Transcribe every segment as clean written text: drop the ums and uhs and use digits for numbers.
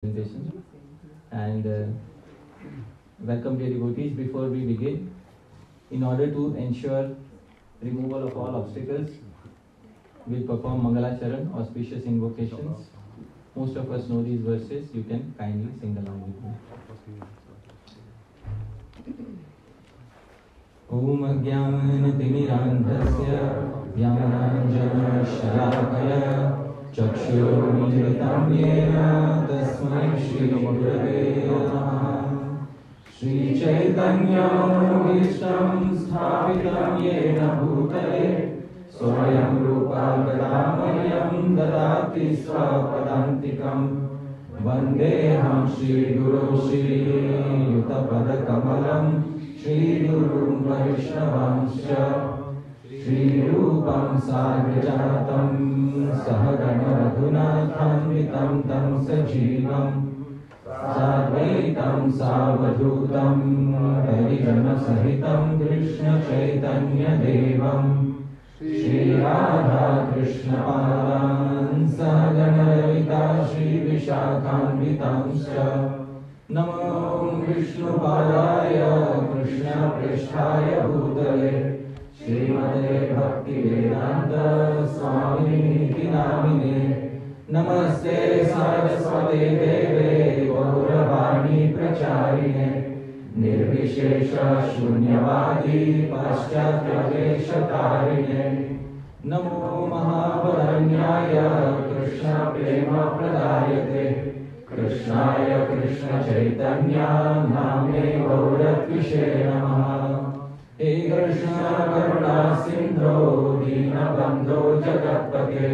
presentation. And welcome dear devotees. Before we begin, in order to ensure removal of all obstacles, we'll perform Mangalacharan, auspicious invocations. Most of us know these verses. You can kindly sing along with me. Om Ajnana-timirandhasya Jnananjana-shalakaya Chakshurunmilitam yena tasmai Shri Gurave Namaha. Shri Chaitanya Vishtam Sthapitam yena bhutale Swayam Rupa Gadamayam Dadati Swapadantikam Vandeham Shri Guru Shri Yutapada Kamalam Shri Guru Vaishnavamsya Shri Rupam Sagrajatam Sahagana Radhunatham Vitam Tam Sajivam Sadvaitam Savadhutam Harijana Sahitam Krishna Chaitanya Devam Shri Radha Krishna Padan Sahagana Ravita Shri Vishakam Vitamsya Namo Vishnu Padaya Krishna Pristhaya Bhutale Srimate Bhakti Vedanta Swami Namine Namaste Saraswate Deve Gauravani Pracharine Nirvishesha Shunyavadi Paschatya Veshatarine Namo Mahavaranyaya Krishna Prema Pradayate Krishnaya Krishna Chaitanya Namne Gauratvishe Namaha. He Krishna Karuna Sindho Dinabandho Jagatpate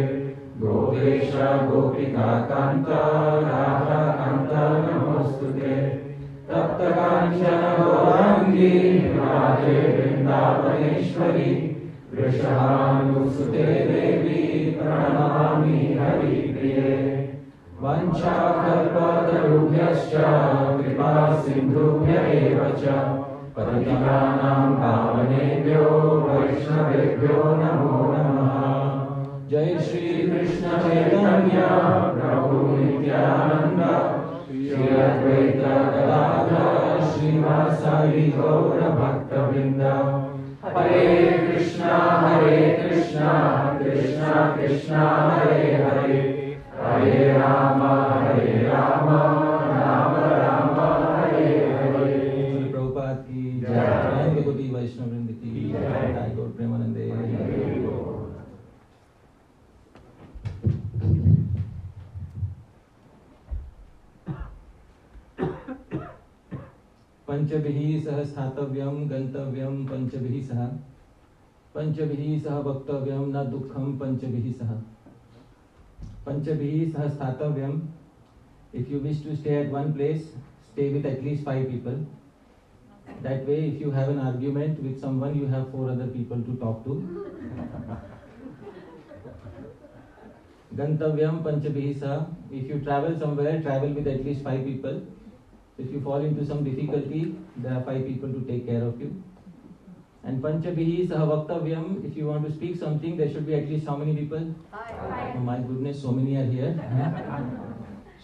Gopesha Gopika Kanta Radha Kanta Namostute Tapta Kanchana Gaurangi Radhe Vrindavaneshwari Vrishabhanusute Devi Pranamami Hari Priye Vanchakalpatarubhyascha kripa sindhubhya eva cha patitanam pavanebhyo vaishnavebhyo namo namaha. Jai Shri Krishna Chaitanya Prabhu Nityananda Shri Advaita Gadadhara Srivasadi Gaura Bhakta Vrinda. Hare Krishna Krishna Krishna Hare Hare Hare Rama, Rama Rama, Hare Hare. Prabhupada ki jai, Devotee Vaishnava Vrinda ki jai, Jai Gaur Premanande. Panchabhihi sah sthathavyam gantavyam panchabhihi sah bhaktavyam na dukkham panchabhihi sah. Panchabhihi sah sthathavyam. If you wish to stay at one place, stay with at least 5 people. That way, if you have an argument with someone, you have 4 other people to talk to. Gantavyam panchabhihi sah. If you travel somewhere, travel with at least 5 people. If you fall into some difficulty, there are 5 people to take care of you. And panchabhihi sah vaktavyam. If you want to speak something, there should be at least how many people? 5. Oh my goodness, so many are here.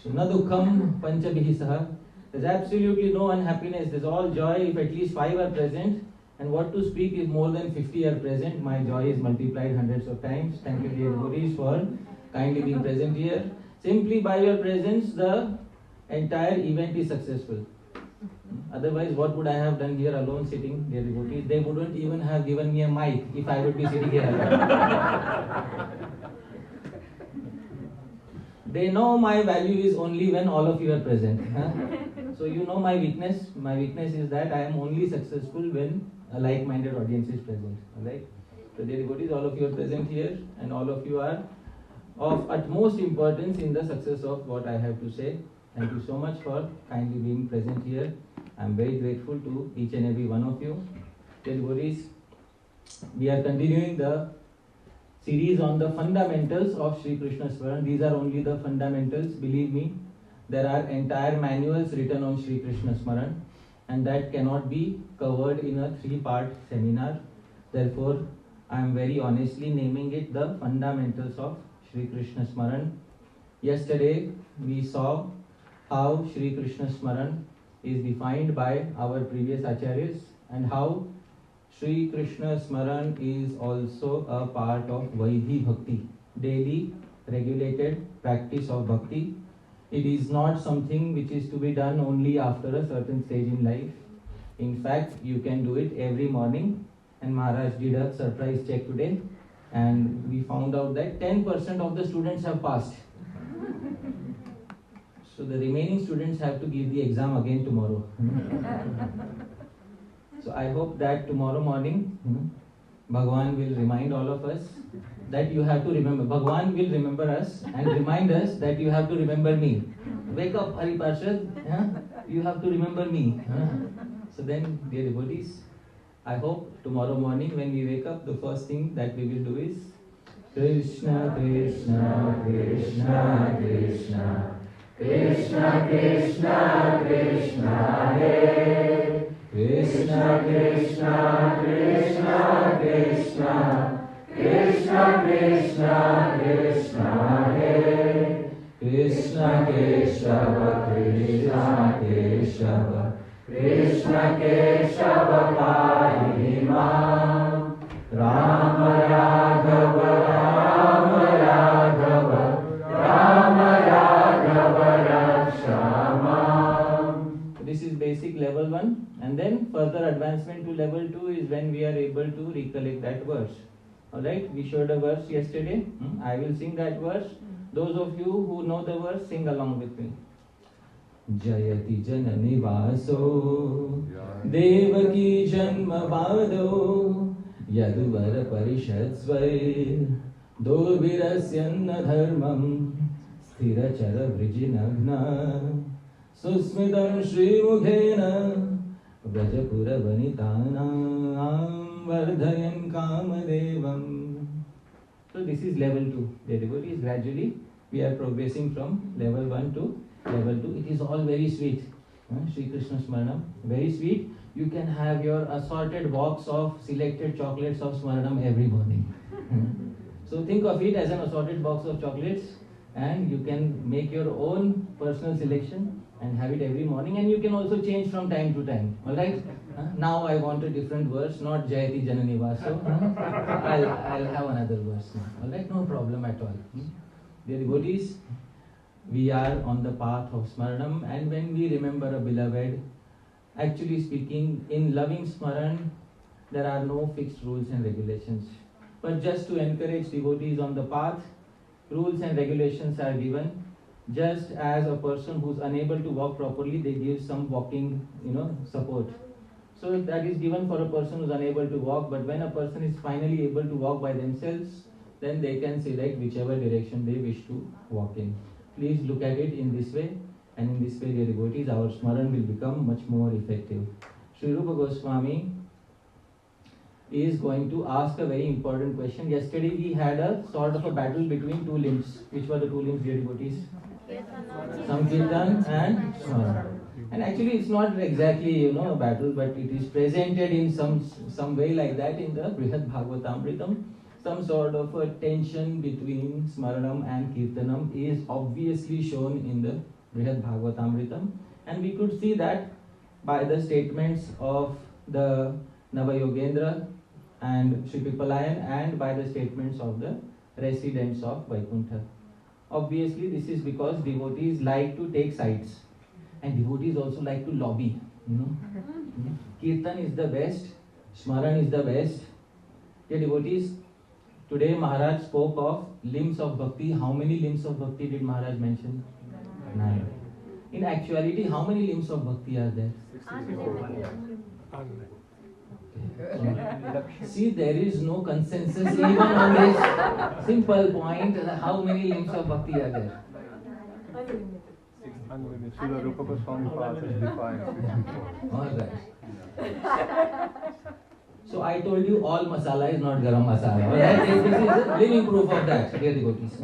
So na dukkham panchabhihi sah. There's absolutely no unhappiness. There's all joy if at least 5 are present. And what to speak if more than 50 are present. My joy is multiplied hundreds of times. Thank you dear devotees for kindly being present here. Simply by your presence, the entire event is successful. Otherwise, what would I have done here alone sitting, dear devotees? They wouldn't even have given me a mic if I would be sitting here alone. They know my value is only when all of you are present. So you know my weakness. My weakness is that I am only successful when a like-minded audience is present. Alright? So dear devotees, all of you are present here and all of you are of utmost importance in the success of what I have to say. Thank you so much for kindly being present here. I am very grateful to each and every one of you. Dear devotees, we are continuing the series on the fundamentals of Shri Krishna Smaran. These are only the fundamentals. Believe me, there are entire manuals written on Shri Krishna Smaran, and that cannot be covered in a 3-part seminar. Therefore, I am very honestly naming it the fundamentals of Shri Krishna Smaran. Yesterday we saw how Shri Krishna Smaran is defined by our previous acharyas, and how Shri Krishna Smaran is also a part of Vaidhi Bhakti, daily regulated practice of Bhakti. It is not something which is to be done only after a certain stage in life. In fact, you can do it every morning, and Maharaj did a surprise check today, and we found out that 10% of the students have passed. So the remaining students have to give the exam again tomorrow. So I hope that tomorrow morning, Bhagwan will remind all of us that you have to remember. Bhagwan will remember us and remind us that you have to remember me. Wake up, Hari Parshad. You have to remember me. So then, dear devotees, I hope tomorrow morning when we wake up, the first thing that we will do is Krishna, Krishna, Krishna, Krishna, Krishna, Krishna, Krishna, Hare Krishna, Krishna, Krishna, Krishna, Krishna, Krishna, Krishna, Hare Krishna, Keshava, Krishna, Keshava, Krishna, Keshava, Pahi Mam, Rama, Raghava, Rama, Raghava, Rama, Raghava, Rakshama. This is basic level 1, and then further advancement to level 2 is when we are able to recollect that verse. Alright, we showed a verse yesterday. I will sing that verse. Those of you who know the verse, sing along with me. Jayati Janani Vaso Devaki Janma Vado Yaduvara Parishad Svai Durvirasyanna Dharmam Sthirachara Vrijinagna Susmitam Shri Mukhena Vrajapura Vanitanam Vardhayan Kamadevam. So this is level 2. The devotees, gradually we are progressing from level 1 to level 2. It is all very sweet. Shri Krishna Smaranam, very sweet. You can have your assorted box of selected chocolates of Smaranam every morning. So think of it as an assorted box of chocolates, and you can make your own personal selection and have it every morning, and you can also change from time to time. Alright? Now I want a different verse, not Jayati Janani Vaso. I'll have another verse now. Alright? No problem at all. Dear devotees, we are on the path of Smaranam, and when we remember a beloved, actually speaking, in loving Smaran, there are no fixed rules and regulations. But just to encourage devotees on the path, rules and regulations are given. Just as a person who's unable to walk properly, they give some walking, support. So that is given for a person who's unable to walk, but when a person is finally able to walk by themselves, then they can select whichever direction they wish to walk in. Please look at it in this way, and in this way, dear devotees, our Smaran will become much more effective. Sri Rupa Goswami is going to ask a very important question. Yesterday we had a sort of a battle between two limbs. Which were the two limbs, dear devotees? Sankirtan and Smaran. And actually it's not exactly a battle, but it is presented in some way like that in the Brihad Bhagavatamritam. Some sort of a tension between Smaranam and Kirtanam is obviously shown in the Brihad Bhagavatamritam, and we could see that by the statements of the Navayogendra and Shri Pipalayan, and by the statements of the residents of Vaikuntha. Obviously this is because devotees like to take sides, and devotees also like to lobby. Kirtan is the best, Smaran is the best. Dear devotees, today Maharaj spoke of limbs of bhakti. How many limbs of bhakti did Maharaj mention? 9. In actuality, how many limbs of bhakti are there? See, there is no consensus even on this simple point. How many limbs of bhakti are there? Unlimited. Srila Rupa Goswami path is defined. Alright. So I told you all masala is not garam masala. Alright? This is a living proof of that, dear devotees.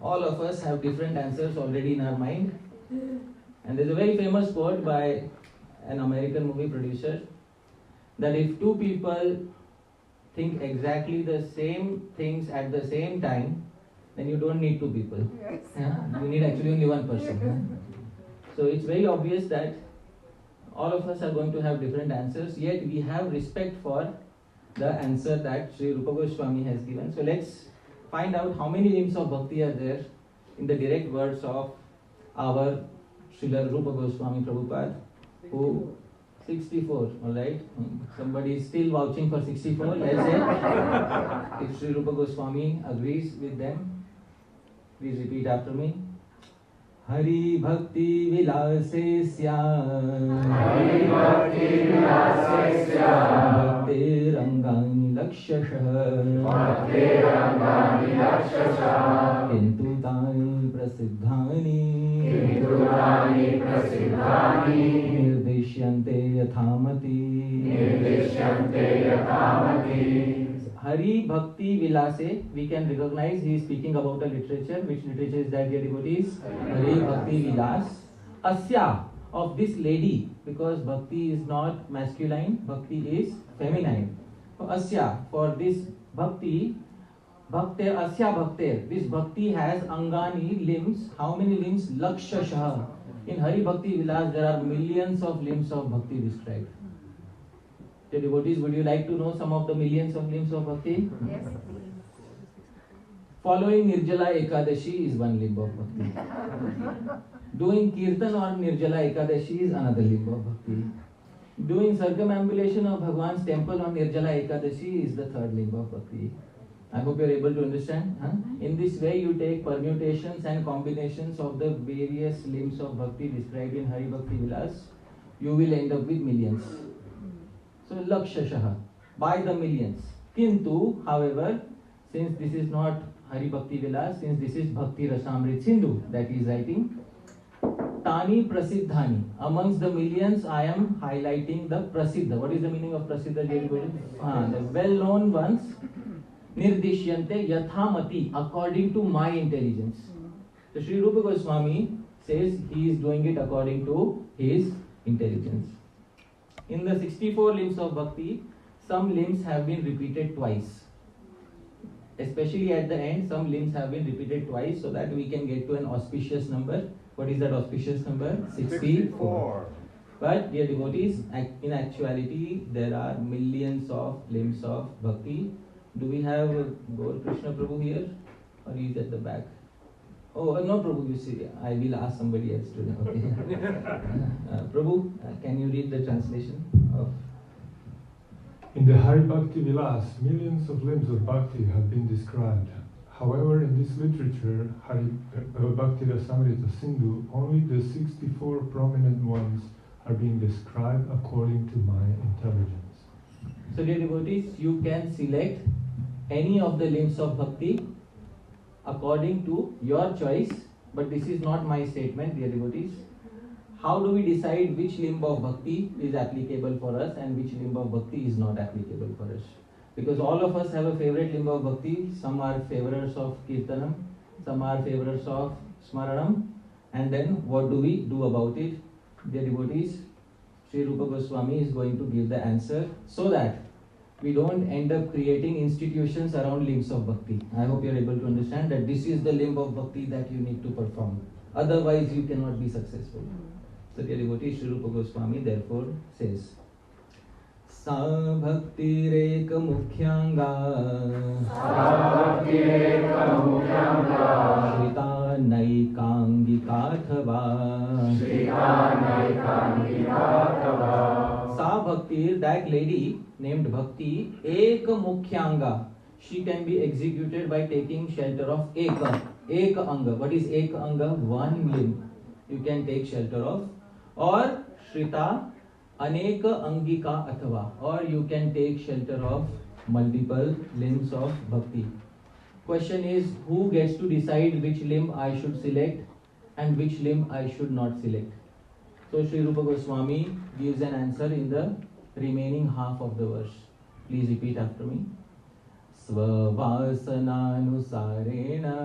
All of us have different answers already in our mind. And there's a very famous quote by an American movie producer, that if two people think exactly the same things at the same time, then you don't need two people. Yes. You need actually only one person. So it's very obvious that all of us are going to have different answers, yet we have respect for the answer that Sri Rupa Goswami has given. So let's find out how many limbs of bhakti are there in the direct words of our Srila Rupa Goswami Prabhupada, who 64, alright? Somebody is still vouching for 64, let's say. If Sri Rupa Goswami agrees with them, please repeat after me. Hari Bhakti Vilasesya Hari Bhakti Vilasesya Bhakti Rangani Lakshasha Bhakti Rangani Lakshasha Kintu Tani Prasiddhani Nirdishyante Yathamati Hari Bhakti Vilase, we can recognize he is speaking about a literature. Which literature is that, dear devotees? Hari Bhakti Vilas. Asya, of this lady, because Bhakti is not masculine, Bhakti is feminine. So Asya, for this Bhakti, Bhakter, Asya Bhakter, this Bhakti has Angani, limbs. How many limbs? Lakshasha. In Hari Bhakti Vilas, there are millions of limbs of Bhakti described. The devotees, would you like to know some of the millions of limbs of Bhakti? Yes. Following Nirjala Ekadashi is one limb of Bhakti. Doing Kirtan on Nirjala Ekadashi is another limb of Bhakti. Doing circumambulation of Bhagwan's temple on Nirjala Ekadashi is the third limb of Bhakti. I hope you are able to understand. In this way, you take permutations and combinations of the various limbs of Bhakti described in Hari Bhakti Vilas, you will end up with millions. So Lakshashaha, by the millions. Kintu, however, since this is not Hari Bhakti Vilas, since this is Bhakti Rasamrit Sindhu that he is writing, Tani Prasiddhani, amongst the millions I am highlighting the Prasiddha. What is the meaning of Prasiddha? The well-known ones. Nirdishyante Yathamati, according to my intelligence. So Sri Rupa Goswami says he is doing it according to his intelligence. In the 64 limbs of Bhakti, some limbs have been repeated twice. Especially at the end, some limbs have been repeated twice so that we can get to an auspicious number. What is that auspicious number? 64. But dear devotees, in actuality, there are millions of limbs of Bhakti. Do we have Gaur Krishna Prabhu here? Or he is at the back? Oh, no Prabhu, you see, I will ask somebody else to know. Okay. Prabhu, can you read the translation of... In the Hari Bhakti Vilas, millions of limbs of Bhakti have been described. However, in this literature, Hari Bhakti Rasamrita Sindhu, only the 64 prominent ones are being described according to my intelligence. So dear devotees, you can select any of the limbs of Bhakti according to your choice, but this is not my statement, dear devotees. How do we decide which limb of Bhakti is applicable for us and which limb of Bhakti is not applicable for us? Because all of us have a favorite limb of Bhakti. Some are favorers of Kirtanam, some are favorers of Smaranam, and then what do we do about it? Dear devotees, Sri Rupa Goswami is going to give the answer so that we don't end up creating institutions around limbs of Bhakti. I hope you are able to understand that this is the limb of Bhakti that you need to perform. Otherwise, you cannot be successful. So, dear devotees, Sri Rupa Goswami therefore says, Sa Bhakti Reka Mukhyanga Shrita Naikangikathava Sa Bhakti, that lady named Bhakti, Eka Mukhyanga, she can be executed by taking shelter of Eka Anga. What is Eka Anga? One limb you can take shelter of. Or Shrita Aneka Angika Athava, or you can take shelter of multiple limbs of Bhakti. Question is, who gets to decide which limb I should select and which limb I should not select? So Sri Rupa Goswami gives an answer in the remaining half of the verse. Please repeat after me. Svavasananusarena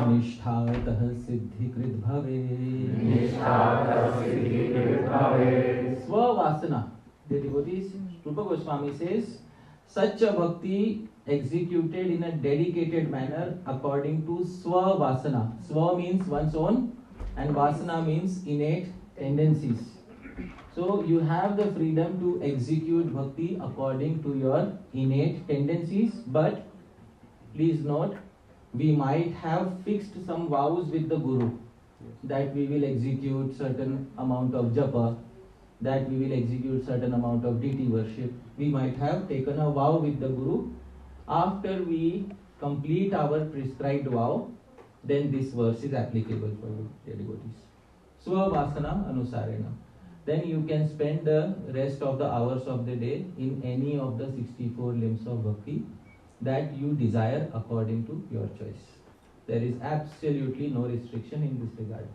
Nishthatah siddhikrit bhave Svavasana. The devotees, Rupa Goswami says, such a bhakti executed in a dedicated manner according to Swa Vasana. Swa means one's own and Vasana means innate tendencies. So you have the freedom to execute bhakti according to your innate tendencies, but please note, we might have fixed some vows with the Guru that we will execute certain amount of japa, that we will execute certain amount of deity worship. We might have taken a vow with the Guru. After we complete our prescribed vow, then this verse is applicable for you, dear devotees. Swavasana anusarena. Then you can spend the rest of the hours of the day in any of the 64 limbs of bhakti that you desire according to your choice. There is absolutely no restriction in this regard.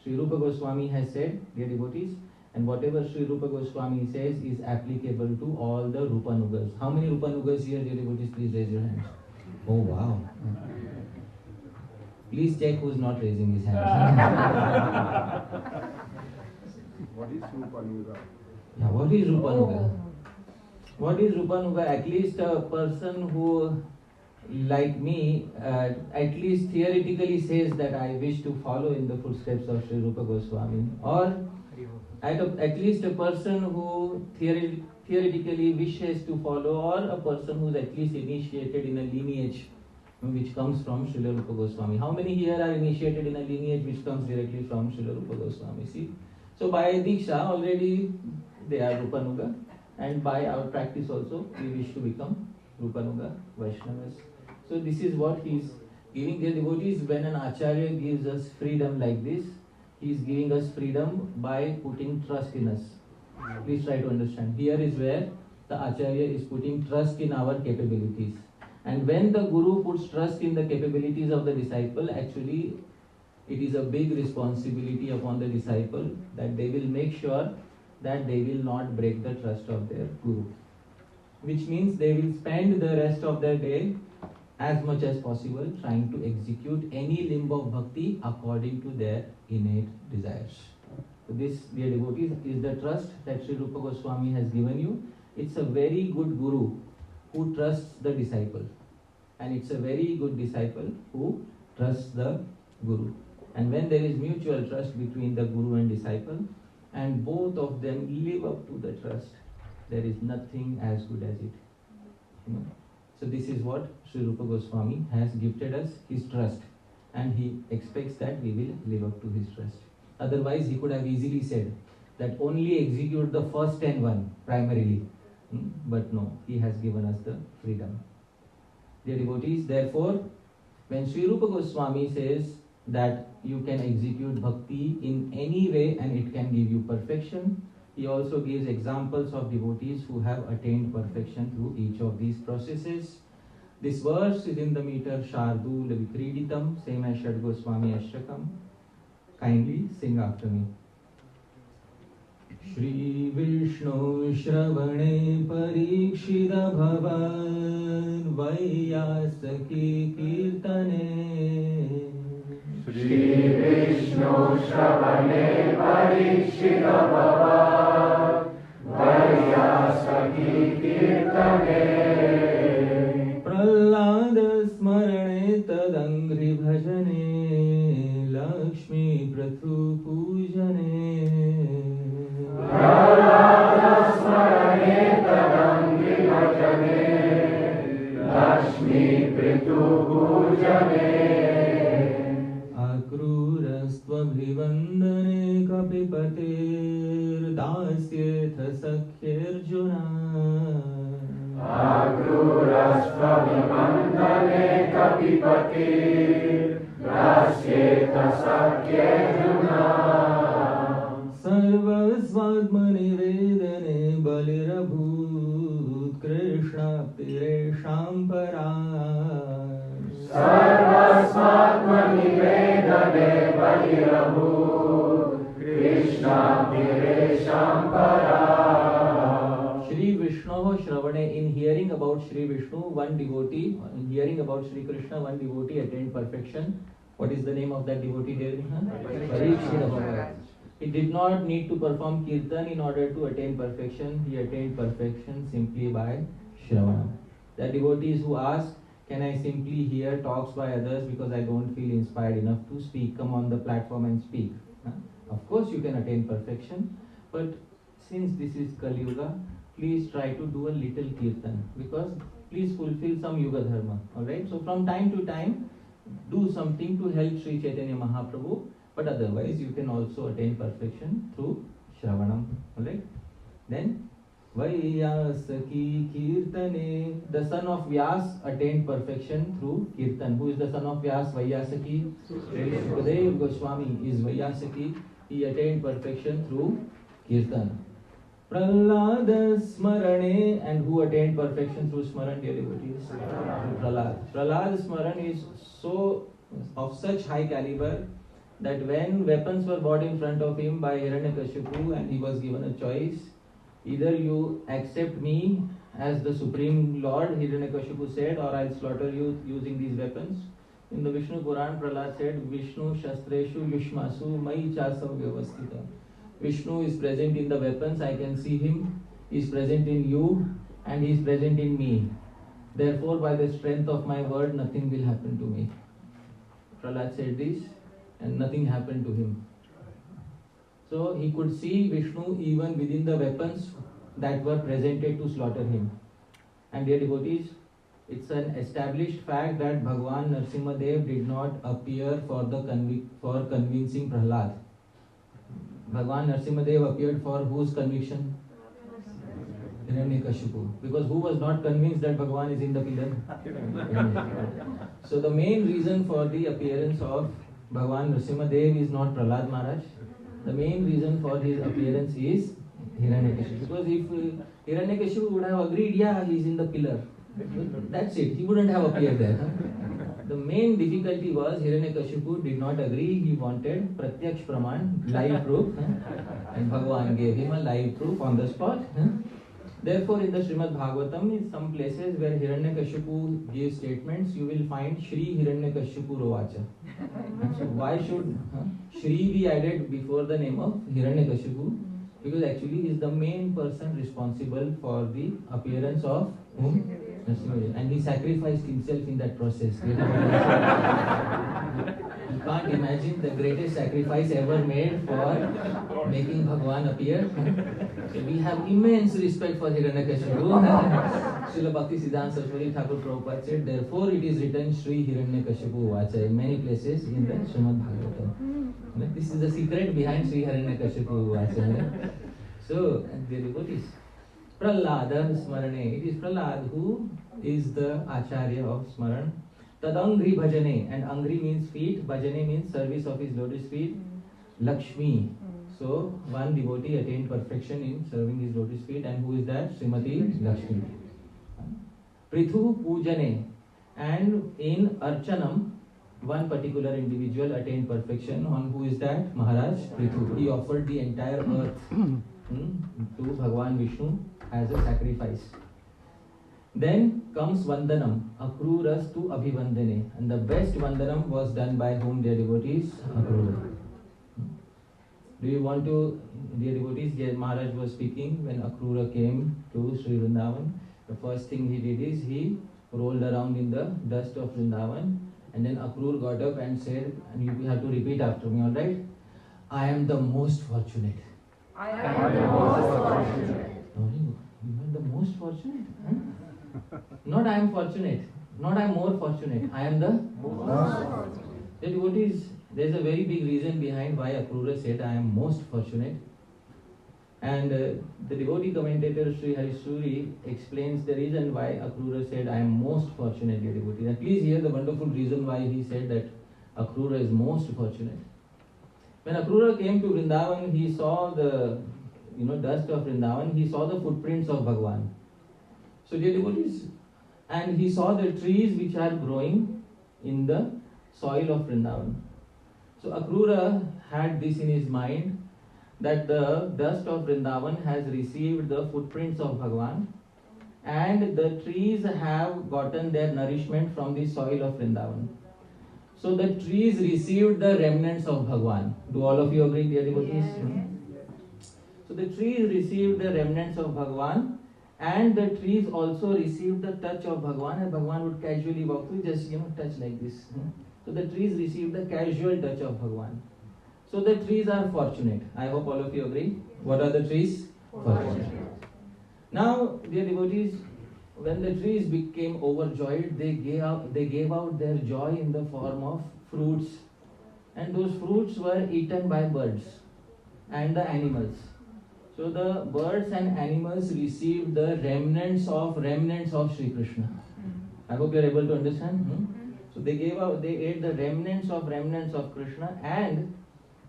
Sri Rupa Goswami has said, dear devotees, and whatever Sri Rupa Goswami says is applicable to all the Rupanugas. How many Rupanugas here, dear devotees? Please raise your hands. Oh wow. Please check who is not raising his hand. What is Rupanuga? Yeah, what is Rupanuga? What is Rupanuga? At least a person who, like me, at least theoretically says that I wish to follow in the footsteps of Sri Rupa Goswami, or at least a person who theoretically wishes to follow, or a person who is at least initiated in a lineage which comes from Srila Rupa Goswami. How many here are initiated in a lineage which comes directly from Srila Rupa Goswami? See? So by Diksha already they are Rupanuga, and by our practice also we wish to become Rupanuga Vaishnavas. So this is what he is giving their devotees. When an Acharya gives us freedom like this, he is giving us freedom by putting trust in us. Please try to understand. Here is where the Acharya is putting trust in our capabilities. And when the Guru puts trust in the capabilities of the disciple, actually it is a big responsibility upon the disciple that they will make sure that they will not break the trust of their Guru. Which means they will spend the rest of their day as much as possible trying to execute any limb of bhakti according to their innate desires. So this, dear devotees, is the trust that Sri Rupa Goswami has given you. It's a very good Guru who trusts the disciple, and it's a very good disciple who trusts the Guru. And when there is mutual trust between the Guru and disciple, and both of them live up to the trust, there is nothing as good as it. So this is what Sri Rupa Goswami has gifted us, his trust, and he expects that we will live up to his trust. Otherwise he could have easily said that only execute the first 10 primarily. But no, he has given us the freedom. Dear devotees, therefore, when Sri Rupa Goswami says that you can execute bhakti in any way and it can give you perfection, he also gives examples of devotees who have attained perfection through each of these processes. This verse is in the meter Shardul Vikriditam, same as Shad Goswami Ashtakam. Kindly sing after me. Shri Vishnu Shravane Parikshida Bhavan Vaiyasaki Kirtane. Shri Vishnu Shravane Parikshita Bhava Vaiyasaki Kirtane. Prahlada Smarane Tadangri Bhajane Lakshmi Prathu Pujane. Prahlada Smarane Tadangri Bhajane Lakshmi Prathu Pujane. Akrurastvabhivandane kapipatir dasyetha sakhyarjuna. Akrurastvabhivandane kapipatir dasyetha sakhyarjuna. Sarvasvatmani vedane balirabhut Krishna piresham param. Sarvasvatmani vedane balirabhut Krishna piresham param. Shri Vishnu Shravane, in hearing about Shri Vishnu, one devotee, in hearing about Shri Krishna, one devotee attained perfection. What is the name of that devotee, dear Parikshita. He did not need to perform kirtan in order to attain perfection. He attained perfection simply by Shravana. There are devotees who ask, can I simply hear talks by others because I don't feel inspired enough to speak? Come on the platform and speak. Of course you can attain perfection, but since this is Kali Yuga, please try to do a little kirtan, because please fulfill some Yuga Dharma. Alright? So from time to time, do something to help Sri Chaitanya Mahaprabhu, but otherwise you can also attain perfection through Shravanam. Alright? Then, Vaiyasaki Kirtane, the son of Vyas attained perfection through Kirtan. Who is the son of Vyas? Vaiyasaki. Sukadeva Goswami is Vaiyasaki. He attained perfection through Kirtan. Prahlad Smarane, and who attained perfection through Smaran, dear devotees? Prahlad. Prahlad Smaran is so of such high caliber that when weapons were brought in front of him by Hiranyakashipu and he was given a choice, either you accept me as the Supreme Lord, Hiranyakashipu said, or I'll slaughter you using these weapons. In the Vishnu Puran, Prahlad said, Vishnu Shastreshu Yushmasu Mai Chasav Vyavastita. Vishnu is present in the weapons, I can see him. He is present in you and he is present in me. Therefore, by the strength of my word, nothing will happen to me. Prahlad said this and nothing happened to him. So he could see Vishnu even within the weapons that were presented to slaughter him. And dear devotees, it's an established fact that Bhagwan Narasimhadev did not appear for convincing Prahlad. Bhagwan Narasimhadev appeared for whose conviction? Hiranyakashipu. Because who was not convinced that Bhagwan is in the pillar? So the main reason for the appearance of Bhagwan Narasimhadev is not Prahlad Maharaj. The main reason for his appearance is Hiranyakashipu. Because if Hiranyakashipu would have agreed, yeah, he is in the pillar, that's it, he wouldn't have appeared there. The main difficulty was Hiranyakashipu did not agree, he wanted Pratyaksh Praman, live proof, and Bhagwan gave him a live proof on the spot. Therefore, in the Srimad Bhagavatam, in some places where Hiranyakashipu gives statements, you will find Shri Hiranyakashipu Rovacha. So why should Shri be added before the name of Hiranyakashipu? Because actually he is the main person responsible for the appearance of whom? And he sacrificed himself in that process. You can't imagine the greatest sacrifice ever made for making Bhagwan appear. So we have immense respect for Hiranyakashipu. Srila Bhakti Siddhanta Saraswati Thakur Prabhupada said, therefore it is written Shri Hiranyakashipu Vacha in many places in the Srimad Bhagavatam. This is the secret behind Shri Hiranyakashipu Vacha. So, dear devotees, Prahlad Smarane, it is Prahlad who is the Acharya of Smaran. Tadangri Bhajane, and Angri means feet, Bhajane means service of his lotus feet. Lakshmi, so one devotee attained perfection in serving his lotus feet, and who is that? Srimati Lakshmi. Prithu Pujane, and in Archanam, one particular individual attained perfection. On who is that? Maharaj Prithu. He offered the entire earth to Bhagwan Vishnu as a sacrifice. Then comes Vandanam, Akruras to Abhivandane, and the best Vandanam was done by whom, dear devotees? Akrura. Do you want to, dear devotees, Maharaj was speaking when Akrura came to Sri Vrindavan. The first thing he did is he rolled around in the dust of Vrindavan, and then Akrura got up and said, and you have to repeat after me, alright? I am the most fortunate. I am the most fortunate. You are the most fortunate? Not I am fortunate, not I am more fortunate, I am the most fortunate. The devotees, there is a very big reason behind why Akrura said I am most fortunate. And the devotee commentator Sri Harisuri explains the reason why Akrura said I am most fortunate, dear devotees. And please hear the wonderful reason why he said that Akrura is most fortunate. When Akrura came to Vrindavan, he saw the dust of Vrindavan, he saw the footprints of Bhagwan. So dear devotees, and he saw the trees which are growing in the soil of Vrindavan. So Akrura had this in his mind, that the dust of Vrindavan has received the footprints of Bhagwan, and the trees have gotten their nourishment from the soil of Vrindavan. So the trees received the remnants of Bhagwan. Do all of you agree, dear devotees? Yes. So the trees received the remnants of Bhagwan, And the trees also received the touch of Bhagwan, and Bhagwan would casually walk through, just touch like this. So the trees received the casual touch of Bhagwan. So the trees are fortunate. I hope all of you agree. What are the trees? Fortunate. Now, dear devotees, when the trees became overjoyed, they gave out their joy in the form of fruits, and those fruits were eaten by birds and the animals. So the birds and animals received the remnants of Shri Krishna. I hope you are able to understand. So they ate the remnants of Krishna, and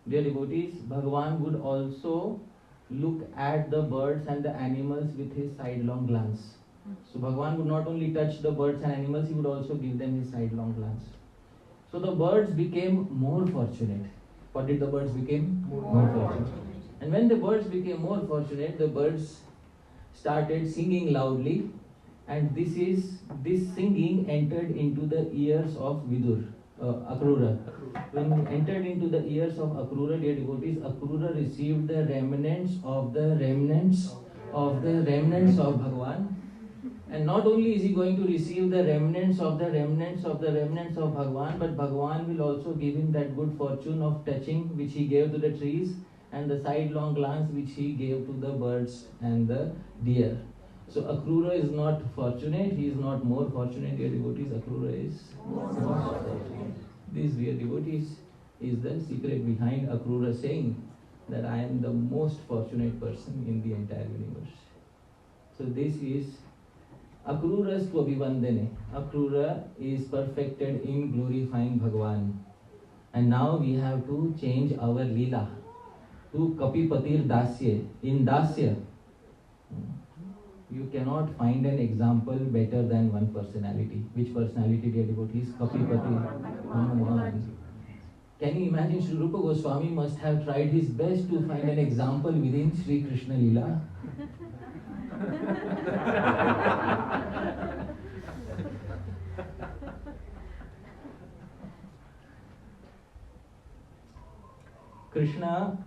dear devotees, Bhagavan would also look at the birds and the animals with his sidelong glance. So Bhagavan would not only touch the birds and animals, he would also give them his sidelong glance. So the birds became more fortunate. What did the birds become? More fortunate. And when the birds became more fortunate, the birds started singing loudly, and this singing entered into the ears of Akrura. When it entered into the ears of Akrura, dear devotees, Akrura received the remnants of Bhagavan. And not only is he going to receive the remnants of Bhagavan, but Bhagavan will also give him that good fortune of touching which he gave to the trees, and the sidelong glance which he gave to the birds and the deer. So Akrura is not fortunate, he is not more fortunate, dear devotees, Akrura is more fortunate. This, dear devotees, is the secret behind Akrura saying that I am the most fortunate person in the entire universe. So this is Akrura's Tvabhivandane. Akrura is perfected in glorifying Bhagavan. And now we have to change our Lila to Kapipatir Dasya. In Dasya, you cannot find an example better than one personality. Which personality, dear devotees? Kapipatir Hanuman. Can you imagine Sri Rupa Goswami must have tried his best to find an example within Sri Krishna Lila? Krishna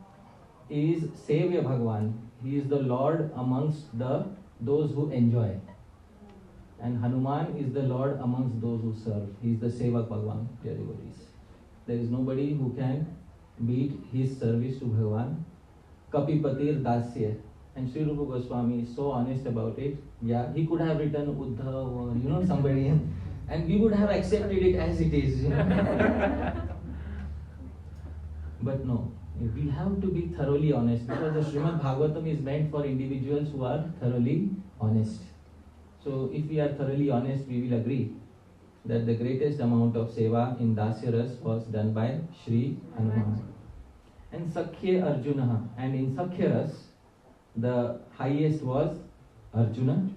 is Sevya Bhagavan. He is the Lord amongst those who enjoy. And Hanuman is the Lord amongst those who serve. He is the Sevak Bhagavan, dear devotees. There is nobody who can beat his service to Bhagavan. Kapipatir Dasya. And Sri Rupa Goswami is so honest about it. Yeah, he could have written Uddhav or somebody, and we would have accepted it as it is. But no, we have to be thoroughly honest, because the Srimad Bhagavatam is meant for individuals who are thoroughly honest. So if we are thoroughly honest, we will agree that the greatest amount of seva in Dasya Ras was done by Shri Hanuman. And Sakhya Arjuna, and in Sakhya Ras, the highest was Arjuna.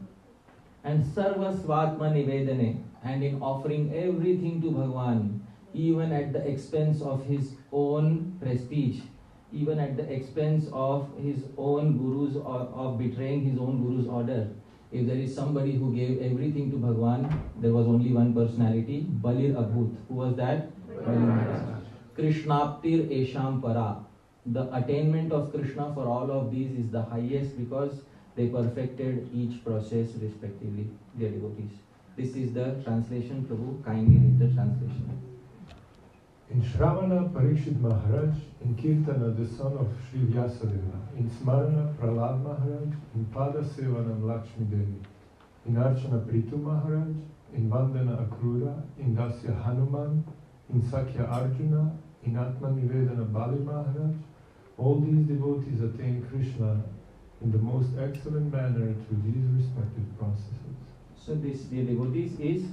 And Sarva Svatma Nivedane, and in offering everything to Bhagavan, even at the expense of his own prestige, even at the expense of his own gurus, of betraying his own guru's order. If there is somebody who gave everything to Bhagavan, there was only one personality, Balir Abhut. Who was that? Krishnaptir Esham Para. The attainment of Krishna for all of these is the highest, because they perfected each process respectively, dear devotees. This is the translation. Prabhu, kindly read the translation. In Shravana, Parikshit Maharaj, in Kirtana, the son of Shri Vyasadeva, in Smarana, Prahlad Maharaj, in Pada Sevanam, Lakshmi-Devi, in Archana, Prithu Maharaj, in Vandana, Akrura, in Dasya, Hanuman, in Sakhya, Arjuna, in Atma Nivedana, Bali Maharaj. All these devotees attain Krishna in the most excellent manner through these respective processes. So this, dear devotees, is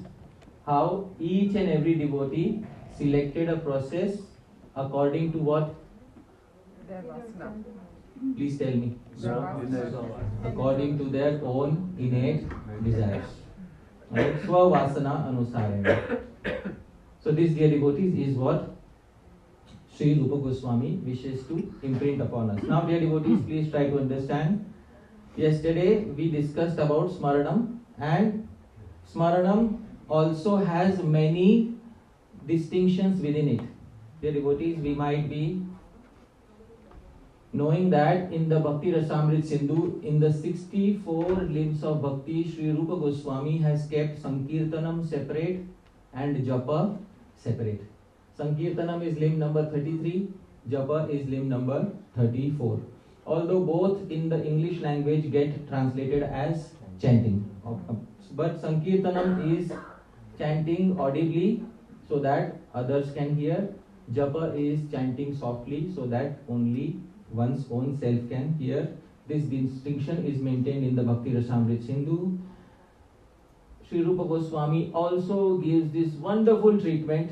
how each and every devotee selected a process according to what? Please tell me. According to their own innate desires. Right? Swavasana anusarena. So this, dear devotees, is what Sri Rupa Goswami wishes to imprint upon us. Now, dear devotees, please try to understand. Yesterday we discussed about Smaranam, and Smaranam also has many distinctions within it. Dear devotees, we might be knowing that in the Bhakti Rasamrit Sindhu, in the 64 limbs of Bhakti, Sri Rupa Goswami has kept Sankirtanam separate and Japa separate. Sankirtanam is limb number 33, Japa is limb number 34. Although both in the English language get translated as chanting. But Sankirtanam is chanting audibly so that others can hear. Japa is chanting softly so that only one's own self can hear. This distinction is maintained in the Bhakti Rasamrit Sindhu. Sri Rupa Goswami also gives this wonderful treatment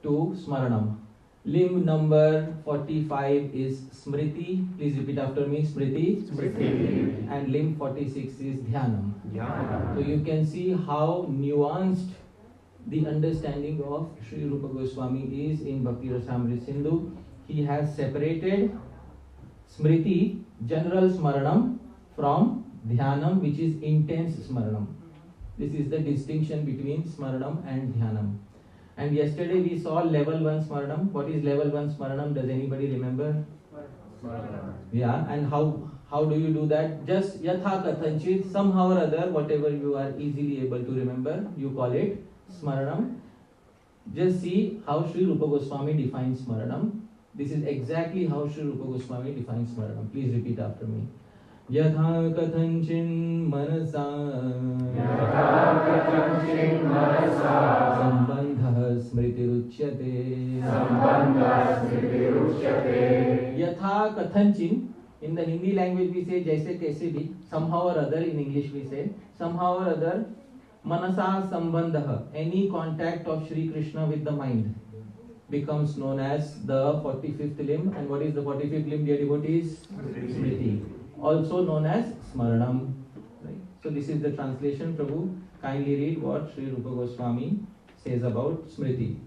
to Smaranam. Limb number 45 is Smriti. Please repeat after me. Smriti. Smriti. And limb 46 is Dhyanam. Dhyana. So you can see how nuanced the understanding of Sri Rupa Goswami is in Bhakti Rasamrit Sindhu. He has separated Smriti, general Smaranam, from Dhyanam, which is intense Smaranam. This is the distinction between Smaranam and Dhyanam. And yesterday we saw level 1 Smaranam. What is level 1 Smaranam? Does anybody remember? Smarana. Yeah, and how do you do that? Just yatha kathanchit, somehow or other, whatever you are easily able to remember, you call it Smaranam. Just see how Sri Rupa Goswami defines Smaranam. This is exactly how Sri Rupa Goswami defines Smaranam. Please repeat after me. Yatha kathanchin manasa sambandha smritiruchyate. Yatha kathanchin. In the Hindi language we say jaise kaise bhi. Somehow or other, in English we say somehow or other. Manasa sambandha. Any contact of Shri Krishna with the mind becomes known as the 45th limb. And what is the 45th limb, dear devotees? Smriti. Also known as Smaranam. Right? So this is the translation. Prabhu, kindly read what Sri Rupa Goswami says about Smriti.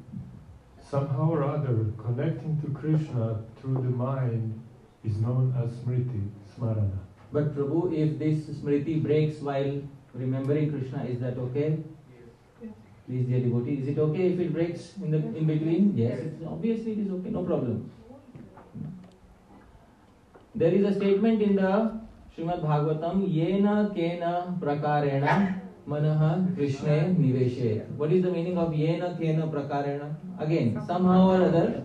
Somehow or other, connecting to Krishna through the mind is known as Smriti, Smarana. But Prabhu, if this Smriti breaks while remembering Krishna, is that okay? Please, dear devotee, is it okay if it breaks in between? Yes, obviously it is okay, no problem. There is a statement in the Srimad Bhagavatam, Yena Kena Prakarena Manaha Krishna Niveshe. What is the meaning of Yena Kena Prakarena? Again, somehow or other,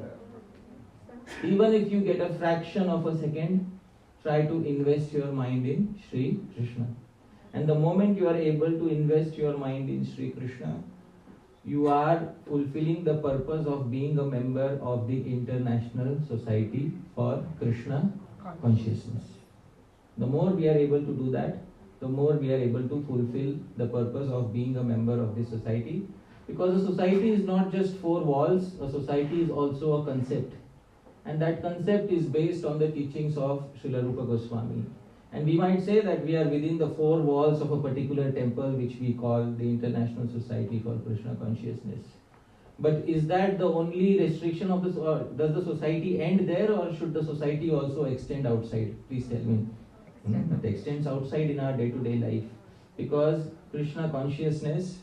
even if you get a fraction of a second, try to invest your mind in Shri Krishna. And the moment you are able to invest your mind in Shri Krishna, you are fulfilling the purpose of being a member of the International Society for Krishna Consciousness. The more we are able to do that, the more we are able to fulfill the purpose of being a member of this society. Because a society is not just four walls, a society is also a concept. And that concept is based on the teachings of Srila Rupa Goswami. And we might say that we are within the four walls of a particular temple which we call the International Society for Krishna Consciousness. But is that the only restriction of this, or does the society end there, or should the society also extend outside? Please tell me. It extends outside in our day-to-day life. Because Krishna consciousness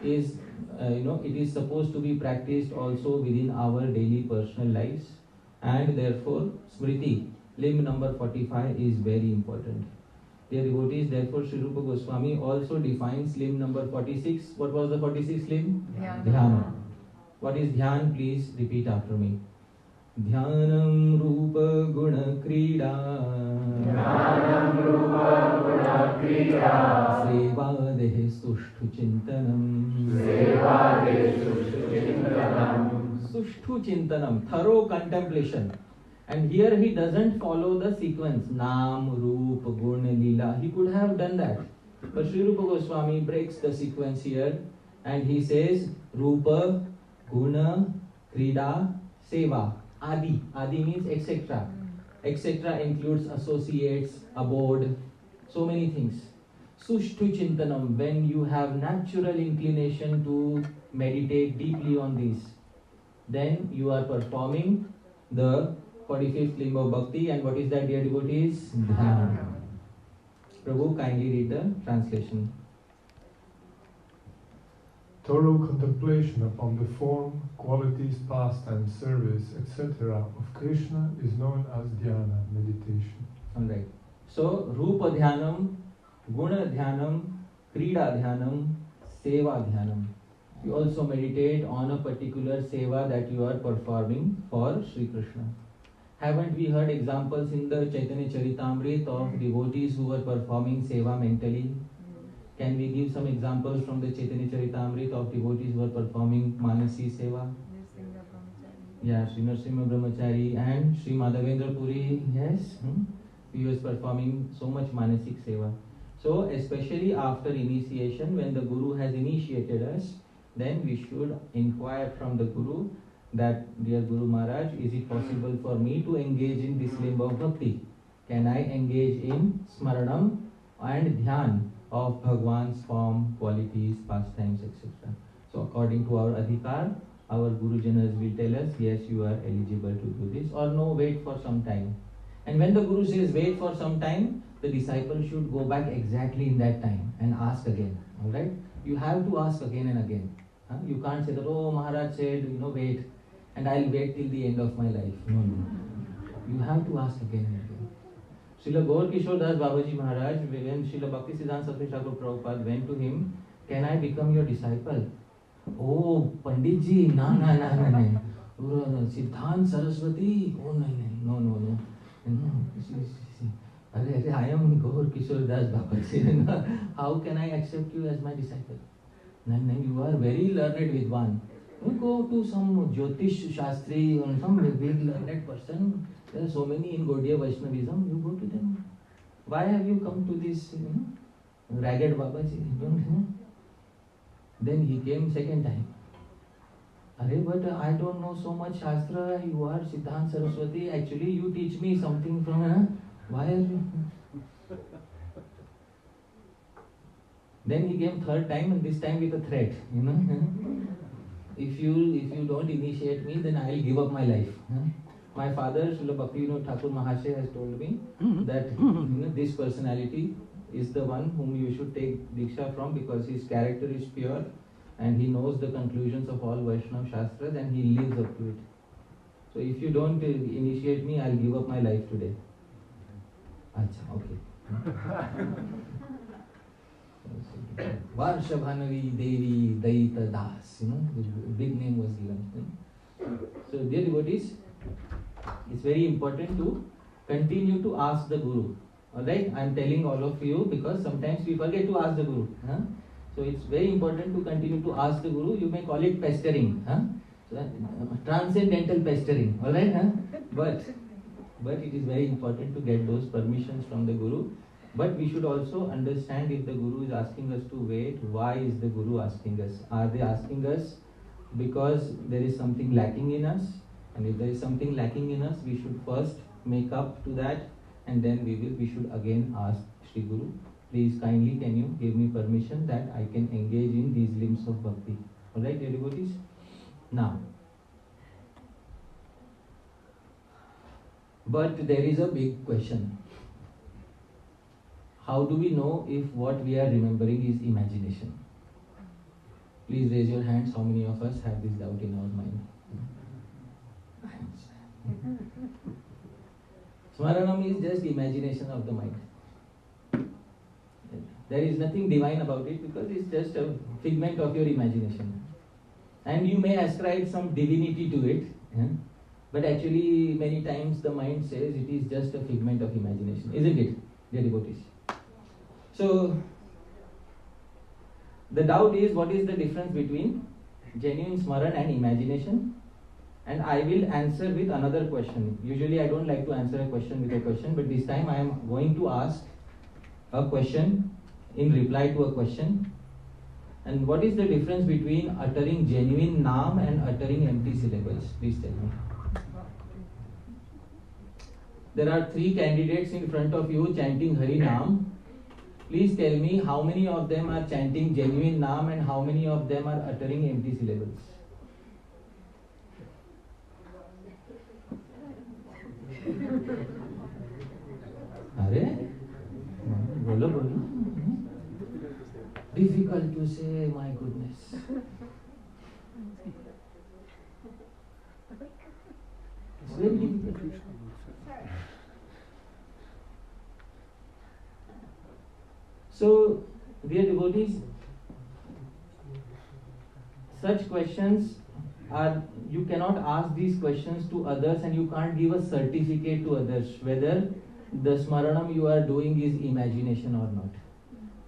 is, it is supposed to be practiced also within our daily personal lives. And therefore, Smriti, limb number 45 is very important. Dear devotees, therefore Sri Rupa Goswami also defines limb number 46. What was the 46th limb? Dhyana. What is dhyan? Please repeat after me. Dhyanam Rupa Guna Krida. Dhyanam Rupa Guna Krida. Seva Dehe Sushtu Chintanam. Seva Dehe Sushtu Chintanam. Sushtu Chintanam, thorough contemplation. And here he doesn't follow the sequence, Nam, Roop, Gun, Lila. He could have done that. But Sri Rupa Goswami breaks the sequence here and he says, Rupa, Guna, Krida, Seva, Adi. Adi means etc. Etc. includes associates, abode, so many things. Sushtu Chintanam, when you have natural inclination to meditate deeply on these, then you are performing the 45th limb of Bhakti. And what is that, dear devotees? Dhyana. Prabhu, kindly read the translation. Thorough contemplation upon the form, qualities, pastimes, service, etc. of Krishna is known as Dhyana, meditation. Alright. So, Rupa Dhyanam, Guna Dhyanam, Krida Dhyanam, Seva Dhyanam. You also meditate on a particular seva that you are performing for Sri Krishna. Haven't we heard examples in the Chaitanya Charitamrita of devotees who were performing seva mentally? Can we give some examples from the Chaitanya Charitamrita of devotees who were performing Manasi seva? Yeah, Sri Narasimha Brahmachari and Sri Madhavendra Puri, yes. He was performing so much Manasik seva. So, especially after initiation, when the Guru has initiated us, then we should inquire from the Guru that, dear Guru Maharaj, is it possible for me to engage in this limb of bhakti? Can I engage in Smaranam and Dhyan of Bhagwan's form, qualities, pastimes, etc.? So according to our adhikar, our Gurujanas will tell us, yes, you are eligible to do this, or no, wait for some time. And when the Guru says wait for some time, the disciple should go back exactly in that time and ask again. Alright? You have to ask again and again. You can't say that, oh, Maharaj said, wait, and I'll wait till the end of my life. No. You have to ask again and again. Srila Gaur Kishore Das Babaji Maharaj, when Srila Bhakti Siddhanta Saraswati Thakur Prabhupada went to him, can I become your disciple? Oh, Pandit ji, no. Siddhanta Saraswati, oh, no. I am Gaur Kishore Das Babaji. How can I accept you as my disciple? You are very learned Vidwan. You go to some Jyotish Shastri or some big learned person. There are so many in Gaudiya Vaishnavism. You go to them. Why have you come to this ragged Babaji? Then he came second time. But I don't know so much Shastra. You are Siddhanta Saraswati. Actually, you teach me something from. Why are you? Then he came third time, and this time with a threat. If you don't initiate me, then I will give up my life. My father, Srila Bhakti Thakur Mahasaya, has told me that this personality is the one whom you should take Diksha from, because his character is pure and he knows the conclusions of all Vaishnava Shastras and he lives up to it. So if you don't initiate me, I will give up my life today. Acha, okay. Varshabhanavi Devi Daita Das, the big name was given. So, dear devotees, it's very important to continue to ask the Guru. Alright, I am telling all of you because sometimes we forget to ask the Guru. So, it's very important to continue to ask the Guru. You may call it pestering, transcendental pestering. Alright, but it is very important to get those permissions from the Guru. But we should also understand, if the Guru is asking us to wait, why is the Guru asking us? Are they asking us because there is something lacking in us? And if there is something lacking in us, we should first make up to that, and then we should again ask Shri Guru, please kindly can you give me permission that I can engage in these limbs of bhakti. Alright, dear devotees? Now, but there is a big question. How do we know if what we are remembering is imagination? Please raise your hands. How many of us have this doubt in our mind? Smaranam is just imagination of the mind. There is nothing divine about it because it's just a figment of your imagination. And you may ascribe some divinity to it, but actually many times the mind says it is just a figment of imagination, isn't it, dear devotees? So, the doubt is, what is the difference between genuine Smaran and imagination? And I will answer with another question. Usually I don't like to answer a question with a question, but this time I am going to ask a question in reply to a question. And what is the difference between uttering genuine Naam and uttering empty syllables? Please tell me. There are 3 candidates in front of you chanting Hari Naam. Please tell me how many of them are chanting genuine Naam and how many of them are uttering empty syllables. Difficult to say, my goodness. It's very difficult. So, dear devotees, such questions are, you cannot ask these questions to others and you can't give a certificate to others whether the Smaranam you are doing is imagination or not.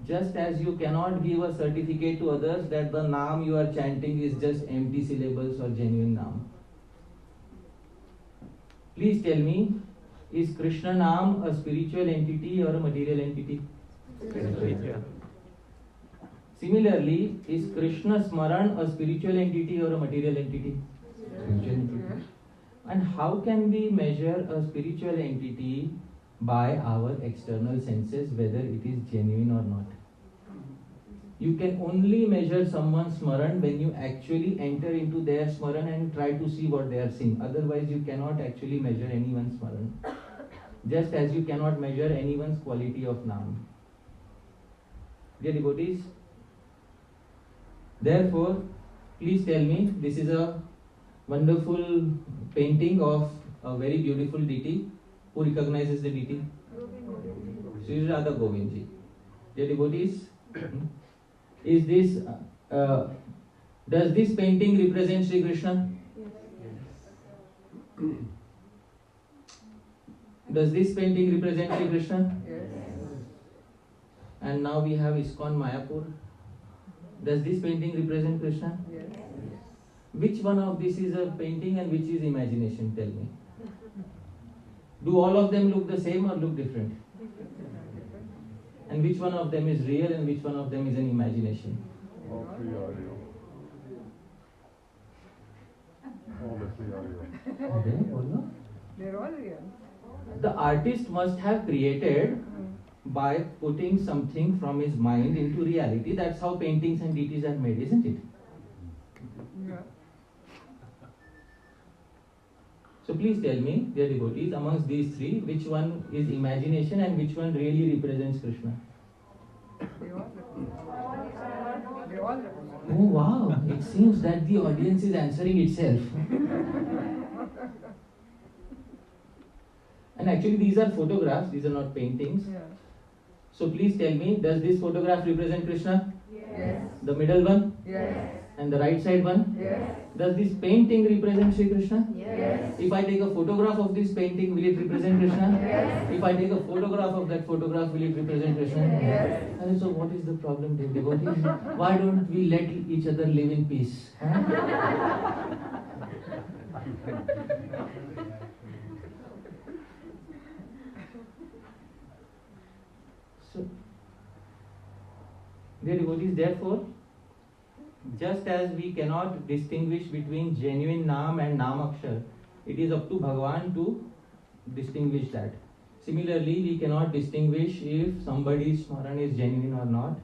Just as you cannot give a certificate to others that the Naam you are chanting is just empty syllables or genuine Naam. Please tell me, is Krishna Naam a spiritual entity or a material entity? Spiritual. Similarly, is Krishna Smaran a spiritual entity or a material entity? Spiritual entity. And how can we measure a spiritual entity by our external senses, whether it is genuine or not? You can only measure someone's Smaran when you actually enter into their Smaran and try to see what they are seeing. Otherwise, you cannot actually measure anyone's Smaran. Just as you cannot measure anyone's quality of Naam. Dear devotees, therefore, please tell me, this is a wonderful painting of a very beautiful deity. Who recognizes the deity? Shri Radha Govindji. Dear devotees, is this, does this painting represent Shri Krishna? Yes. Does this painting represent Shri Krishna? Yes. And now we have ISKCON Mayapur. Does this painting represent Krishna? Yes. Which one of this is a painting and which is imagination? Tell me. Do all of them look the same or look different? And which one of them is real and which one of them is an imagination? All three are real. All the three are real. They're all real. The artist must have created by putting something from his mind into reality. That's how paintings and deities are made, isn't it? Yeah. So please tell me, dear devotees, amongst these three, which one is imagination and which one really represents Krishna? They all represent. They all represent. Oh wow, it seems that the audience is answering itself. And actually these are photographs, these are not paintings. Yeah. So please tell me, does this photograph represent Krishna? Yes. The middle one? Yes. And the right side one? Yes. Does this painting represent Shri Krishna? Yes. If I take a photograph of this painting, will it represent Krishna? Yes. If I take a photograph of that photograph, will it represent Krishna? Yes. And so what is the problem, dear devotees? Why don't we let each other live in peace? Huh? So, dear devotees, therefore, just as we cannot distinguish between genuine Naam and Namakshar, it is up to Bhagavan to distinguish that. Similarly, we cannot distinguish if somebody's Smaran is genuine or not.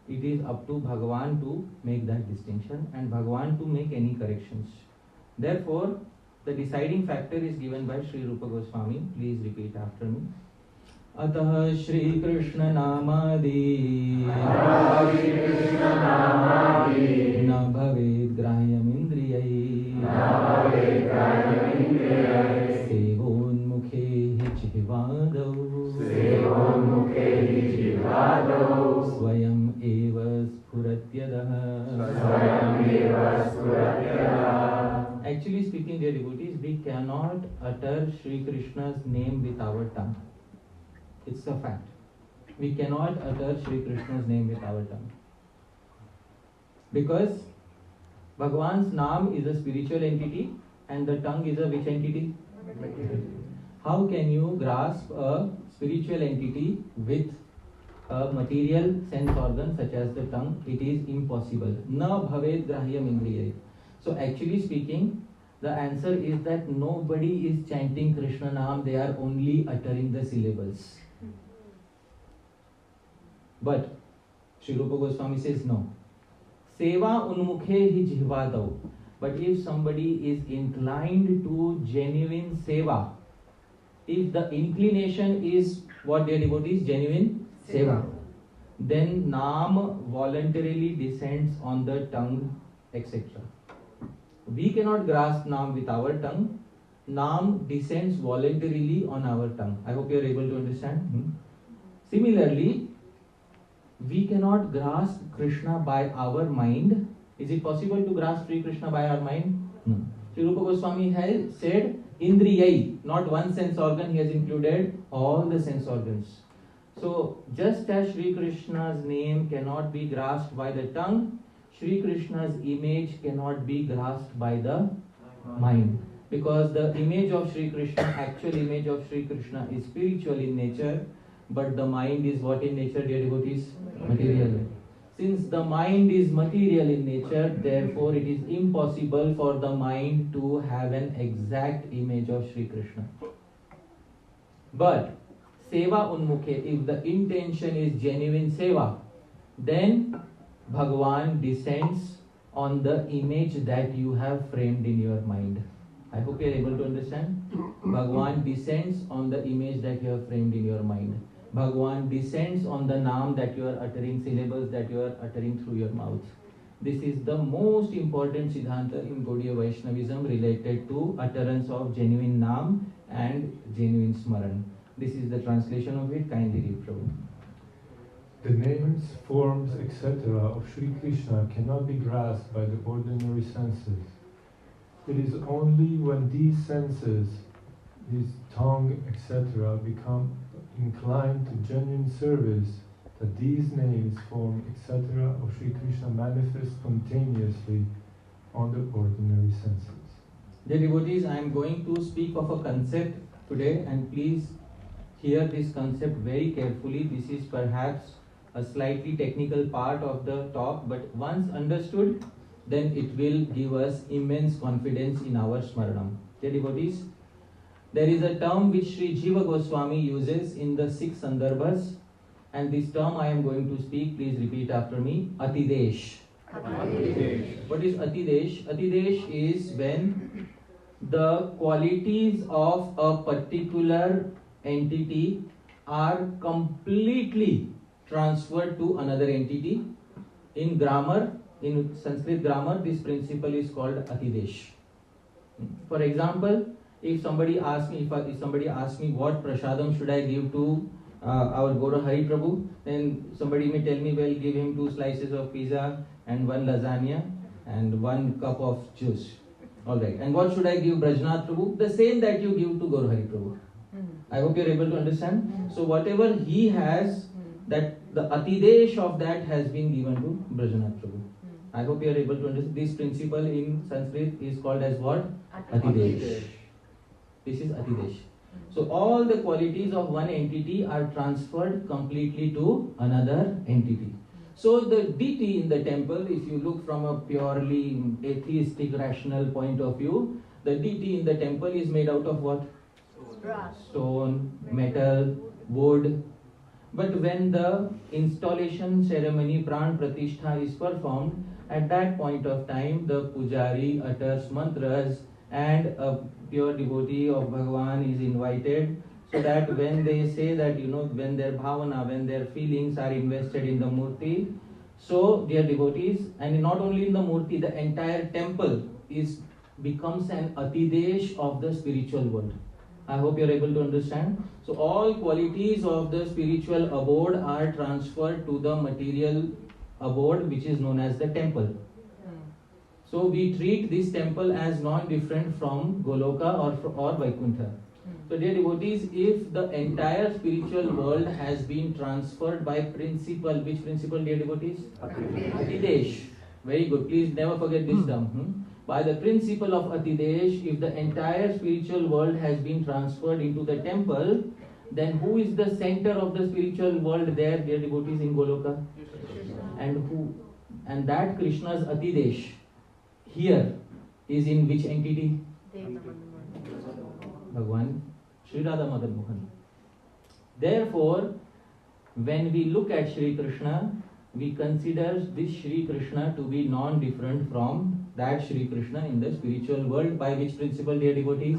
It is up to Bhagavan to make that distinction and Bhagavan to make any corrections. Therefore, the deciding factor is given by Sri Rupa Goswami. Please repeat after me. अतः श्री कृष्ण नामादि न भवेद् ग्राह्यमिन्द्रियैः सेवोन्मुखे जिह्वादौ स्वयं एव स्फुरत्यदः. Actually speaking, dear devotees, we cannot utter Shri Krishna's name with our tongue. It's a fact. We cannot utter Shri Krishna's name with our tongue. Because Bhagavan's Naam is a spiritual entity and the tongue is a which entity? How can you grasp a spiritual entity with a material sense organ such as the tongue? It is impossible. Na bhaved grahyam indriyai. So actually speaking, the answer is that nobody is chanting Krishna Naam, they are only uttering the syllables. But Sri Rupa Goswami says no. Seva unmukhe hi jihvadau. But if somebody is inclined to genuine seva, if the inclination is what dear devotees, genuine seva, then Naam voluntarily descends on the tongue, etc. We cannot grasp Naam with our tongue. Naam descends voluntarily on our tongue. I hope you are able to understand. Similarly, we cannot grasp Krishna by our mind. Is it possible to grasp Sri Krishna by our mind? No. Sri Rupa Goswami has said Indriyai, not one sense organ, he has included all the sense organs. So, just as Sri Krishna's name cannot be grasped by the tongue, Sri Krishna's image cannot be grasped by the mind. Because the image of Sri Krishna, actual image of Sri Krishna is spiritual in nature, but the mind is what in nature, dear devotees? Material. Since the mind is material in nature, therefore it is impossible for the mind to have an exact image of Sri Krishna. But seva unmukhe, if the intention is genuine seva, then Bhagavan descends on the image that you have framed in your mind. I hope you are able to understand. Bhagavan descends on the image that you have framed in your mind. Bhagavan descends on the naam that you are uttering, syllables that you are uttering through your mouth. This is the most important siddhanta in Gaudiya Vaishnavism related to utterance of genuine naam and genuine Smaran. This is the translation of it. Kindly read, Prabhu. The names, forms, etc. of Sri Krishna cannot be grasped by the ordinary senses. It is only when these senses, his tongue, etc., become inclined to genuine service that these names, form, etc. of Sri Krishna manifest spontaneously on the ordinary senses. Dear devotees, I am going to speak of a concept today, and please hear this concept very carefully. This is perhaps a slightly technical part of the talk, but once understood, then it will give us immense confidence in our Smaranam. Dear devotees, there is a term which Sri Jiva Goswami uses in the 6 Sandarbhas, and this term I am going to speak, please repeat after me, Atidesh. Atidesh. What is Atidesh? Atidesh is when the qualities of a particular entity are completely transferred to another entity. In grammar, in Sanskrit grammar, this principle is called Atidesh. For example, if somebody asks me, if somebody asks me what prasadam should I give to our Guru Hari Prabhu, then somebody may tell me, well, give him 2 slices of pizza and 1 lasagna and 1 cup of juice. Alright. And what should I give Brajnath Prabhu? The same that you give to Guru Hari Prabhu. I hope you are able to understand. So whatever he has, that the Atidesh of that has been given to Brajnath Prabhu. I hope you are able to understand. This principle in Sanskrit is called as what? Atidesh. This is Atidesh. So all the qualities of one entity are transferred completely to another entity. So the deity in the temple, if you look from a purely atheistic rational point of view, the deity in the temple is made out of what? Stone, metal, wood. But when the installation ceremony, Pran Pratishtha, is performed, at that point of time the pujari utters mantras and a pure devotee of Bhagavan is invited, so that when they say that, when their bhavana, when their feelings are invested in the murti, so dear devotees, and not only in the murti, the entire temple becomes an atidesh of the spiritual world. I hope you are able to understand. So all qualities of the spiritual abode are transferred to the material abode, which is known as the temple. So we treat this temple as non-different from Goloka or Vaikuntha. So dear devotees, if the entire spiritual world has been transferred by principle, which principle, dear devotees? Atidesh. Very good. Please never forget this term. By the principle of Atidesh, if the entire spiritual world has been transferred into the temple, then who is the center of the spiritual world there, dear devotees, in Goloka? And that Krishna's Atidesh here is in which entity? Bhagwan Shri Radha Madan Mohan. Therefore, when we look at Shri Krishna, we consider this Shri Krishna to be non-different from that Shri Krishna in the spiritual world. By which principle, dear devotees?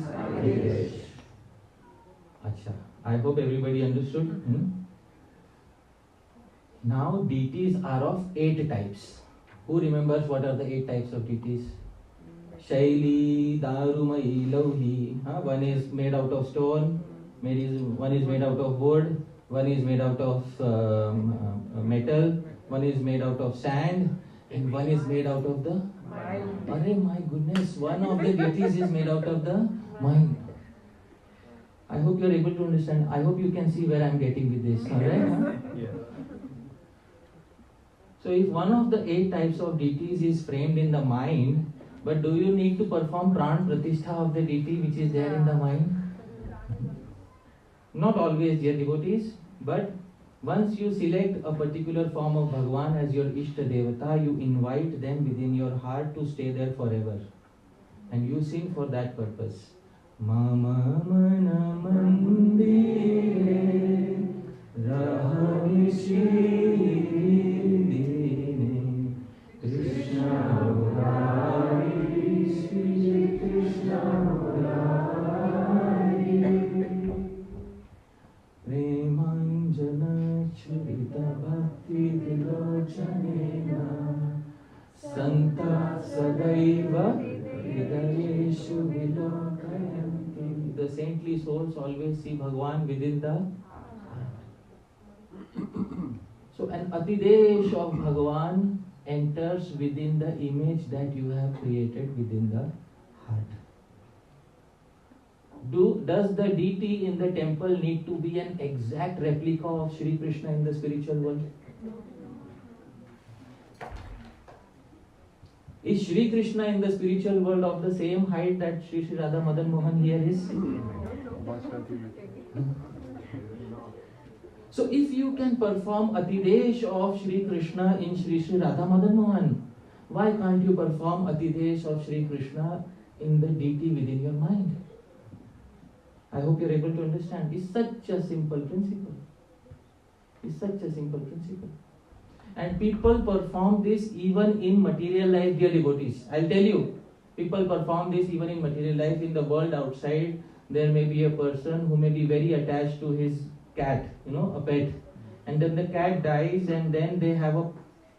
Acha. I hope everybody understood. Now, deities are of 8 types. Who remembers what are the 8 types of deities? Shaili, Darumai, Lauhi. One is made out of stone, one is made out of wood, one is made out of metal, one is made out of sand, and one is made out of the Arey, my goodness, one of the deities is made out of the mind. I hope you are able to understand. I hope you can see where I am getting with this. Alright? Yes. So if one of the 8 types of deities is framed in the mind, but do you need to perform pran pratishtha of the deity which is there in the mind? Not always, dear devotees, but once you select a particular form of Bhagwan as your Ishta Devata, you invite them within your heart to stay there forever. And you sing for that purpose. Mama mana mandire rahanishi dine Krishna Murari Shri Krishna Murari Premanjana Churita Bhakti Vilochanena Santa Sadaiva Hridayeshu Vilokayanti. The saintly souls always see Bhagwan within the heart. So an Atidesh of Bhagwan enters within the image that you have created within the heart. Does the deity in the temple need to be an exact replica of Shri Krishna in the spiritual world? Is Shri Krishna in the spiritual world of the same height that Shri Radha Madan Mohan here is? So if you can perform Atidesh of Shri Krishna in Shri Radha Madan Mohan, why can't you perform Atidesh of Shri Krishna in the deity within your mind? I hope you are able to understand. It's such a simple principle. It's such a simple principle. And people perform this even in material life, dear devotees. I'll tell you, people perform this even in material life. In the world outside, there may be a person who may be very attached to his cat, a pet. And then the cat dies and then they have a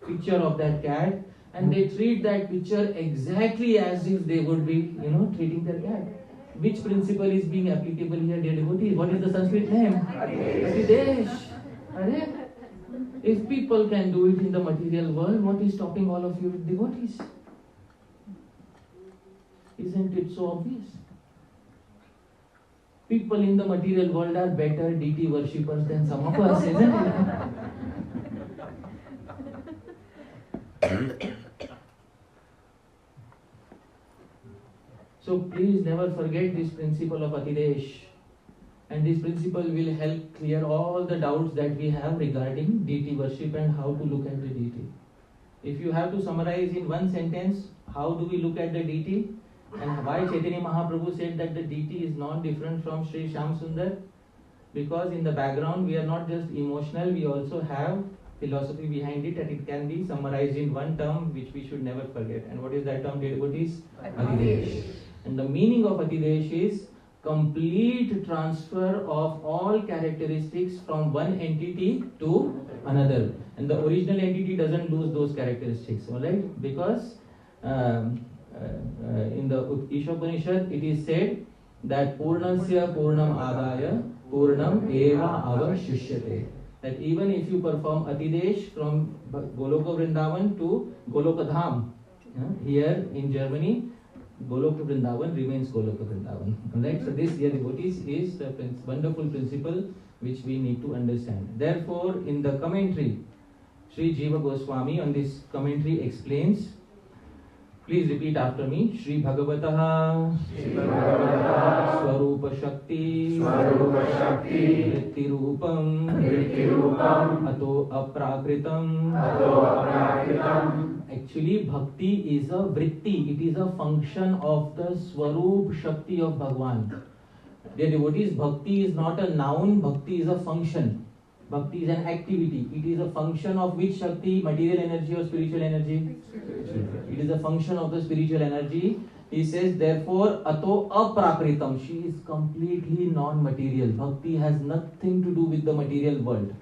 picture of that cat and they treat that picture exactly as if they would be, treating their cat. Which principle is being applicable here, dear devotees? What is the Sanskrit name? Atidesh. If people can do it in the material world, what is stopping all of you devotees? Isn't it so obvious? People in the material world are better deity worshippers than some of us, isn't it? So please never forget this principle of Atidesh. And this principle will help clear all the doubts that we have regarding deity worship and how to look at the deity. If you have to summarize in one sentence, how do we look at the deity? And why Chaitanya Mahaprabhu said that the deity is not different from Sri Shyam Sundar? Because in the background we are not just emotional, we also have philosophy behind it, and it can be summarized in one term which we should never forget. And what is that term, dear devotees? Atidesh. And the meaning of Atidesh is complete transfer of all characteristics from one entity to another. And the original entity doesn't lose those characteristics, alright? Because in the Ishopanishad it is said that Purnasya Purnam Adaya Purnam Eva Avashishyate. That even if you perform Atidesh from Goloka Vrindavan to Goloka Dham, here in Germany, Goloka Vrindavan remains Goloka Vrindavan. Alright, so this, dear devotees, is the wonderful principle which we need to understand. Therefore, in the commentary, Sri Jiva Goswami on this commentary explains. Please repeat after me. Shri Bhagavataha Swarupa Shakti Vritti Rupam Ato Aprakritam. Actually, Bhakti is a vritti. It is a function of the Swarup Shakti of Bhagwan. Dear devotees, Bhakti is not a noun. Bhakti is a function. Bhakti is an activity. It is a function of which Shakti? Material energy or spiritual energy? It is a function of the spiritual energy. He says, therefore, Ato Aprakritam. She is completely non-material. Bhakti has nothing to do with the material world.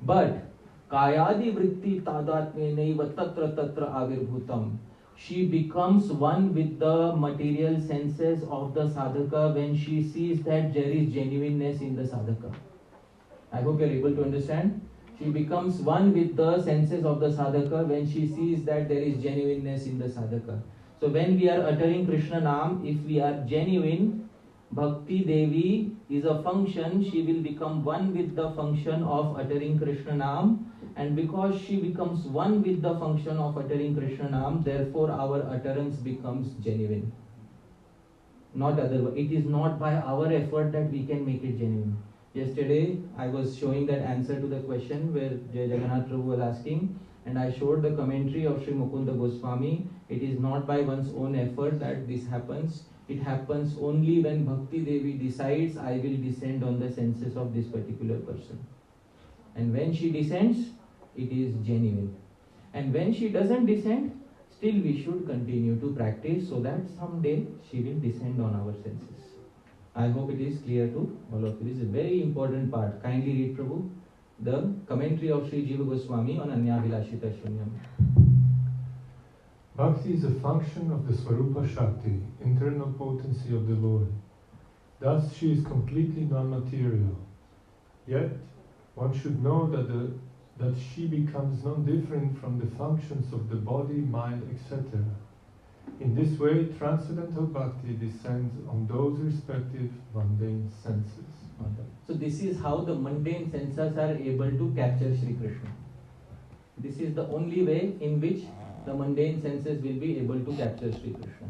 But Kayadi vritti tadatme naiva tatra tatra avirbhutam. She becomes one with the material senses of the sadhaka when she sees that there is genuineness in the sadhaka. I hope you are able to understand. She becomes one with the senses of the sadhaka when she sees that there is genuineness in the sadhaka. So when we are uttering Krishna Nam, if we are genuine, Bhakti Devi is a function, she will become one with the function of uttering Krishna Nam, and because she becomes one with the function of uttering Krishna Nam, therefore our utterance becomes genuine. Not otherwise. It is not by our effort that we can make it genuine. Yesterday, I was showing that answer to the question where Jai Jagannath Prabhu was asking, and I showed the commentary of Sri Mukunda Goswami. It is not by one's own effort that this happens. It happens only when Bhakti Devi decides, I will descend on the senses of this particular person. And when she descends, it is genuine. And when she doesn't descend, still we should continue to practice so that someday she will descend on our senses. I hope it is clear to all of you. This is a very important part. Kindly read, Prabhu, the commentary of Sri Jiva Goswami on Anyavilashita Shunyam. Bhakti is a function of the Swarupa Shakti, internal potency of the Lord. Thus she is completely non-material. Yet, one should know that she becomes non-different from the functions of the body, mind, etc. In this way, transcendental Bhakti descends on those respective mundane senses. So this is how the mundane senses are able to capture Shri Krishna. This is the only way in which the mundane senses will be able to capture Shri Krishna.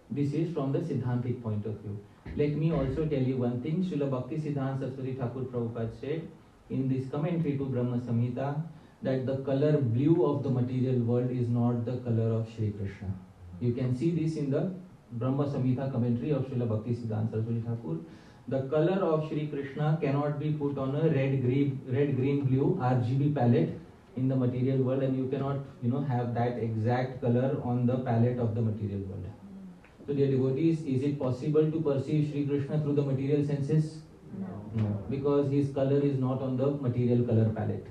This is from the Siddhantic point of view. Let me also tell you one thing. Srila Bhakti Siddhanta Saraswati Thakur Prabhupada said in this commentary to Brahma Samhita that the color blue of the material world is not the color of Shri Krishna. You can see this in the Brahma Samhita commentary of Srila Bhakti Siddhanta Saraswati Thakur. The color of Shri Krishna cannot be put on a red, green, blue RGB palette in the material world, and you cannot, have that exact color on the palette of the material world. So, dear devotees, is it possible to perceive Shri Krishna through the material senses? No, because his color is not on the material color palette.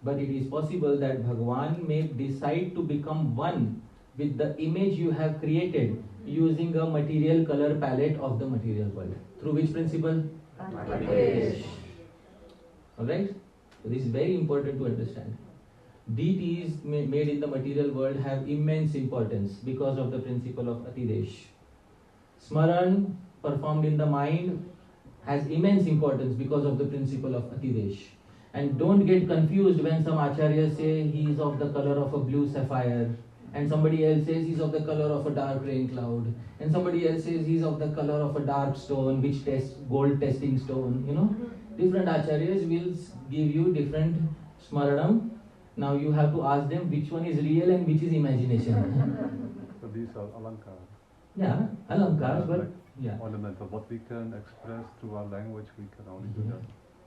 But it is possible that Bhagavan may decide to become one with the image you have created using a material color palette of the material world. Through which principle? Alright? So this is very important to understand. Deities made in the material world have immense importance because of the principle of Atidesh. Smaran performed in the mind has immense importance because of the principle of Atidesh. And don't get confused when some acharyas say he is of the color of a blue sapphire, and somebody else says he is of the color of a dark rain cloud, and somebody else says he is of the color of a dark stone, which tests gold testing stone. Different acharyas will give you different smaranam. Now you have to ask them which one is real and which is imagination. So these are alankar. Yeah, alankar, but like ornamental. What we can express through our language, we can only do that.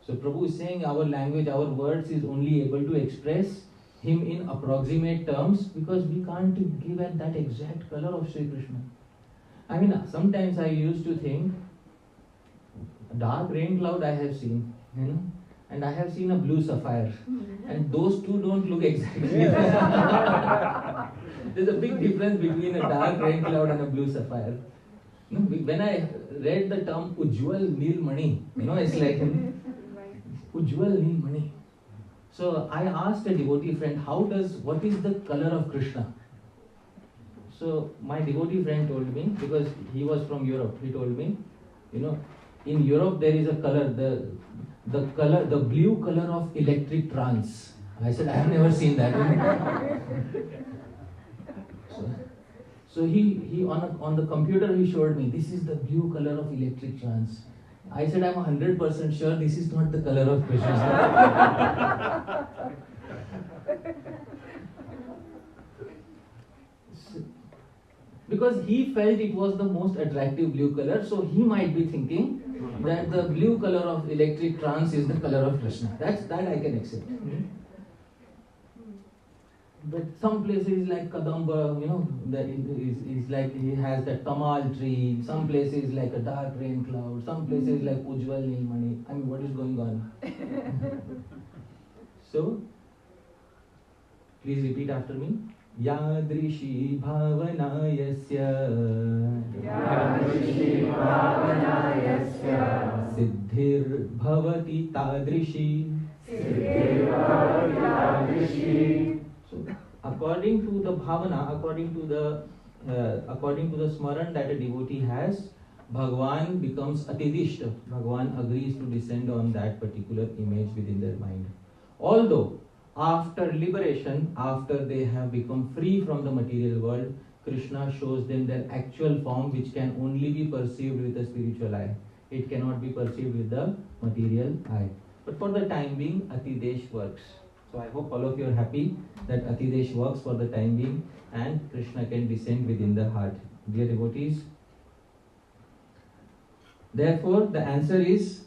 So Prabhu is saying our language, our words is only able to express him in approximate terms because we can't give at that exact color of Sri Krishna. I mean, sometimes I used to think a dark rain cloud I have seen, and I have seen a blue sapphire, and those two don't look exactly. There's a big difference between a dark rain cloud and a blue sapphire. When I read the term Ujjwal Neel Mani, it's like Ujjwal Neel Mani. So I asked a devotee friend, what is the color of Krishna? So my devotee friend told me, because he was from Europe, he told me, in Europe there is a color, the blue color of electric trance. I said, I have never seen that. So he on the computer he showed me, this is the blue color of electric trance. I said, I'm 100% sure this is not the color of Krishna. Because he felt it was the most attractive blue color, so he might be thinking that the blue color of electric trance is the color of Krishna. That I can accept. But some places like Kadamba, that is like he has the tamal tree. Some places like a dark rain cloud. Some places like Ujjwal Nilmani. I mean, what is going on? So, please repeat after me. Yadrishi bhavana yasya Siddhir bhavati tadrishi. So, according to the bhavana, according to the Smaran that a devotee has, Bhagwan becomes atidishta. Bhagwan agrees to descend on that particular image within their mind. Although, after liberation, after they have become free from the material world, Krishna shows them their actual form, which can only be perceived with the spiritual eye. It cannot be perceived with the material eye. But for the time being, Atidesh works. So I hope all of you are happy that Atidesh works for the time being and Krishna can descend within the heart. Dear devotees, therefore the answer is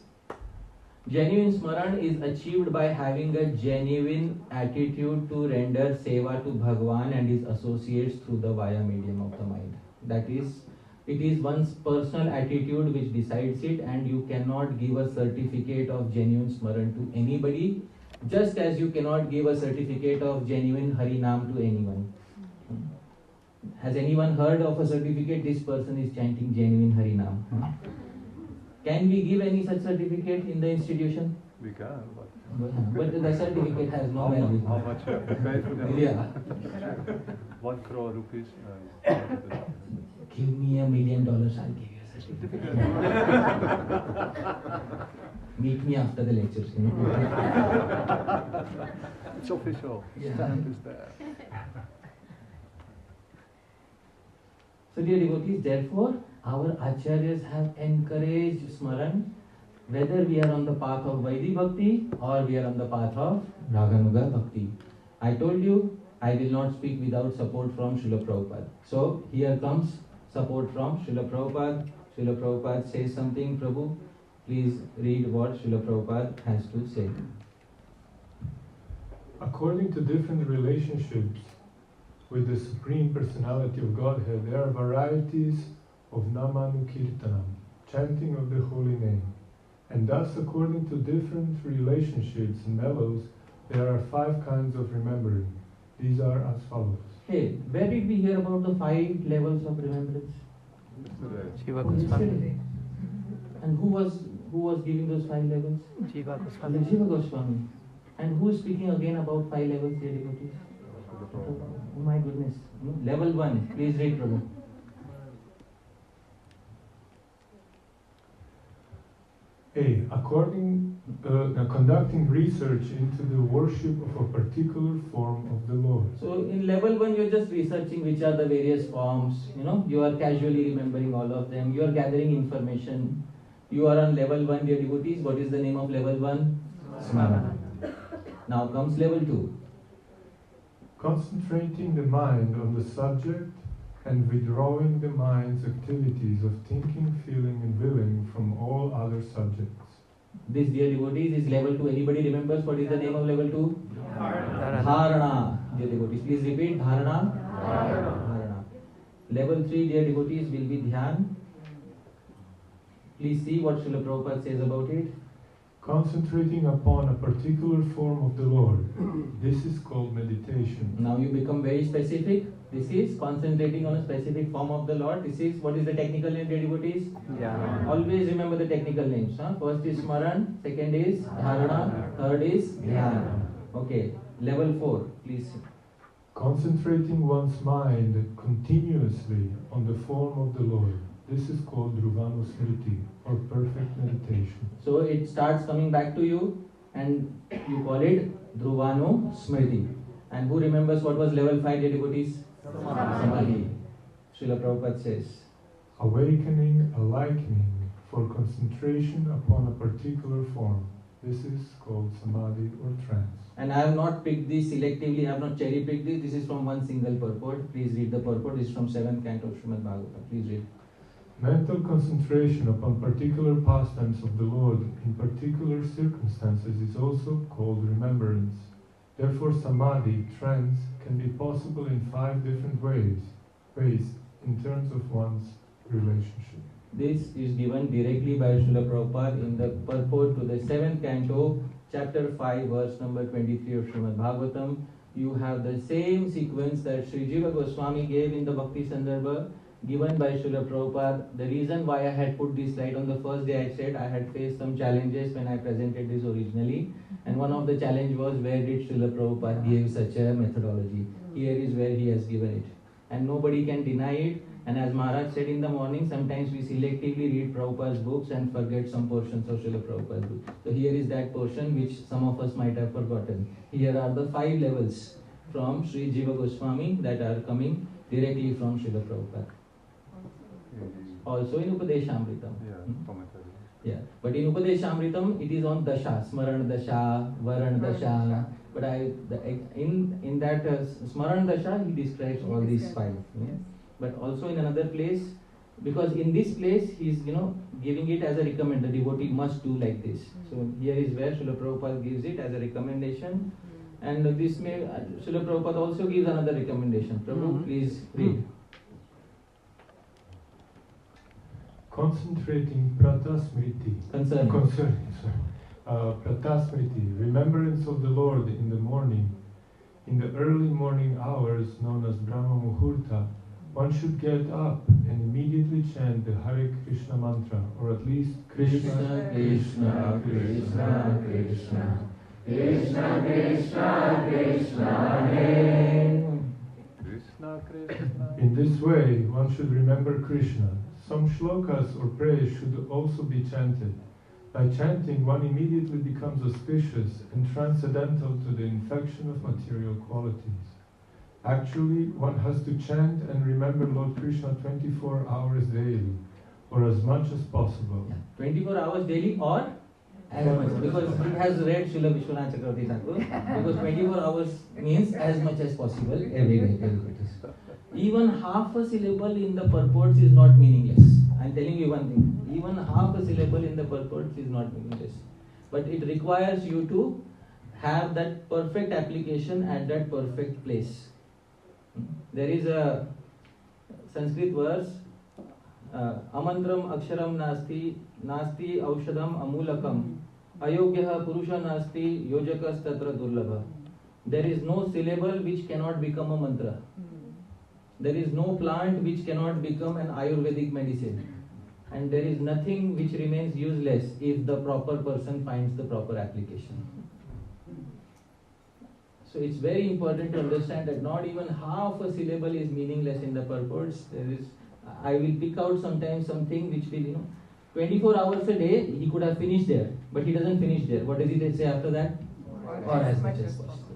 genuine Smaran is achieved by having a genuine attitude to render seva to Bhagwan and his associates through the via medium of the mind. That is, it is one's personal attitude which decides it, and you cannot give a certificate of genuine Smaran to anybody, just as you cannot give a certificate of genuine Harinam to anyone. Has anyone heard of a certificate? This person is chanting genuine Harinam. Can we give any such certificate in the institution? We can, But the certificate has no value. how much you have to pay for that? Yeah. 1 crore rupees. Give me $1 million, I'll give you a certificate. Meet me after the lectures. It's official. Yeah. Stamp is there. So dear devotees, therefore, our acharyas have encouraged Smaran, whether we are on the path of Vaidhi Bhakti or we are on the path of Raganuga Bhakti. I told you, I will not speak without support from Srila Prabhupada. So here comes support from Srila Prabhupada. Srila Prabhupada says something, Prabhu. Please read what Srila Prabhupada has to say. According to different relationships with the Supreme Personality of Godhead, there are varieties of Namanukirtanam, chanting of the holy name. And thus, according to different relationships and levels, there are 5 kinds of remembering. These are as follows. Hey, where did we hear about the 5 levels of remembrance? Shiva Goswami. And who was giving those 5 levels? Shiva Goswami. Shiva Goswami. And who is speaking again about 5 levels, dear devotees? Oh my goodness. Level 1, please read, Prabhu. A. Conducting research into the worship of a particular form of the Lord. So in level 1, you're just researching which are the various forms. You are casually remembering all of them. You are gathering information. You are on level 1, dear devotees. What is the name of level 1? Smarana. Now comes level 2. Concentrating the mind on the subject and withdrawing the mind's activities of thinking, feeling and willing from all other subjects. This, dear devotees, is level 2. Anybody remembers what is the name of level 2? Dharana. Dharana. Dear devotees, please repeat. Dharana. Dharana. Level 3, dear devotees, will be Dhyana. Please see what Srila Prabhupada says about it. Concentrating upon a particular form of the Lord. This is called meditation. Now you become very specific. This is concentrating on a specific form of the Lord. This is, what is the technical name, dear devotees? Dhyana. Always remember the technical names. First is Smaran, second is Dharana, third is Dhyana. Okay, level 4, please. Concentrating one's mind continuously on the form of the Lord. This is called Dhruvanu Smriti, or perfect meditation. So it starts coming back to you and you call it Dhruvanu Smriti. And who remembers what was level 5, dear devotees? Samadhi. Srila Prabhupada says, Awakening a liking for concentration upon a particular form. This is called Samadhi or trance. and I have not picked this selectively, I have not cherry picked this. This is from one single purport. Please read the purport. This is from 7th canto of Srimad Bhagavatam. Please read. Mental concentration upon particular pastimes of the Lord in particular circumstances is also called remembrance. Therefore, samadhi, trance, can be possible in 5 different ways in terms of one's relationship. This is given directly by Srila Prabhupada in the purport to the 7th canto, chapter 5, verse number 23 of Srimad Bhagavatam. you have the same sequence that Sri Jiva Goswami gave in the Bhakti Sandarbha, given by Srila Prabhupada. The reason why I had put this slide on the first day, I said I had faced some challenges when I presented this originally, and one of the challenge was, where did Srila Prabhupada give such a methodology? Here is where he has given it, and nobody can deny it. And as Maharaj said in the morning, sometimes we selectively read Prabhupada's books and forget some portions of Srila Prabhupada's book. So here is that portion which some of us might have forgotten. Here are the 5 levels from Sri Jiva Goswami that are coming directly from Srila Prabhupada. Also in Upadeshamritam. Yeah, but in Upadeshamritam it is on Dasha, Smaran Dasha, Varan Dasha. But in that Smaran Dasha he describes all these 5. Yeah? But also in another place, because in this place he is giving it as a recommend. The devotee must do like this. So here is where Srila Prabhupada gives it as a recommendation, and this may Srila Prabhupada also gives another recommendation. Prabhu, please read. Concentrating pratasmriti. Concerning. Pratasmriti, remembrance of the Lord in the morning, in the early morning hours known as Brahma Muhurta. One should get up and immediately chant the Hare Krishna mantra, or at least Krishna, Krishna, Krishna, Krishna, Krishna, Krishna, Krishna, Hare. Krishna, Krishna. In this way, one should remember Krishna. Some shlokas or prayers should also be chanted. By chanting, one immediately becomes auspicious and transcendental to the infection of material qualities. Actually, one has to chant and remember Lord Krishna 24 hours daily, or as much as possible. 24 hours daily or as much, because he has read Srila Vishwanath Chakravarti Thakur, because 24 hours means as much as possible every day. Even half a syllable in the purports is not meaningless. I am telling you one thing, even half a syllable in the purports is not meaningless. But it requires you to have that perfect application at that perfect place. There is a Sanskrit verse, Amantram aksharam nasti, nasti aushadam amulakam, ayogyaha purusha nasti, yojakas tatra durlabha. There is no syllable which cannot become a mantra. There is no plant which cannot become an Ayurvedic medicine. And there is nothing which remains useless if the proper person finds the proper application. So it's very important to understand that not even half a syllable is meaningless in the purports. I will pick out sometimes something which will, 24 hours a day, he could have finished there, but he doesn't finish there. What does he say after that? Or as much as possible.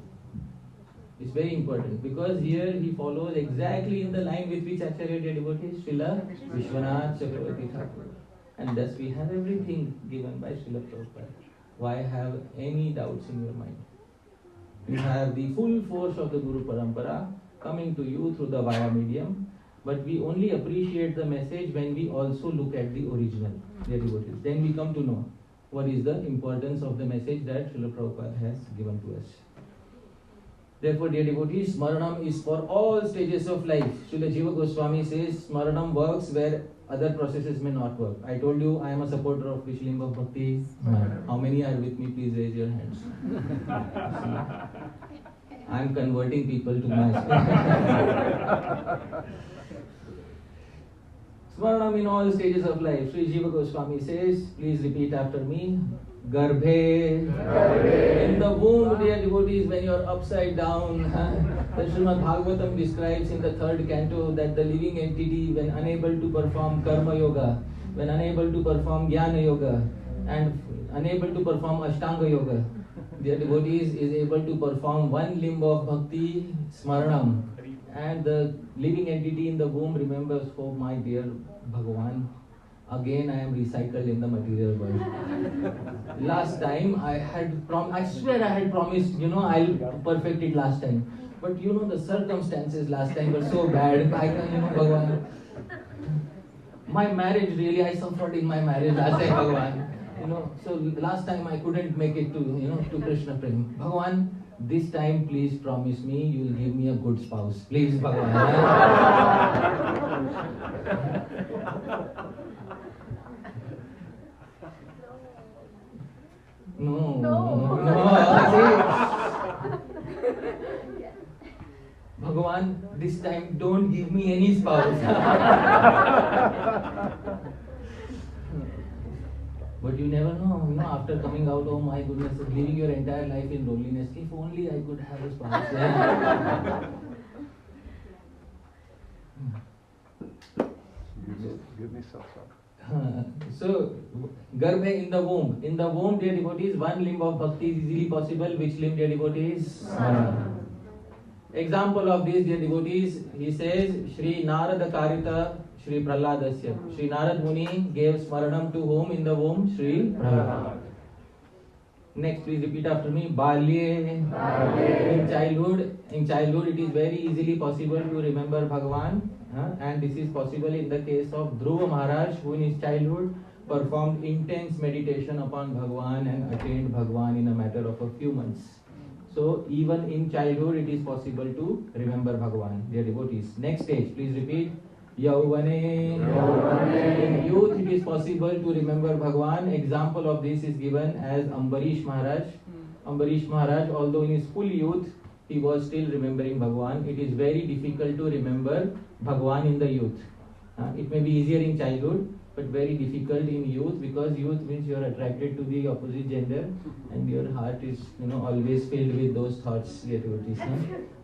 It's very important, because here he follows exactly in the line with which Acharya devotees, Srila Vishwanath Chakravarti Thakur. And thus we have everything given by Srila Prabhupada. Why have any doubts in your mind? You have the full force of the Guru Parampara coming to you through the Vaya medium, but we only appreciate the message when we also look at the original, dear devotees. Then we come to know what is the importance of the message that Srila Prabhupada has given to us. Therefore, dear devotees, Smaranam is for all stages of life. Srila Jiva Goswami says Smaranam works where other processes may not work. I told you I am a supporter of Vishlimba Bhakti. How many are with me? Please raise your hands. I am converting people to my Smaranam in all stages of life. Sri Jiva Goswami says, please repeat after me. Garbhe. In the womb, dear devotees, when you are upside down, the Srimad Bhagavatam describes in the 3rd canto that the living entity, when unable to perform Karma Yoga, when unable to perform Jnana Yoga, and unable to perform Ashtanga Yoga, dear devotees, is able to perform one limb of Bhakti, Smaranam. And the living entity in the womb remembers, oh my dear Bhagavan, again I am recycled in the material world. Last time I swear I had promised, I'll perfect it last time. But the circumstances last time were so bad. Bhagavan. My marriage, really, I suffered in my marriage last time, Bhagavan. So last time I couldn't make it to Krishna Prem. Bhagavan, this time please promise me you will give me a good spouse. Please, Bhagavan. No. Bhagavan, this time don't give me any spouse. But you never know, after coming out, oh my goodness, living your entire life in loneliness, if only I could have a spouse. Give me some. So, Garbha in the womb. In the womb, dear devotees, one limb of bhakti is easily possible. Which limb, dear devotees? Smaran. Example of this, dear devotees, he says, Shri Narada Karita, Shri Prahladasya. Shri Narad Muni gave Smaranam to whom in the womb? Shri Prahlad. Next, please repeat after me. Balye. In childhood, it is very easily possible to remember Bhagavan. And this is possible in the case of Dhruva Maharaj, who in his childhood performed intense meditation upon Bhagavan and attained Bhagavan in a matter of a few months. So even in childhood it is possible to remember Bhagavan, dear devotees. Next stage, please repeat. Yauvane. In youth it is possible to remember Bhagavan. Example of this is given as Ambarish Maharaj. Ambarish Maharaj, although in his full youth, he was still remembering Bhagavan. It is very difficult to remember Bhagavan in the youth. It may be easier in childhood, but very difficult in youth, because youth means you are attracted to the opposite gender and your heart is always filled with those thoughts, devotees.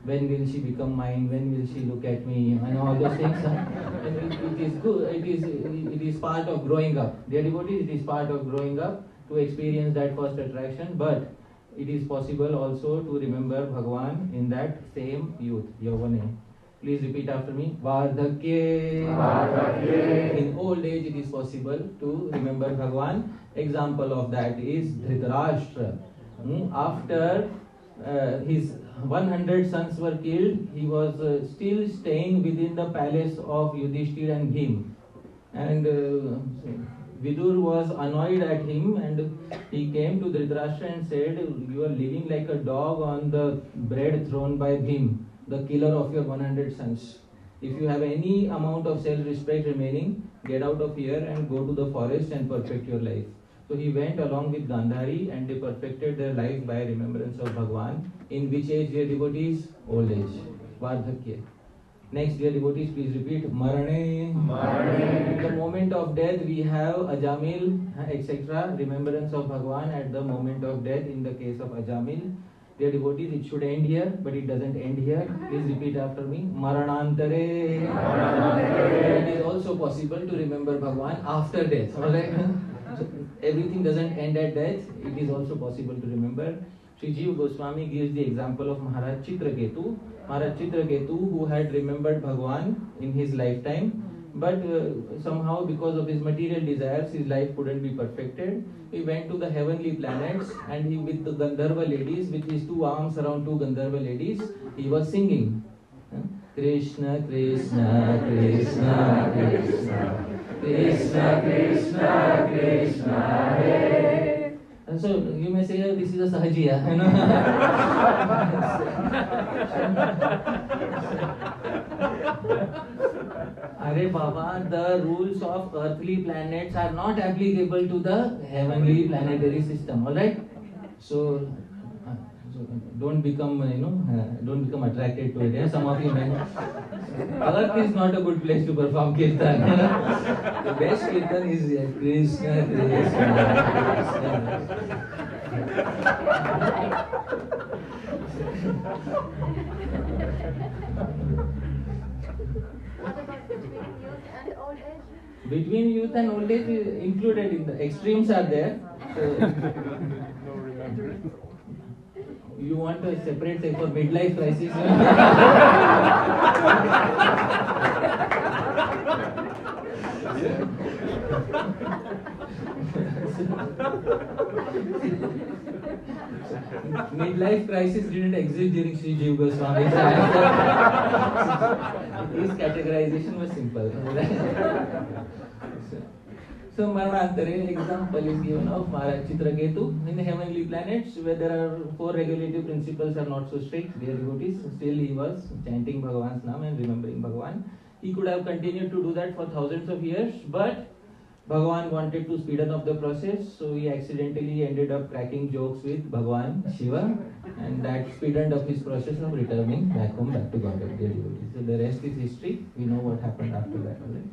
When will she become mine? When will she look at me? And all those things. And it is good. It is part of growing up. Dear devotees, it is part of growing up to experience that first attraction, but it is possible also to remember Bhagavan in that same youth, Yauvane. Please repeat after me. Vardhakye. In old age it is possible to remember Bhagavan. Example of that is Dhritarashtra. After his 100 sons were killed, he was still staying within the palace of Yudhishthir and Bhim. And Vidur was annoyed at him, and he came to Dhritarashtra and said, you are living like a dog on the bread thrown by Bhim, the killer of your 100 sons. If you have any amount of self-respect remaining, get out of here and go to the forest and perfect your life. So he went along with Gandhari and they perfected their life by remembrance of Bhagavan. In which age, dear devotees? Old age. Vardhakya. Next, dear devotees, please repeat. Marane. In the moment of death, we have Ajamil, etc. Remembrance of Bhagavan at the moment of death in the case of Ajamil. Dear devotees, it should end here, but it doesn't end here. Please repeat after me. Maranantare. It is also possible to remember Bhagavan after death. Alright? So everything doesn't end at death. It is also possible to remember. Shri Jiva Goswami gives the example of Maharaj Chitraketu. Maharaj Chitraketu, who had remembered Bhagavan in his lifetime, but somehow because of his material desires, his life couldn't be perfected. He went to the heavenly planets and he, with the Gandharva ladies, with his two arms around two Gandharva ladies, he was singing. Krishna, Krishna, Krishna, Krishna, Krishna, Krishna, Krishna, Hare. And so you may say, this is a sahajiya. Arey Baba, the rules of earthly planets are not applicable to the heavenly planetary system. Alright? So don't become, don't become attracted to it. Yeah? Some of you may know. Earth is not a good place to perform kirtan. The best kirtan is Krishna, Krishna, What about between youth and old age? Between youth and old age is included in the extremes are there. So, No remembrance. you want to separate, say, for midlife crisis? Midlife crisis didn't exist during Shri Jiva Goswami's time. His categorization was simple. So Maranantare example is given of Maharaj Chitraketu. In the heavenly planets, where there are 4 regulative principles are not so strict, dear devotees, still he was chanting Bhagavan's name and remembering Bhagavan. He could have continued to do that for thousands of years, but Bhagavan wanted to speeden up the process, so he accidentally ended up cracking jokes with Bhagavan Shiva, and that speeded up his process of returning back home, back to Godhead, dear devotees. So the rest is history. We know what happened after that. Right?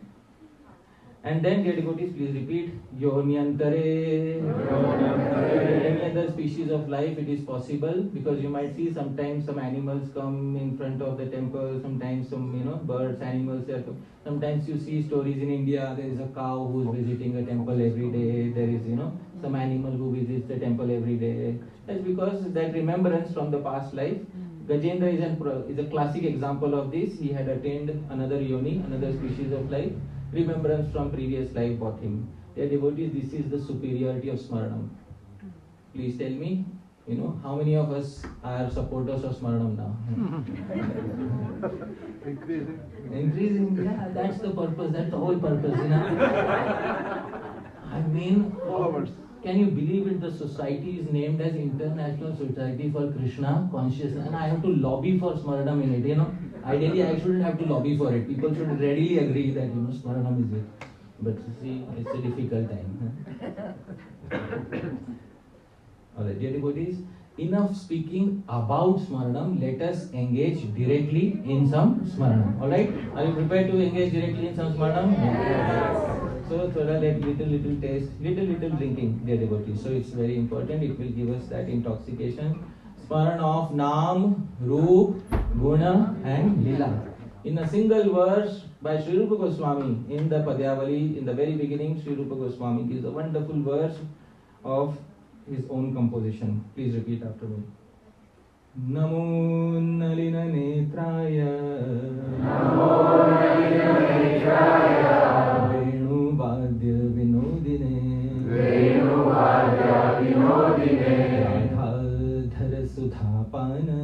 And then, dear devotees, please repeat. Yonyantare. Any other species of life, it is possible, because you might see sometimes some animals come in front of the temple, sometimes some birds, animals. Sometimes you see stories in India. There is a cow who is visiting a temple every day. There is some animal who visits the temple every day. That's because that remembrance from the past life. Gajendra is a classic example of this. He had attained another yoni, another species of life. Remembrance from previous life brought him. Dear devotees, this is the superiority of Smaranam. Please tell me, how many of us are supporters of Smaranam now? Increasing, yeah, that's the purpose, that's the whole purpose, I mean, Followers. can you believe it? The society is named as International Society for Krishna Consciousness, and I have to lobby for Smaranam in it, Ideally, I shouldn't have to lobby for it. People should readily agree that, Smaranam is it. But you see, it's a difficult time. Alright, dear devotees, enough speaking about Smaranam. Let us engage directly in some Smaranam. Alright? Are you prepared to engage directly in some Smaranam? Yes. So, thoda little taste, little drinking, dear devotees. So, it's very important. It will give us that intoxication. Smaran of Nam, Roop, Guna and Lila. In a single verse by Sri Rupa Goswami, in the Padyavali, in the very beginning, Sri Rupa Goswami gives a wonderful verse of his own composition. Please repeat after me. Namo Nalina Netraya, Namo Nalina Netraya, Venu Vadya Vinodine, Venu Vadya Vinodine, Radhadhara Sudhapana,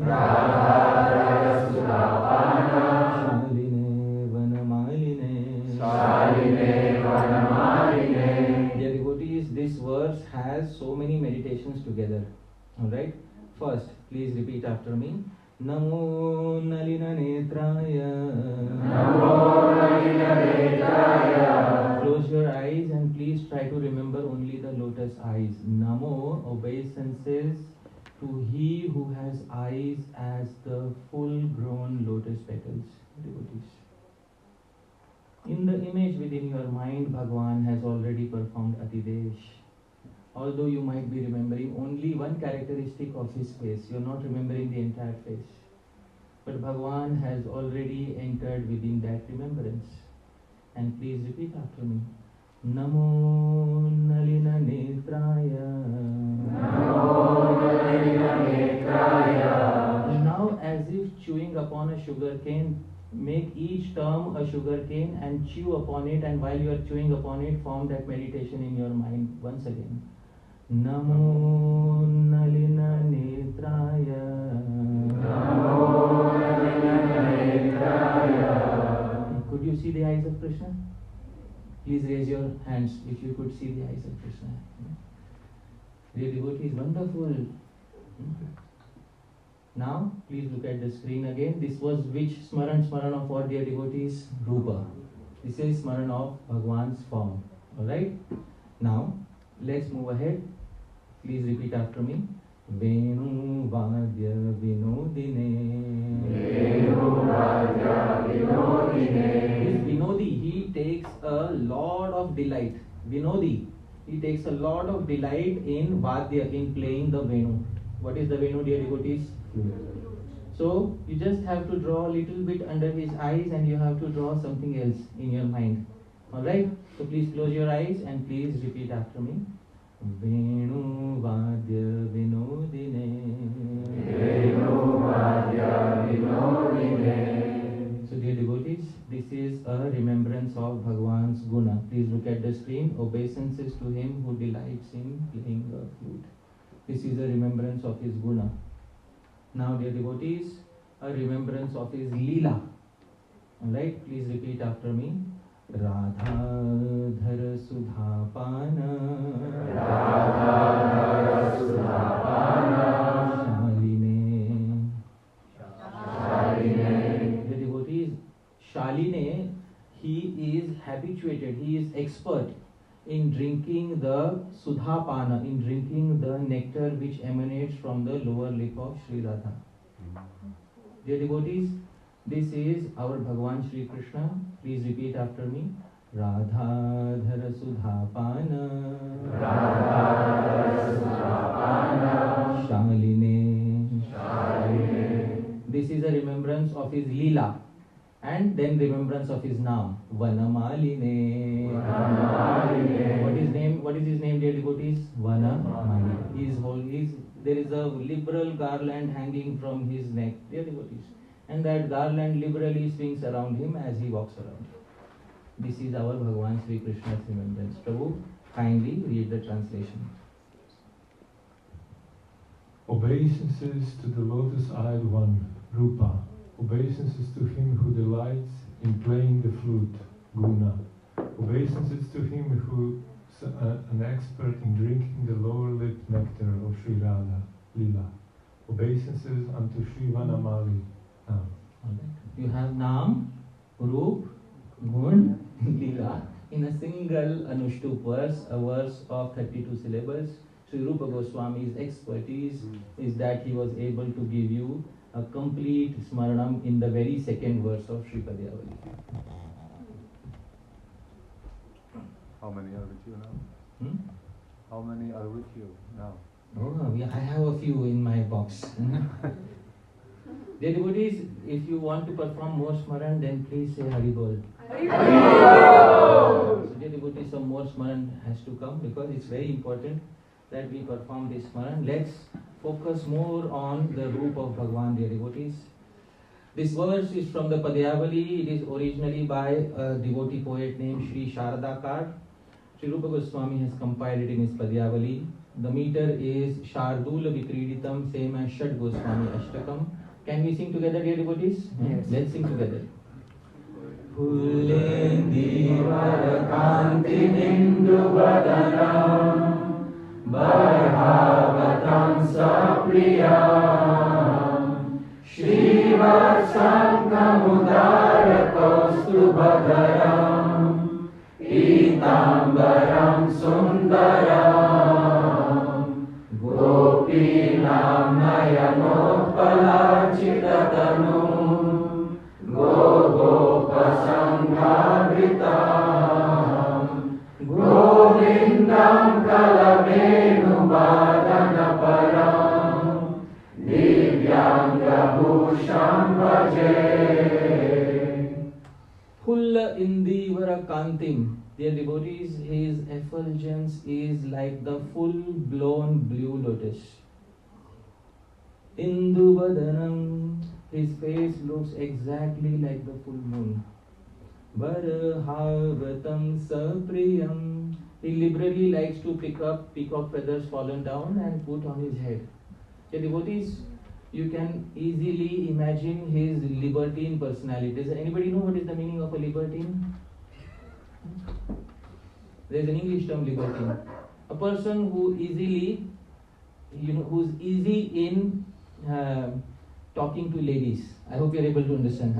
Radhadhara Sudhapana, Shaline Vanamaline, Shaline Vanamaline. Dear devotees, this verse has so many meditations together. Alright? First, please repeat after me. Namo Nalina Netraya, Namo Nalina Netraya. Close your eyes and please try to remember only the lotus eyes. Namo obeisances to he who has eyes as the full-grown lotus petals. Devotees. In the image within your mind, Bhagavan has already performed Atidesh. Although you might be remembering only one characteristic of his face, you are not remembering the entire face. But Bhagavan has already entered within that remembrance. And please repeat after me. Namo Nalina Netraya, Namo Nalina Netraya. Now, as if chewing upon a sugar cane, make each term a sugar cane and chew upon it, and while you are chewing upon it, form that meditation in your mind once again. Namo Nalina Netraya, Namo Nalina Netraya. Could you see the eyes of Krishna? Please raise your hands if you could see the eyes of Krishna. Dear devotees, wonderful. Now, please look at the screen again. This was which Smaran of what, dear devotees? Rupa. This is Smaran of Bhagwan's form. Alright? Now, let's move ahead. Please repeat after me. Venu Vadya Vinodine. Venu Vadya Vinodine. This Vinodi, he takes a lot of delight. Vinodi, he takes a lot of delight in Vadya, in playing the Venu. What is the Venu, dear devotees? So, you just have to draw a little bit under his eyes and you have to draw something else in your mind. Alright? So, please close your eyes and please repeat after me. Venu Vadya Vinodine. Venu Vadya Vinodine. So, dear devotees, this is a remembrance of Bhagwan's guna. Please look at the screen. Obeisances to him who delights in playing the flute. This is a remembrance of his guna. Now, dear devotees, a remembrance of his Lila. Alright, please repeat after me. Radhadhara Sudhapana, Radhadhara Sudhapana, Shaline. Shaline. The devotees, Shaline, he is habituated, he is expert in drinking the sudhapana, in drinking the nectar which emanates from the lower lip of Sri Radha. Dear devotees, this is our Bhagavan Shri Krishna. Please repeat after me. Radha Dhara Sudhapana, Shaline. This is a remembrance of his Lila, and then remembrance of his Naam, Vanamaline. What is his name, dear devotees? Vanamaline. There is a liberal garland hanging from his neck, dear devotees, and that garland liberally swings around him as he walks around. This is our Bhagavan Sri Krishna's remembrance. Prabhu, kindly read the translation. Obeisances to the lotus-eyed one, Rupa. Obeisances to him who delights in playing the flute, Guna. Obeisances to him who is an expert in drinking the lower lip nectar of Sri Radha, Lila. Obeisances unto Sri Vanamali. You have Naam, Roop, Gun, Lila in a single Anushtup verse, a verse of 32 syllables. Sri Rupa Goswami's expertise is that he was able to give you a complete Smaranam in the very second verse of Sri Padyavali. How many are with you now? How many are with you now? Oh, I have a few in my box. Dear devotees, if you want to perform more Smaran, then please say Haribol. So dear devotees, some more Smaran has to come because it's very important that we perform this Smaran. Let's focus more on the roop of Bhagavan, dear devotees. This verse is from the Padyavali. It is originally by a devotee poet named Shri Sharadakar. Sri Rupa Goswami has compiled it in his Padyavali. The meter is Shardula Vikriditam, same as Shad Goswami Ashtakam. Can we sing together, dear devotees? Yes. Let's sing together. Pullendi Varakanti Nindu Vadanam Bharhavatam Sapriyam Shri Vatsankamudara Kostubhadaram Pitambaram Sundaram Gopinam Nayanotpalachidatanum Gopasanghavritam Govindam Kalavenu Vadanaparam Divyangabhusham Bhaje. Pulla Indivara Kantim. Dear devotees, his effulgence is like the full-blown blue lotus. Induvadanam, his face looks exactly like the full moon. Varhavatam sapriyam, he liberally likes to pick up peacock feathers fallen down and put on his head. Dear devotees, you can easily imagine his libertine personality. Does anybody know what is the meaning of a libertine? There is an English term, libertine. A person who easily, who's easy in talking to ladies. I hope you are able to understand.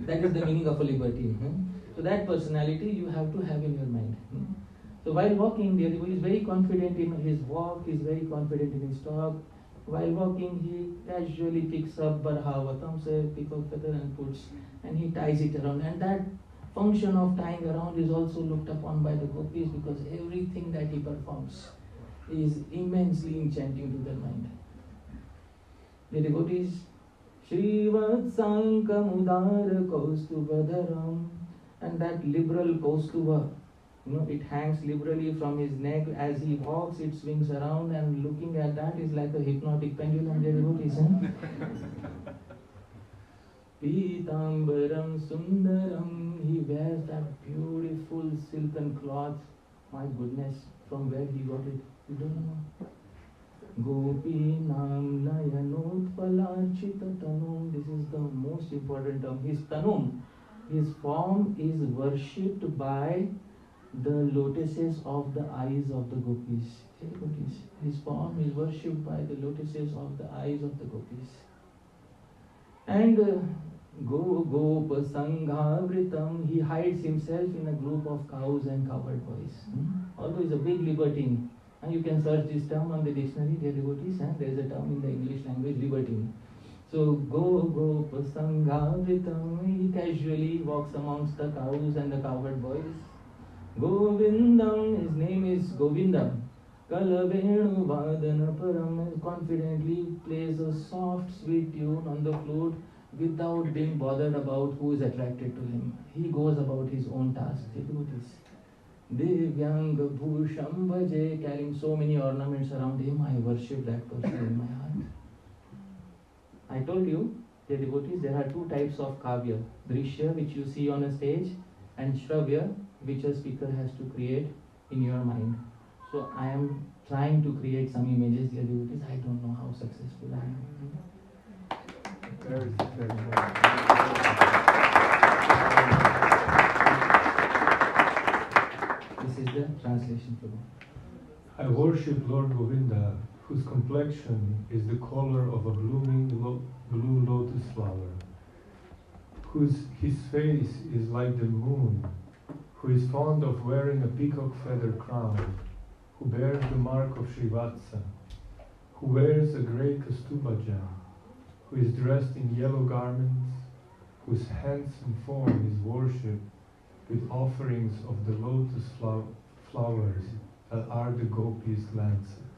That is the meaning of a libertine. So that personality you have to have in your mind. So while walking, he is very confident in his walk. He is very confident in his talk. While walking, he casually picks up Barhavatam, peacock feather, and he ties it around. And that function of tying around is also looked upon by the gopis because everything that he performs is immensely enchanting to their mind. The devotees, Shri Vatsankamudara Kaustubhadaram, and that liberal Kaustuva, it hangs liberally from his neck. As he walks, it swings around, and looking at that is like a hypnotic pendulum, the devotees. Pitambaram Sundaram, he wears that beautiful silken cloth. My goodness, from where he got it, you don't know. Gopinam Nayanotpalachita Tanum, this is the most important term. His Tanum, his form is worshipped by the lotuses of the eyes of the gopis. His form is worshipped by the lotuses of the eyes of the gopis. And Gopa Sanghavritam. He hides himself in a group of cows and cowherd boys. Although he's a big libertine. And you can search this term on the dictionary, dear devotees. There is a term in the English language, libertine. So Gopa Sanghavritam. He casually walks amongst the cows and the cowherd boys. Govindam. His name is Govindam. Kalavenu Vadana Param. Confidently plays a soft, sweet tune on the flute, without being bothered about who is attracted to him. He goes about his own task. Devotees. Divyang Bhusham Bhaje, carrying so many ornaments around him, I worship that person in my heart. I told you, dear devotees, there are two types of kavya. Drishya, which you see on a stage, and Shravya, which a speaker has to create in your mind. So I am trying to create some images, dear devotees. I don't know how successful I am. Very successful. This is the translation for me. I worship Lord Govinda, whose complexion is the color of a blooming blue lotus flower, his face is like the moon, who is fond of wearing a peacock feather crown, who bears the mark of Srivatsa, who wears a grey kastuba jam, who is dressed in yellow garments, whose handsome form is worshipped with offerings of the lotus flowers that are the gopis' glances,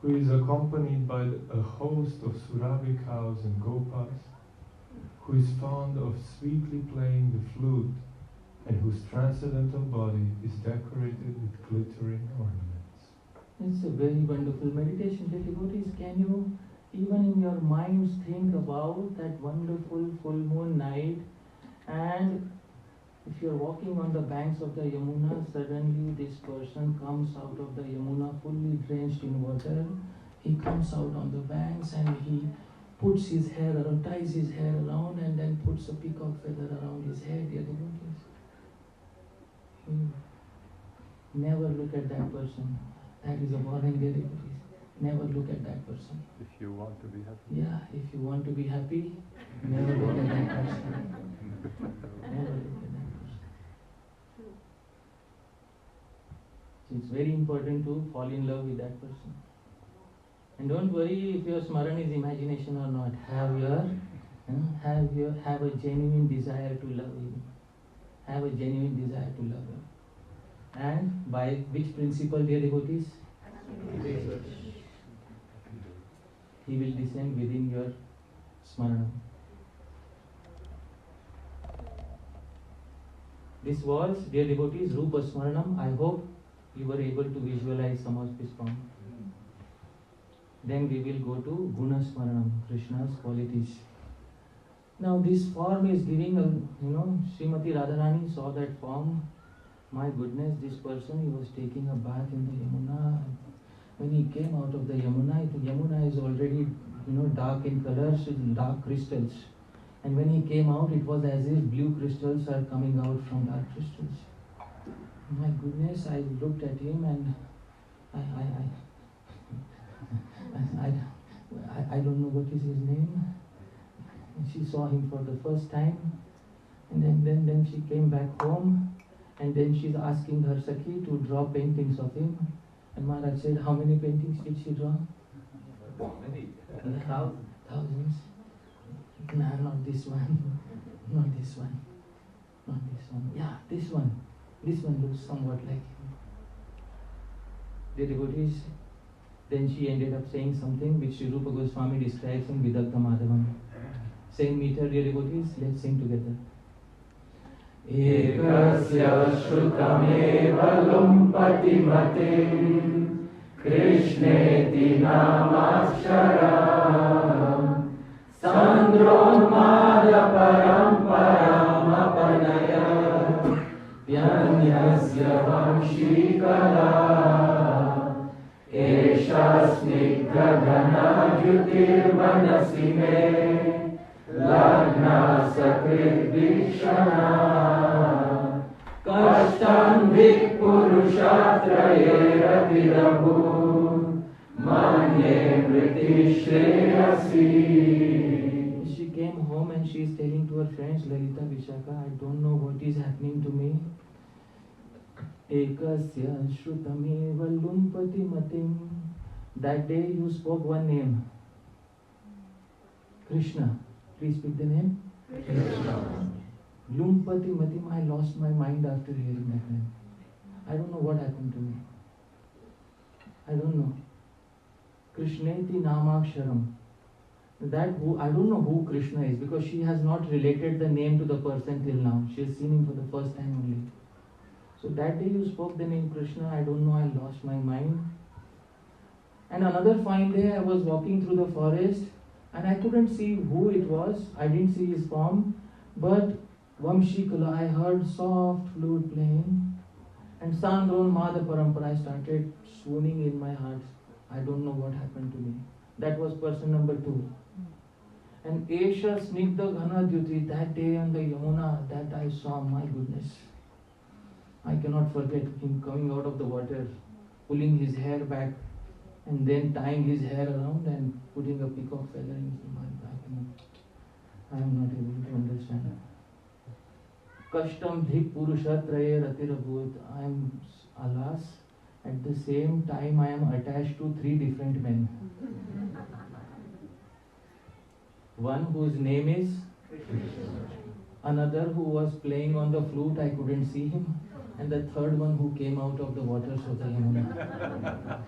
who is accompanied by a host of Surabhi cows and gopas, who is fond of sweetly playing the flute, and whose transcendental body is decorated with glittering ornaments. It's a very wonderful meditation, dear devotees. Can you, even in your minds, think about that wonderful full moon night, and if you're walking on the banks of the Yamuna, suddenly this person comes out of the Yamuna fully drenched in water. He comes out on the banks and he puts his hair around, ties his hair around, and then puts a peacock feather around his head, dear devotees. Never look at that person. That is a warning, dear devotees. Never look at that person. If you want to be happy. Yeah, if you want to be happy, never look at that person. Never look at that person. So it's very important to fall in love with that person. And don't worry if your Smaran is imagination or not. Have a genuine desire to love him. Have a genuine desire to love him. And by which principle, dear devotees? He will descend within your Smarana. This was, dear devotees, Rupa Smaranam. I hope you were able to visualize some of this form. Then we will go to Guna Smaranam, Krishna's qualities. Now this form is giving a, Srimati Radharani saw that form. My goodness, this person, he was taking a bath in the Yamuna. When he came out of the Yamuna is already, dark in colors, dark crystals. And when he came out, it was as if blue crystals are coming out from dark crystals. My goodness, I looked at him and I don't know what is his name. She saw him for the first time, and then she came back home, and then she's asking her Sakhi to draw paintings of him. And Maharaj said, how many paintings did she draw? Many. Thousands. Nah, not this one. Not this one. Not this one. Yeah, this one. This one looks somewhat like him. The devotees, then she ended up saying something which Sri Rupa Goswami describes in Vidagdha Madhavam. Same meter, dear devotees, let's sing together. Ekasya shrutameva lumpati matim Krishneti namaksharam Sandronmada paramparam apanaya Vyanyasya vanshikala Esha snigdha ghana jyotirmanasi me Lagna sakrit vikshana Kashtan vik purushatrayera virabhu Manye priti shreyasi. She came home and she she is telling to her friends, Lalita, Vishaka, I don't know what is happening to me. Ekasya shrutameva lumpati matim. That day you spoke one name. Krishna. Please speak the name. Krishna. Lumpati matim. I lost my mind after hearing that name. I don't know what happened to me. I don't know. Krishneti namaksharam. I don't know who Krishna is, because she has not related the name to the person till now. She has seen him for the first time only. So that day you spoke the name Krishna, I don't know, I lost my mind. And another fine day I was walking through the forest and I couldn't see who it was. I didn't see his form, but Vamshikala, I heard soft flute playing. And Sandron Madha Parampara, I started swooning in my heart. I don't know what happened to me. That was person number 2. And Esha Snigdha Ghana Dyuti, that day on the Yamuna, that I saw, my goodness. I cannot forget him coming out of the water, pulling his hair back, and then tying his hair around and putting a peacock feather into my back. I am not able to understand. Kashtam dhik purushatraye ratirabhut. I am, alas, at the same time I am attached to 3 different men. One whose name is another who was playing on the flute, I couldn't see him, and the third one who came out of the waters of the Yamuna,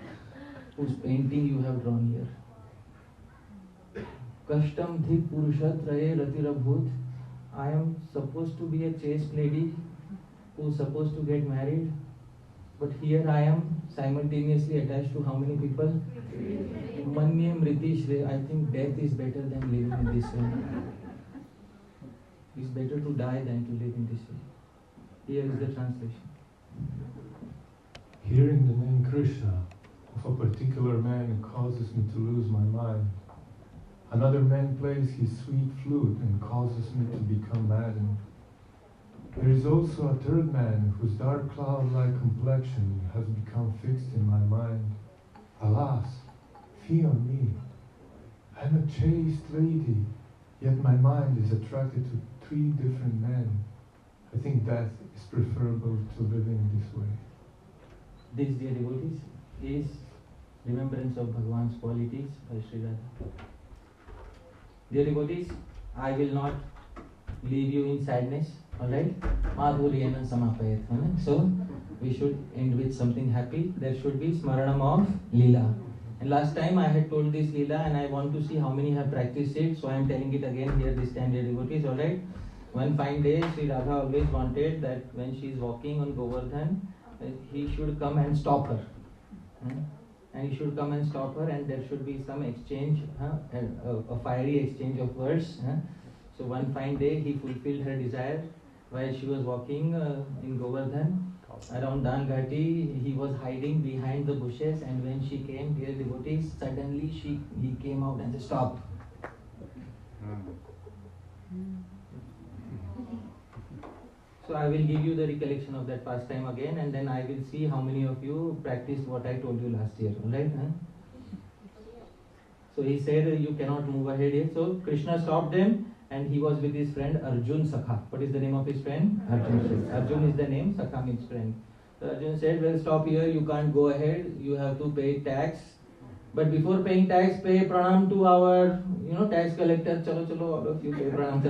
whose painting you have drawn here. Kashtam dhik purushatraye ratirabhut. I am supposed to be a chaste lady who is supposed to get married, but here I am simultaneously attached to how many people? Manye Mriti Shri. I think death is better than living in this way. It's better to die than to live in this way. Here is the translation. Hearing the name Krishna of a particular man causes me to lose my mind. Another man plays his sweet flute and causes me to become maddened. There is also a third man whose dark cloud-like complexion has become fixed in my mind. Alas, fee on me. I am a chaste lady, yet my mind is attracted to 3 different men. I think death is preferable to living this way. This, dear devotees, is Remembrance of Bhagavan's qualities by Srila. Dear devotees, I will not leave you in sadness, alright? Madhuriyana samapayat. So, we should end with something happy. There should be Smaranam of Lila. And last time I had told this Lila and I want to see how many have practiced it. So I am telling it again here this time, dear devotees, alright? One fine day, Sri Radha always wanted that when she is walking on Govardhan, he should come and stop her. And he should come and stop her, and there should be some exchange, a fiery exchange of words. So one fine day he fulfilled her desire while she was walking in Govardhan. Around Dangati, he was hiding behind the bushes, and when she came, dear devotees, suddenly he came out and said, "Stop." So I will give you the recollection of that pastime again, and then I will see how many of you practiced what I told you last year. Alright? So he said, you cannot move ahead here. So Krishna stopped them, and he was with his friend Arjun Sakha. What is the name of his friend? Arjun. Arjun is the name, Sakha means friend. So Arjun said, well, stop here, you can't go ahead, you have to pay tax. But before paying tax, pay pranam to our, tax collector. Chalo, all of you pay pranam.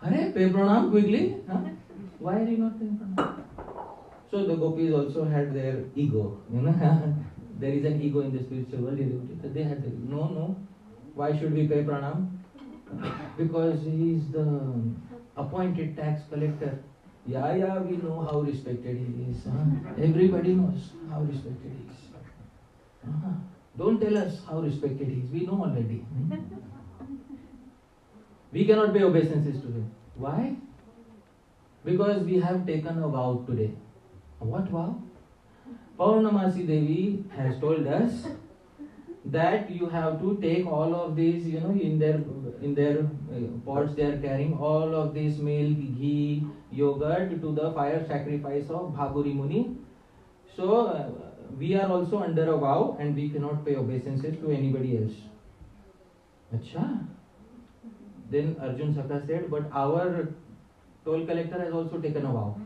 Hare, pay pranam quickly. Why are you not paying pranam? So the gopis also had their ego. There is an ego in the spiritual world. They had their ego. No. Why should we pay pranam? Because he is the appointed tax collector. Yeah, we know how respected he is. Everybody knows how respected he is. Don't tell us how respected he is. We know already. We cannot pay obeisances to him. Why? Because we have taken a vow today. What vow? Paurnamasi Devi has told us that you have to take all of these, in their pots they are carrying all of this milk, ghee, yogurt to the fire sacrifice of Bhaburi Muni. So we are also under a vow and we cannot pay obeisances to anybody else. Acha? Then Arjun Sakha said, but our toll collector has also taken a vow.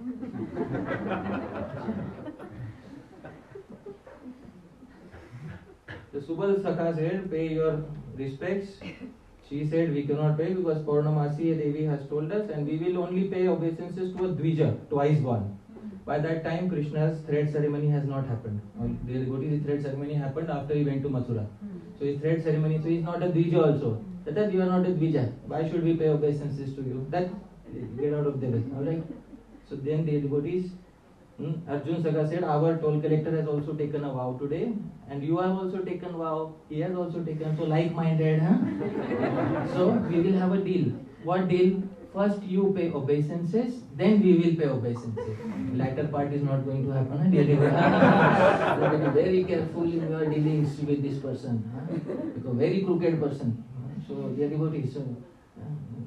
The Subal Sakha said, pay your respects. She said, we cannot pay because Purnamasi Devi has told us, and we will only pay obeisances to a Dvija, twice born. By that time, Krishna's thread ceremony has not happened. The devotee's thread ceremony happened after he went to Mathura. So his thread ceremony, so he is not a Dvija also. That you are not a Dvija. Why should we pay obeisances to you? That, get out of the way. Alright? So then the devotees, Arjun Sakha said, our toll collector has also taken a vow today, and you have also taken vow, he has also taken, so like-minded, huh? So we will have a deal. What deal? First you pay obeisances, then we will pay obeisances. Latter part is not going to happen, huh, dear devotees? You have to be very careful in your dealings with this person, huh? Because very crooked person. So dear devotees,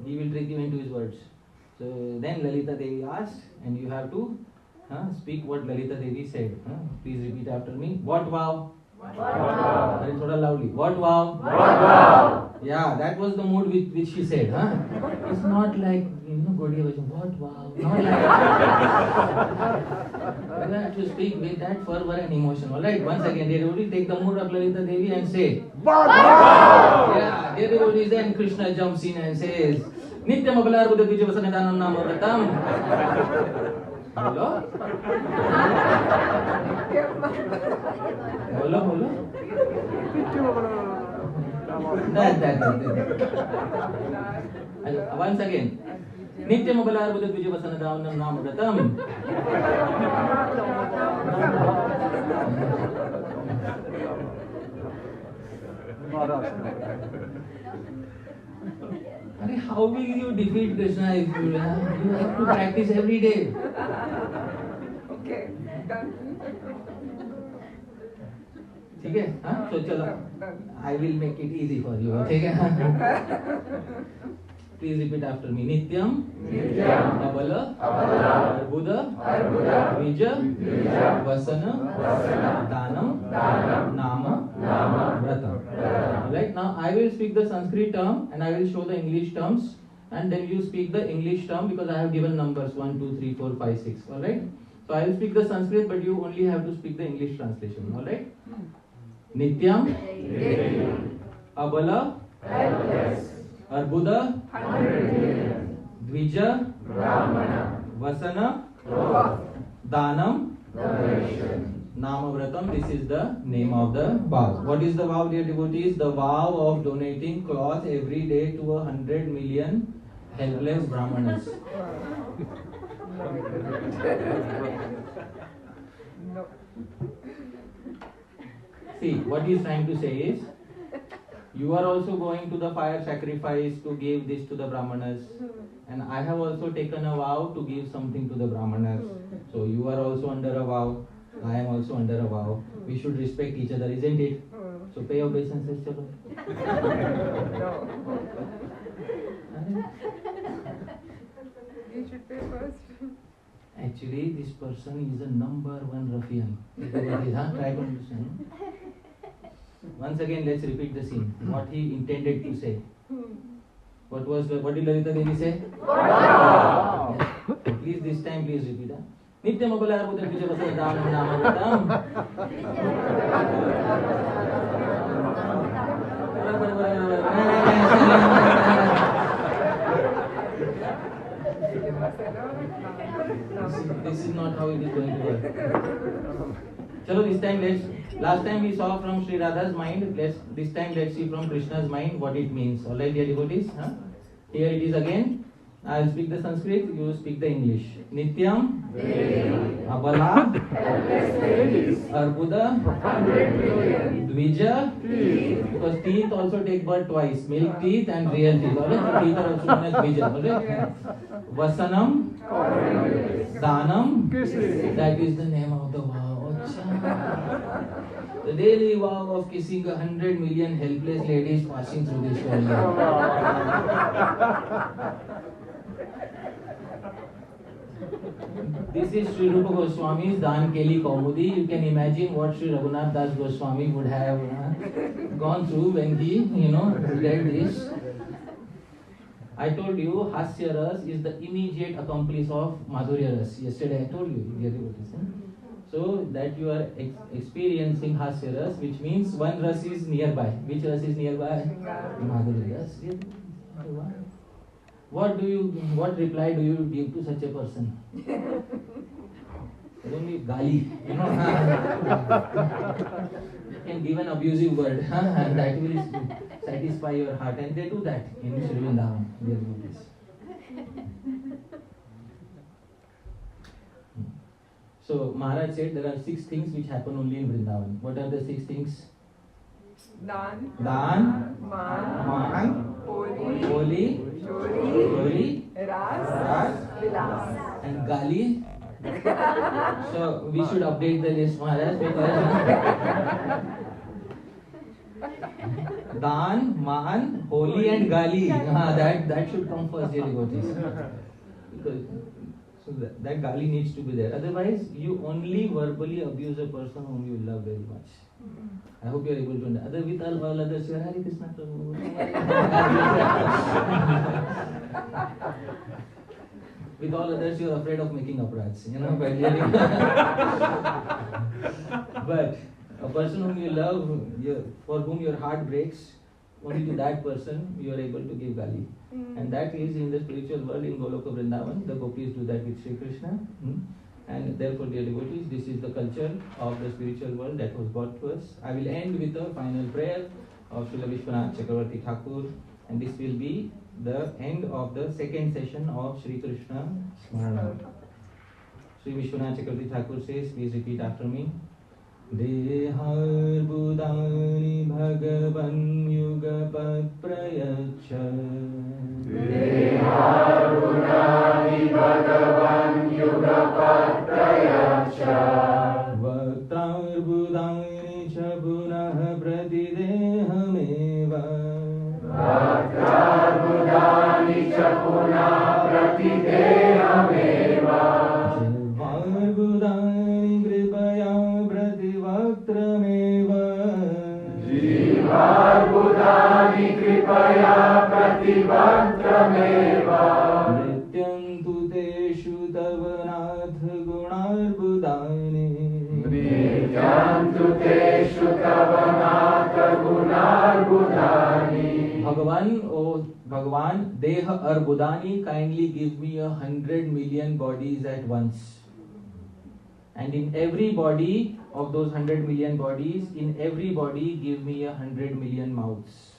he will trick you into his words. So then Lalita Devi asked, and you have to speak what Lalita Devi said. Please repeat after me. What vow? What vow? Very thoda loudly. What vow? What vow? Yeah, that was the mood with which she said. It's not like, Gaudiya Vaishnava, what vow? Not like you have to speak with that fervor and emotion. Alright, once again, dear devotees, take the mood of Lalita Devi and say, what vow? Yeah, dear devotees, then Krishna jumps in and says, Nityam Abalar Buddha Bija Vasanadhanam Namavatam. Hello? Hello? That. Once again. Nityam Abalar Buddha Bija Vasanadhanam Namavatam. How will you defeat Krishna if you have to practice every day? Okay, done. Okay? So chalo. I will make it easy for you. Okay? Please repeat after me. Nityam, Abala, Arbuda, Vija, Vasana, Dhanam, Nama, Vratam. Alright, now I will speak the Sanskrit term and I will show the English terms, and then you speak the English term because I have given numbers 1, 2, 3, 4, 5, 6. Alright? So I will speak the Sanskrit, but you only have to speak the English translation. Alright? Nityam, Abala, Arbuda, Dvija, Vasana, Dhanam, Namavratam. This is the name of the vow. What is the vow, dear devotees? The vow of donating cloth every day to 100 million helpless brahmanas. No. See, what he is trying to say is, you are also going to the fire sacrifice to give this to the brahmanas, and I have also taken a vow to give something to the brahmanas. So you are also under a vow, I am also under a vow. We should respect each other, isn't it? So pay obeisances, chalo. No. You should pay first. Actually, this person is a number one ruffian. Try to understand. Once again, let's repeat the scene. What he intended to say. What did Lalita Devi say? Wow. Please, this time, please repeat. Nityam Abalar Buddha Bija Vasanadhanam Namavatam. This is not how it is going to work. Chalo, this time last time we saw from Sri Radha's mind, this time let's see from Krishna's mind what it means. Alright, dear devotees? Here it is again. I'll speak the Sanskrit, you speak the English. Nityam, Abala, Arbuda, Dvija, because teeth also take birth twice, milk teeth and real teeth. Alright, teeth are also known as Dvija. Alright? Vasanam, Dhanam, that is the name of the vow. The daily vow of kissing 100 million helpless ladies passing through this world. This is Sri Rupa Goswami's Dan Keli Kaumudi. You can imagine what Sri Raghunath Das Goswami would have gone through when he, read this. I told you Hasya Ras is the immediate accomplice of Madhurya Ras. Yesterday I told you, dear devotees. So that you are experiencing Hasya Ras, which means one Ras is nearby. Which Ras is nearby? Madhurya Ras. What reply do you give to such a person? Only gali, you know. You can give an abusive word, and that will satisfy your heart, and they do that in Sri Vrindavan, dear devotees. So Maharaj said there are 6 things which happen only in Vrindavan. What are the 6 things? Dan, Dan, Man, Holi, Chori, Ras, Vilas. and Gali. So we should update the list, Maharaj, because Dan, Man, Holi and Gali. That should come first, dear devotees. Because that Gali needs to be there. Otherwise, you only verbally abuse a person whom you love very much. I hope you are able to understand. With all others, you are Hare Krishna Prabhu. With all others, you are afraid of making uprads, But a person whom you love, for whom your heart breaks, only to that person you are able to give gali. And that is in the spiritual world in Goloka Vrindavan. The gopis do that with Shri Krishna. And therefore, dear devotees, this is the culture of the spiritual world that was brought to us. I will end with a final prayer of Srila Vishwanath Chakravarti Thakur, and this will be the end of the second session of Shri Krishna Smarana. Sri Vishwanath Chakravarti Thakur says, please repeat after me. Dehar budani bhagavan yugapat prayacha. Dehar budani bhagavan yugapat prayacha. Vaktar budani cha punah pratidehameva. Vaktar budani cha punah pratidehameva. Jivar budani kripaya Vakrameva Jivar Budani Kripaya Prativakrameva Nityam Tuteshu Tavanath Gunar Budani Nityam Tuteshu Tavanath Gunar Budani Bhagavan, Deha Arbudani, kindly give me 100 million bodies at once. And in every body of those 100 million bodies, in every body give me 100 million mouths.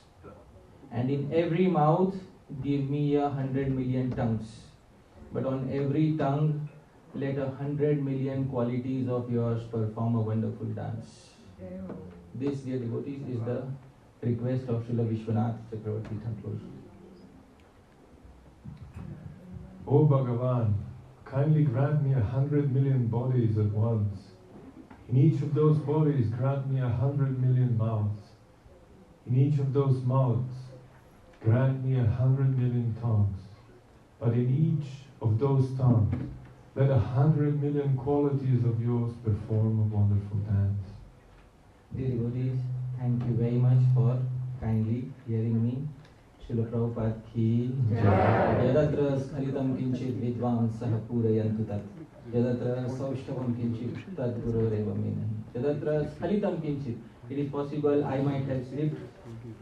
And in every mouth give me 100 million tongues. But on every tongue let 100 million qualities of yours perform a wonderful dance. This, dear devotees, is the request of Srila Vishwanath Chakravarti Thakur. O Bhagavan, kindly grant me 100 million bodies at once. In each of those bodies, grant me 100 million mouths. In each of those mouths, grant me 100 million tongues. But in each of those tongues, let 100 million qualities of yours perform a wonderful dance. Dear devotees, thank you very much for kindly hearing me. Srila Prabhupada ki Yadatra Khalitam Kinchit Vidvan Saha Purayantu Tat Yadatra Saushthavam Kinchit Tad Guru Reva Menahi Yadatra Khalitam Kinchit. It is possible I might have slipped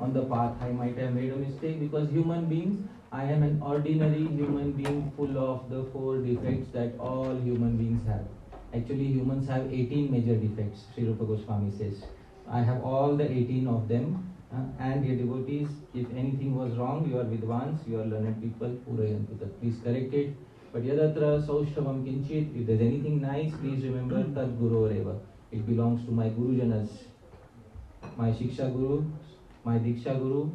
on the path, I might have made a mistake, because human beings, I am an ordinary human being full of the 4 defects that all human beings have. Actually, humans have 18 major defects, Sri Rupa Goswami says. I have all the 18 of them. And dear devotees, if anything was wrong, you are vidvans, you are learned people, purayantu tat. Please correct it. But yadatra saushthavam kinchit, if there is anything nice, please remember tad guru reva. It belongs to my gurujanas, my shiksha guru, my diksha guru,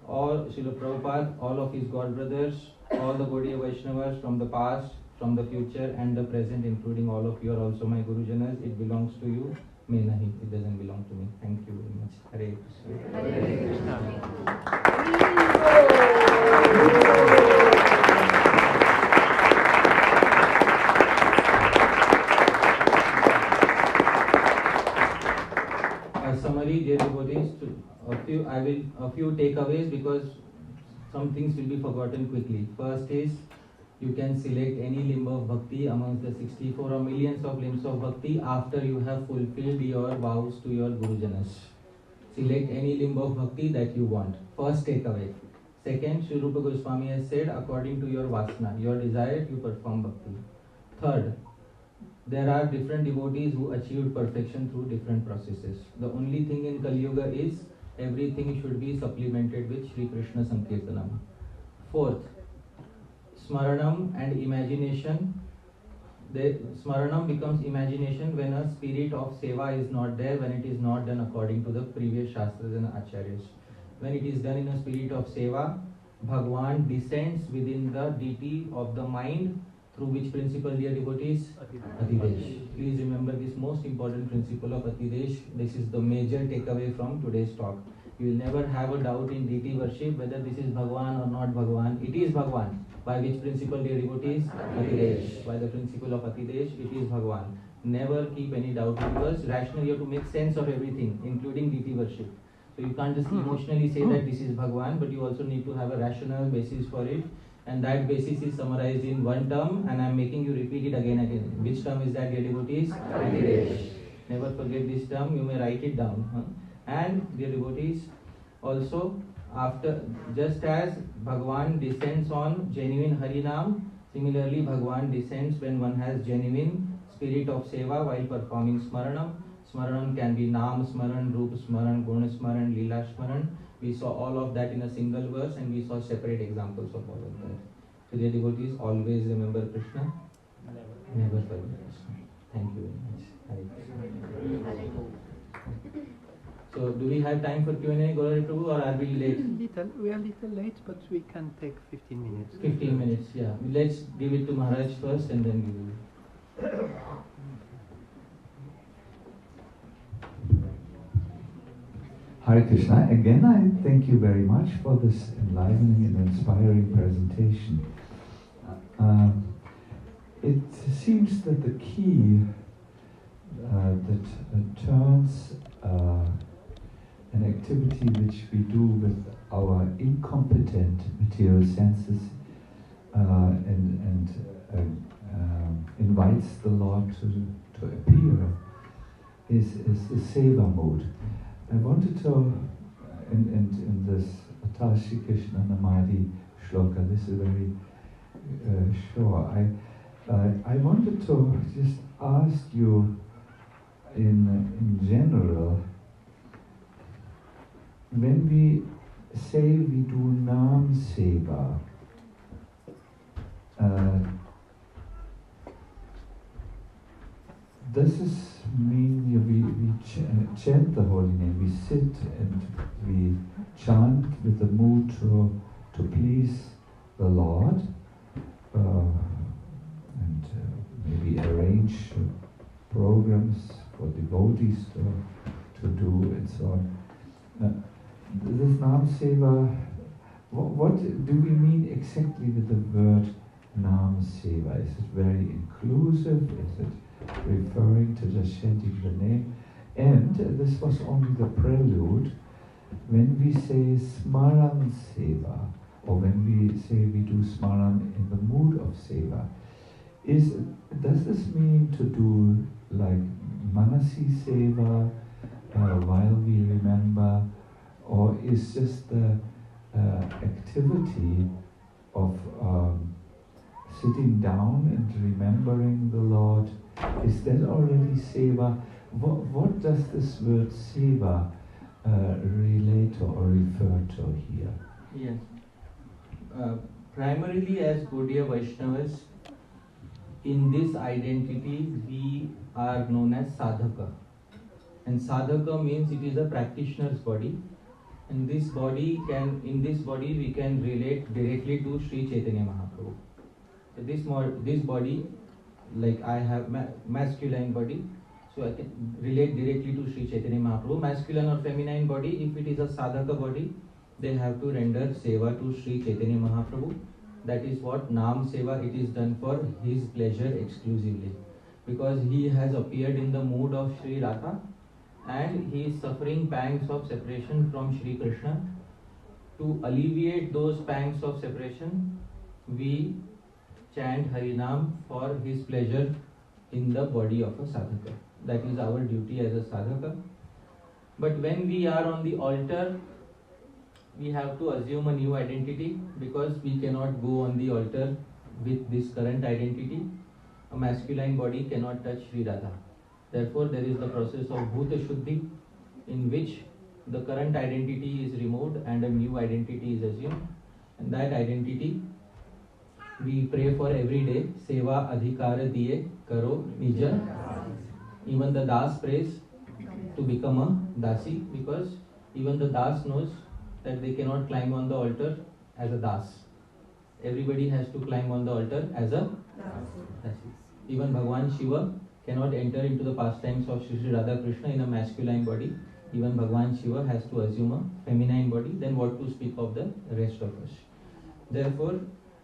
or Srila Prabhupada, all of his god brothers, all the Gaudiya Vaishnavas from the past, from the future and the present, including all of you are also my gurujanas. It belongs to you. May nahi, it doesn't belong to me. Thank you very much. Hare Krishna. A summary, dear devotees, a few takeaways, because some things will be forgotten quickly. First is, you can select any limb of bhakti amongst the 64 or millions of limbs of bhakti after you have fulfilled your vows to your Gurujanas. Select any limb of bhakti that you want. First takeaway. Second, Sri Rupa Goswami has said, according to your vasana, your desire, you perform bhakti. Third, there are different devotees who achieved perfection through different processes. The only thing in Kali Yuga is everything should be supplemented with Shri Krishna Sankirtanam. Fourth, Smaranam and imagination. Smaranam becomes imagination when a spirit of seva is not there, when it is not done according to the previous shastras and acharyas. When it is done in a spirit of seva, Bhagwan descends within the deity of the mind. Through which principle, dear devotees? Atidesh. Please remember this most important principle of Atidesh. This is the major takeaway from today's talk. You will never have a doubt in deity worship whether this is Bhagwan or not Bhagwan. It is Bhagwan. By which principle, dear devotees? Atidesh. By the principle of Atidesh, it is Bhagwan. Never keep any doubt, because rationally you have to make sense of everything, including deity worship. So you can't just emotionally say that this is Bhagwan, but you also need to have a rational basis for it. And that basis is summarized in one term, and I am making you repeat it again and again. Which term is that, dear devotees? Atidesh. Never forget this term, you may write it down. And dear devotees, also, after, just as Bhagwan descends on genuine Harinam, similarly Bhagwan descends when one has genuine spirit of seva while performing Smaranam. Smaranam can be Nam Smaran, Rup Smaran, Guna Smaran, Lila Smaran. We saw all of that in a single verse, and we saw separate examples of all of that. So dear devotees, always remember Krishna. Never forget Krishna. Thank you very much. Hare Krishna. So do we have time for Q&A, Gaurari Prabhu, or are we late? We are a little late, but we can take 15 minutes. 15 minutes, yeah. Let's give it to Maharaj first and then we will. Hare Krishna. Again, I thank you very much for this enlivening and inspiring presentation. It seems that the key that turns an activity which we do with our incompetent material senses and invites the Lord to appear is the seva mode. I wanted to, in this Atal Shri Krishna Namadi shloka, this is very short. I wanted to just ask you in general, when we say we do Nam Seva, does this mean we chant the holy name, we sit and we chant with the mood to please the Lord, and maybe arrange programs for devotees to do and so on. This Nam Seva, what do we mean exactly with the word Nam Seva? Is it very inclusive? Is it referring to just chanting the name? And this was only the prelude. When we say Smaran Seva, or when we say we do Smaran in the mood of Seva, does this mean to do like Manasi Seva while we remember, or is just the activity of sitting down and remembering the Lord, is that already Seva? What does this word Seva relate to or refer to here? Yes. Primarily as Gaudiya Vaishnavas, in this identity we are known as sadhaka. And sadhaka means it is a practitioner's body. And in this body we can relate directly to Sri Chaitanya Mahaprabhu. So this body, like I have masculine body, so I can relate directly to Sri Chaitanya Mahaprabhu. Masculine or feminine body, if it is a sadhaka body, they have to render seva to Sri Chaitanya Mahaprabhu. That is what Nam Seva, it is done for his pleasure exclusively. Because he has appeared in the mood of Sri Radha and he is suffering pangs of separation from Sri Krishna. to alleviate those pangs of separation, we chant Harinam for his pleasure in the body of a sadhaka. That is our duty as a sadhaka. But when we are on the altar, we have to assume a new identity, because we cannot go on the altar with this current identity. A masculine body cannot touch Sri Radha. Therefore, there is the process of Bhuta Shuddhi, in which the current identity is removed and a new identity is assumed. And that identity we pray for every day. Seva adhikara diye karo nija. Even the Das prays to become a Dasi, because even the Das knows that they cannot climb on the altar as a Das. Everybody has to climb on the altar as a Dasi. Even Bhagwan Shiva cannot enter into the pastimes of Shri Radha Krishna in a masculine body. Even Bhagwan Shiva has to assume a feminine body. Then what to speak of the rest of us? Therefore,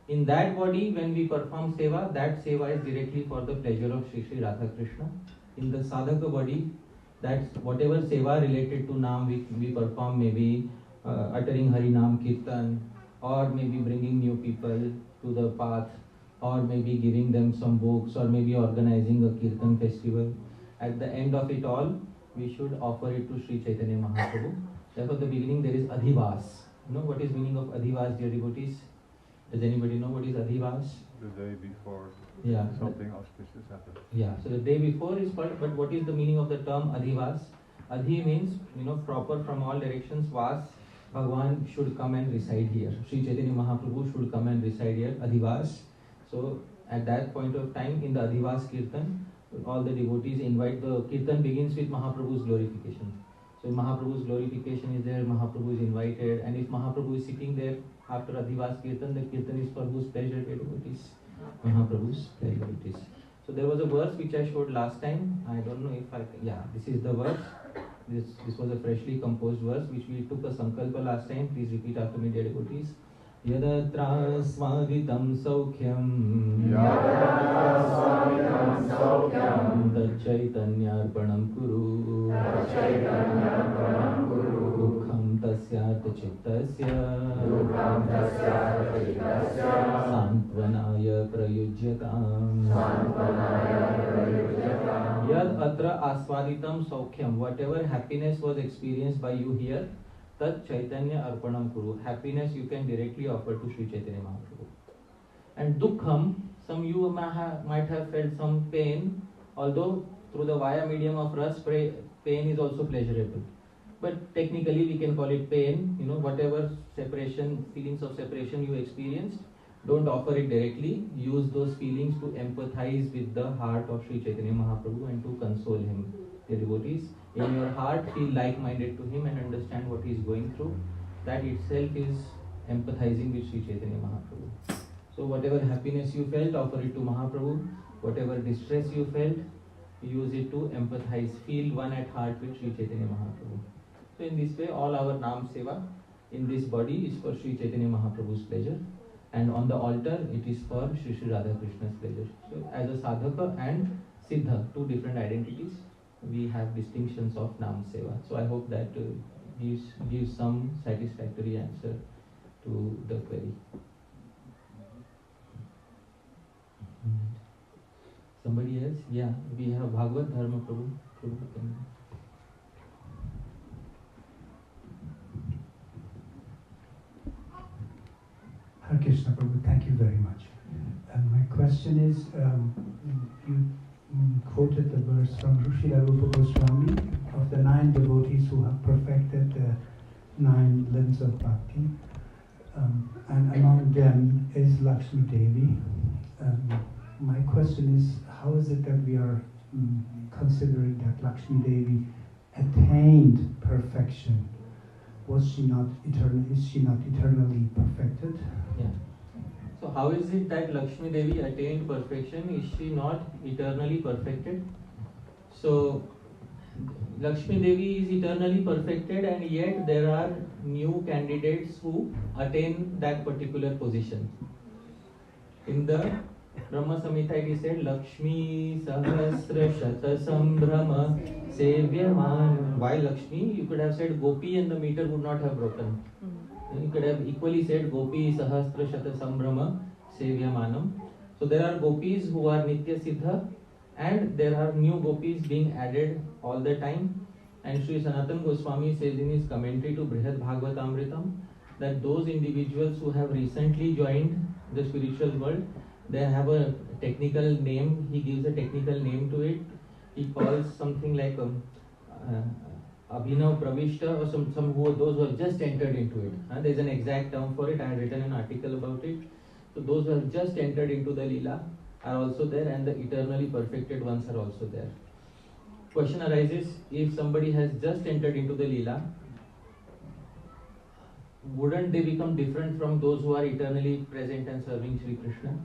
in that body, when we perform seva, that seva is directly for the pleasure of Shri Radha Krishna. In the sadhaka body, that's whatever seva related to Nam we perform, maybe uttering Harinam Kirtan, or maybe bringing new people to the path, or maybe giving them some books, or maybe organizing a Kirtan festival. At the end of it all, we should offer it to Sri Chaitanya Mahaprabhu. Therefore, at the beginning there is Adhivas. You know what is meaning of Adhivas, dear devotees? Does anybody know what is Adhivas? The day before something auspicious happens. Yeah, so the day before is called, but what is the meaning of the term Adhivas? Adhi means, proper from all directions. Vas, Bhagwan should come and reside here. Sri Chaitanya Mahaprabhu should come and reside here, Adhivas. So at that point of time, in the Adhivas Kirtan, all the devotees invite. The Kirtan begins with Mahaprabhu's glorification. So Mahaprabhu's glorification is there, Mahaprabhu is invited, and if Mahaprabhu is sitting there after Adhivas Kirtan, the Kirtan is for whose pleasure, devotees? Mahaprabhu's pleasure it is. So there was a verse which I showed last time. I don't know if this is the verse. This was a freshly composed verse which we took a sankalpa last time. Please repeat after me, dear devotees. Yadatra svagitam saukhyam Tacchaitanyarpanam kuru Dukham tasyartha chittasya Santvanaya prayujyatam Yad atra asvaditam saukhyam. Whatever happiness was experienced by you here, Tat Chaitanya Arpanam Kuru. Happiness you can directly offer to Sri Chaitanya Mahaprabhu. And Dukkham, some you might have felt some pain, although through the via medium of ras, pain is also pleasurable. But technically we can call it pain. Whatever separation, feelings of separation you experienced, don't offer it directly. Use those feelings to empathize with the heart of Sri Chaitanya Mahaprabhu and to console him. The devotees, in your heart, feel like-minded to him and understand what he is going through. That itself is empathizing with Sri Chaitanya Mahaprabhu. So whatever happiness you felt, offer it to Mahaprabhu. Whatever distress you felt, use it to empathize. Feel one at heart with Sri Chaitanya Mahaprabhu. So in this way, all our Nam Seva in this body is for Sri Chaitanya Mahaprabhu's pleasure. And on the altar, it is for Sri Radha Krishna's pleasure. So as a sadhaka and siddha, two different identities, we have distinctions of Nam Seva. So I hope that gives some satisfactory answer to the query. Somebody else? Yeah, we have Bhagavad Dharma Prabhu. Hare Krishna Prabhu, thank you very much. My question is, you quoted the verse from Srila Rupa Goswami of the 9 devotees who have perfected the 9 limbs of bhakti, and among them is Lakshmi-Devi. My question is, how is it that we are considering that Lakshmi-Devi attained perfection? Was she not eternal? Is she not eternally perfected? Yeah. So how is it that Lakshmi-Devi attained perfection? Is she not eternally perfected? So Lakshmi-Devi is eternally perfected, and yet there are new candidates who attain that particular position. In the Brahma Samhita it is said, Lakshmi Sahasra Shata Sambhrama Sevyaman. Why Lakshmi? You could have said Gopi and the meter would not have broken. You could have equally said Gopi Sahasra Shata Sambrama Sevyamanam. So there are gopis who are Nitya Siddha and there are new gopis being added all the time. And Shri Sanatana Goswami says in his commentary to Brihad Bhagavatamritam that those individuals who have recently joined the spiritual world, they have a technical name, he gives a technical name to it. He calls something like Abhinav Pravishta or some those who have just entered into it. There is an exact term for it. I had written an article about it. So those who have just entered into the Lila are also there, and the eternally perfected ones are also there. Question arises, if somebody has just entered into the Lila, wouldn't they become different from those who are eternally present and serving Shri Krishna?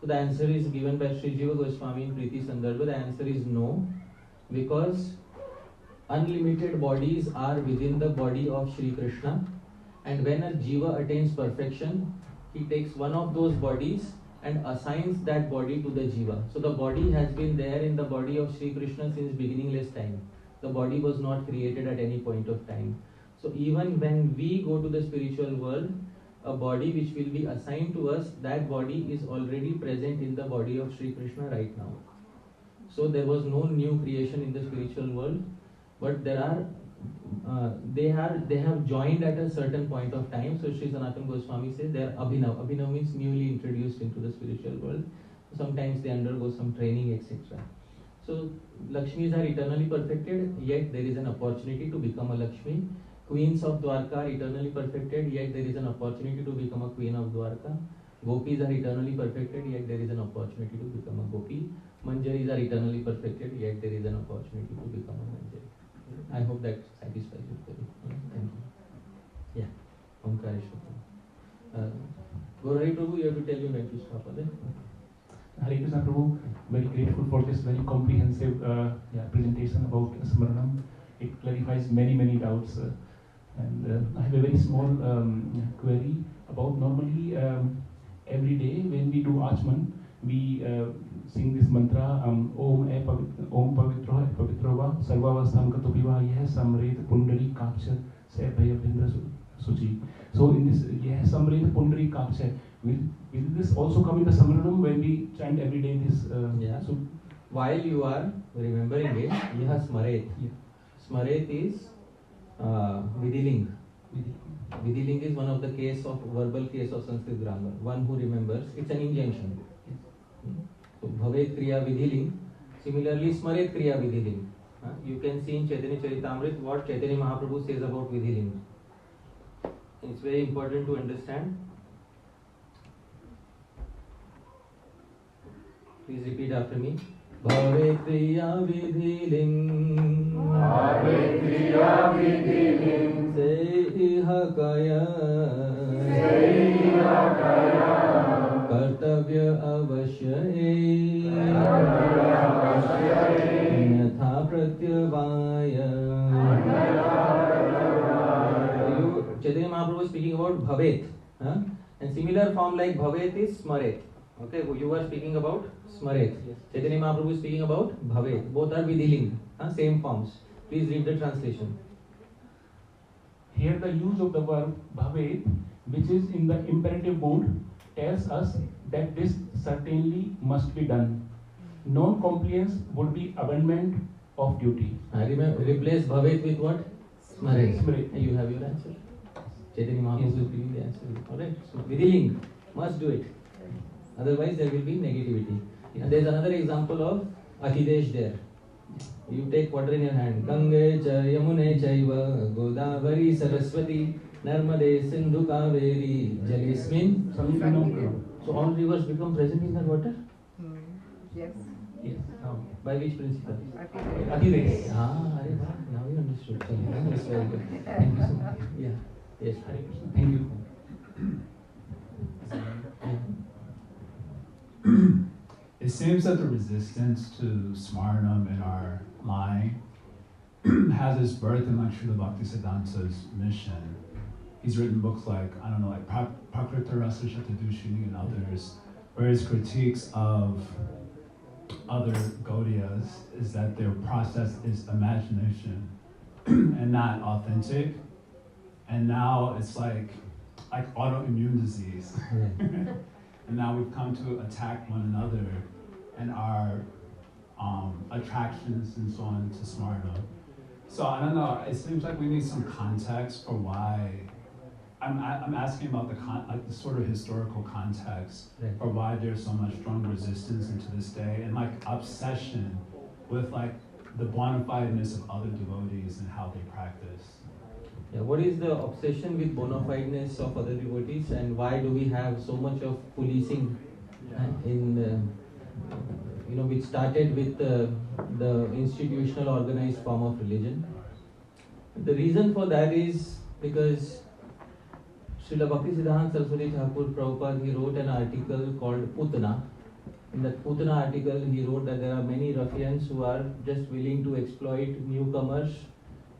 So the answer is given by Shri Jiva Goswami in Priti Sandarbha. The answer is no, because unlimited bodies are within the body of Shri Krishna, and when a Jiva attains perfection, he takes one of those bodies and assigns that body to the Jiva. So the body has been there in the body of Shri Krishna since beginningless time. The body was not created at any point of time. So even when we go to the spiritual world, a body which will be assigned to us, that body is already present in the body of Shri Krishna right now. So there was no new creation in the spiritual world, but there are they have joined at a certain point of time. So Shri Sanatana Goswami says they are Abhinav. Abhinav means newly introduced into the spiritual world. Sometimes they undergo some training, etc. So Lakshmis are eternally perfected, yet there is an opportunity to become a Lakshmi. Queens of Dwarka are eternally perfected, yet there is an opportunity to become a queen of Dwarka. Gopis are eternally perfected, yet there is an opportunity to become a Gopi. Manjaris are eternally perfected, yet there is an opportunity to become a Manjari. I hope that satisfies you. Thank you. Yeah. Omkareshwar. Gaurari Prabhu, you have to tell me when to stop. Hare Krishna Prabhu, very grateful for this very comprehensive presentation about Smaranam. It clarifies many doubts. And I have a very small query about normally every day when we do Acaman, we sing this mantra Om Pavitra Pavitrova Sarvavastham Katopiva Yeh Samret Pundari Kapsha Se Bhaya Bhindra Suchi. So in this Yeh Samret Pundari Kapsha, will this also come in the Samaranam when we chant every day this? So while you are remembering it, you have Smaret. Smaret is Vidiling. Vidiling is one of the verbal case of Sanskrit grammar. One who remembers, it's an injunction. So Bhavet Kriya Vidhiling. Similarly, Smaret Kriya Vidhiling. You can see in Chaitanya Charitamrita what Chaitanya Mahaprabhu says about Vidhiling. It's very important to understand. Please repeat after me. Bhave Kriya Vidhiling. Bhave Kriya Vidhiling. Seiha Kaya. Seiha Kaya. Kartavya Avashya. Kartavya Avashya. Nyatha Pratyavaya. Chaitanya Mahaprabhu is speaking about Bhavet. And similar form like Bhavet is Smaret. Okay, you were speaking about Smaret. Yes. Chaitanya Mahaprabhu is speaking about Bhavet. Both are Vidhiling, same forms. Please read the translation. Here the use of the verb Bhavet, which is in the imperative mode, tells us that this certainly must be done. Non-compliance would be abandonment of duty. Replace Bhavet with what? Smaret. Smaret. You have your answer. Chaitanya Mahaprabhu is giving the answer. Alright, so Vidhiling, must do it. Otherwise there will be negativity. And there is another example of Atidesh there. You take water in your hand. Gange cha Yamune chaiva Godavari Saraswati Narmade Sindhu Kaveri Jalismin. So all rivers become present in that water? Yes. Yes. By which principle? Atidesh. Now you understood. That's very good. Thank you so much. Yeah. Yes. Thank you. It seems that the resistance to Smaranam in our line has its birth in like Srila Bhaktisiddhanta's mission. He's written books like, Prakrita Rasa Shatadushini and others, where his critiques of other Gaudiyas is that their process is imagination and not authentic. And now it's like like autoimmune disease. And now we've come to attack one another and our attractions and so on to Smarana. So I don't know, it seems like we need some context for why, I'm asking about the sort of historical context for why there's so much strong resistance into this day and like obsession with like the bona fideness of other devotees and how they practice. Yeah, what is the obsession with bona fideness of other devotees and why do we have so much of policing in, which started with the institutional organized form of religion? The reason for that is because Srila Bhaktisiddhanta Saraswati Thakur Prabhupada, he wrote an article called Putana. In that Putana article, he wrote that there are many ruffians who are just willing to exploit newcomers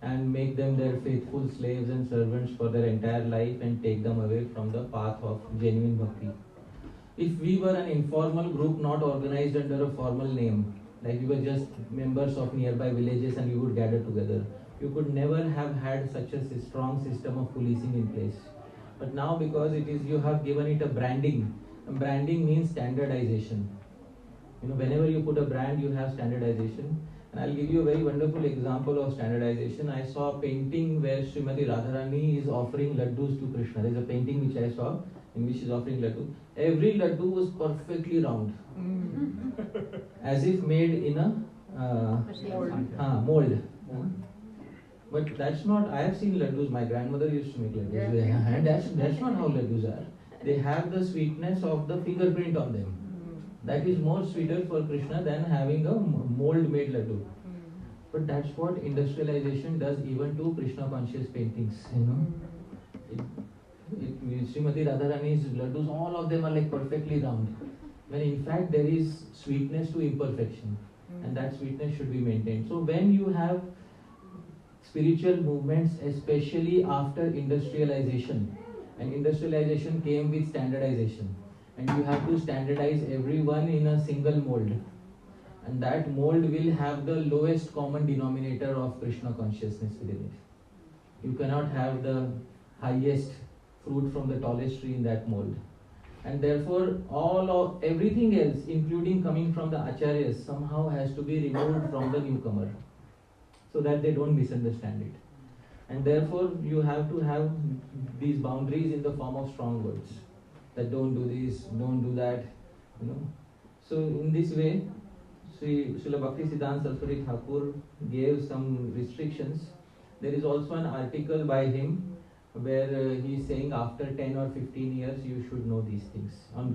and make them their faithful slaves and servants for their entire life and take them away from the path of genuine bhakti. If we were an informal group not organized under a formal name, like we were just members of nearby villages and we would gather together, you could never have had such a strong system of policing in place. But now because you have given it a branding, and branding means standardization. Whenever you put a brand, you have standardization. And I'll give you a very wonderful example of standardization. I saw a painting where Srimati Radharani is offering laddus to Krishna. There's a painting which I saw in which she's offering laddu. Every laddu was perfectly round. As if made in a mold. But that's not, I have seen laddus, my grandmother used to make laddus. And that's not how laddus are. They have the sweetness of the fingerprint on them. That is more sweeter for Krishna than having a mold-made laddu. But that's what industrialization does even to Krishna-conscious paintings. Srimati Radharani's laddus, all of them are like perfectly round. When in fact there is sweetness to imperfection. And that sweetness should be maintained. So when you have spiritual movements, especially after industrialization, and industrialization came with standardization. And you have to standardize everyone in a single mold. And that mold will have the lowest common denominator of Krishna consciousness within it. You cannot have the highest fruit from the tallest tree in that mold. And therefore, everything else, including coming from the acharyas, somehow has to be removed from the newcomer, so that they don't misunderstand it. And therefore, you have to have these boundaries in the form of strong words. That don't do this, don't do that, So in this way, Srila Bhaktisiddhanta Saraswati Thakur gave some restrictions. There is also an article by him where he is saying after 10 or 15 years you should know these things.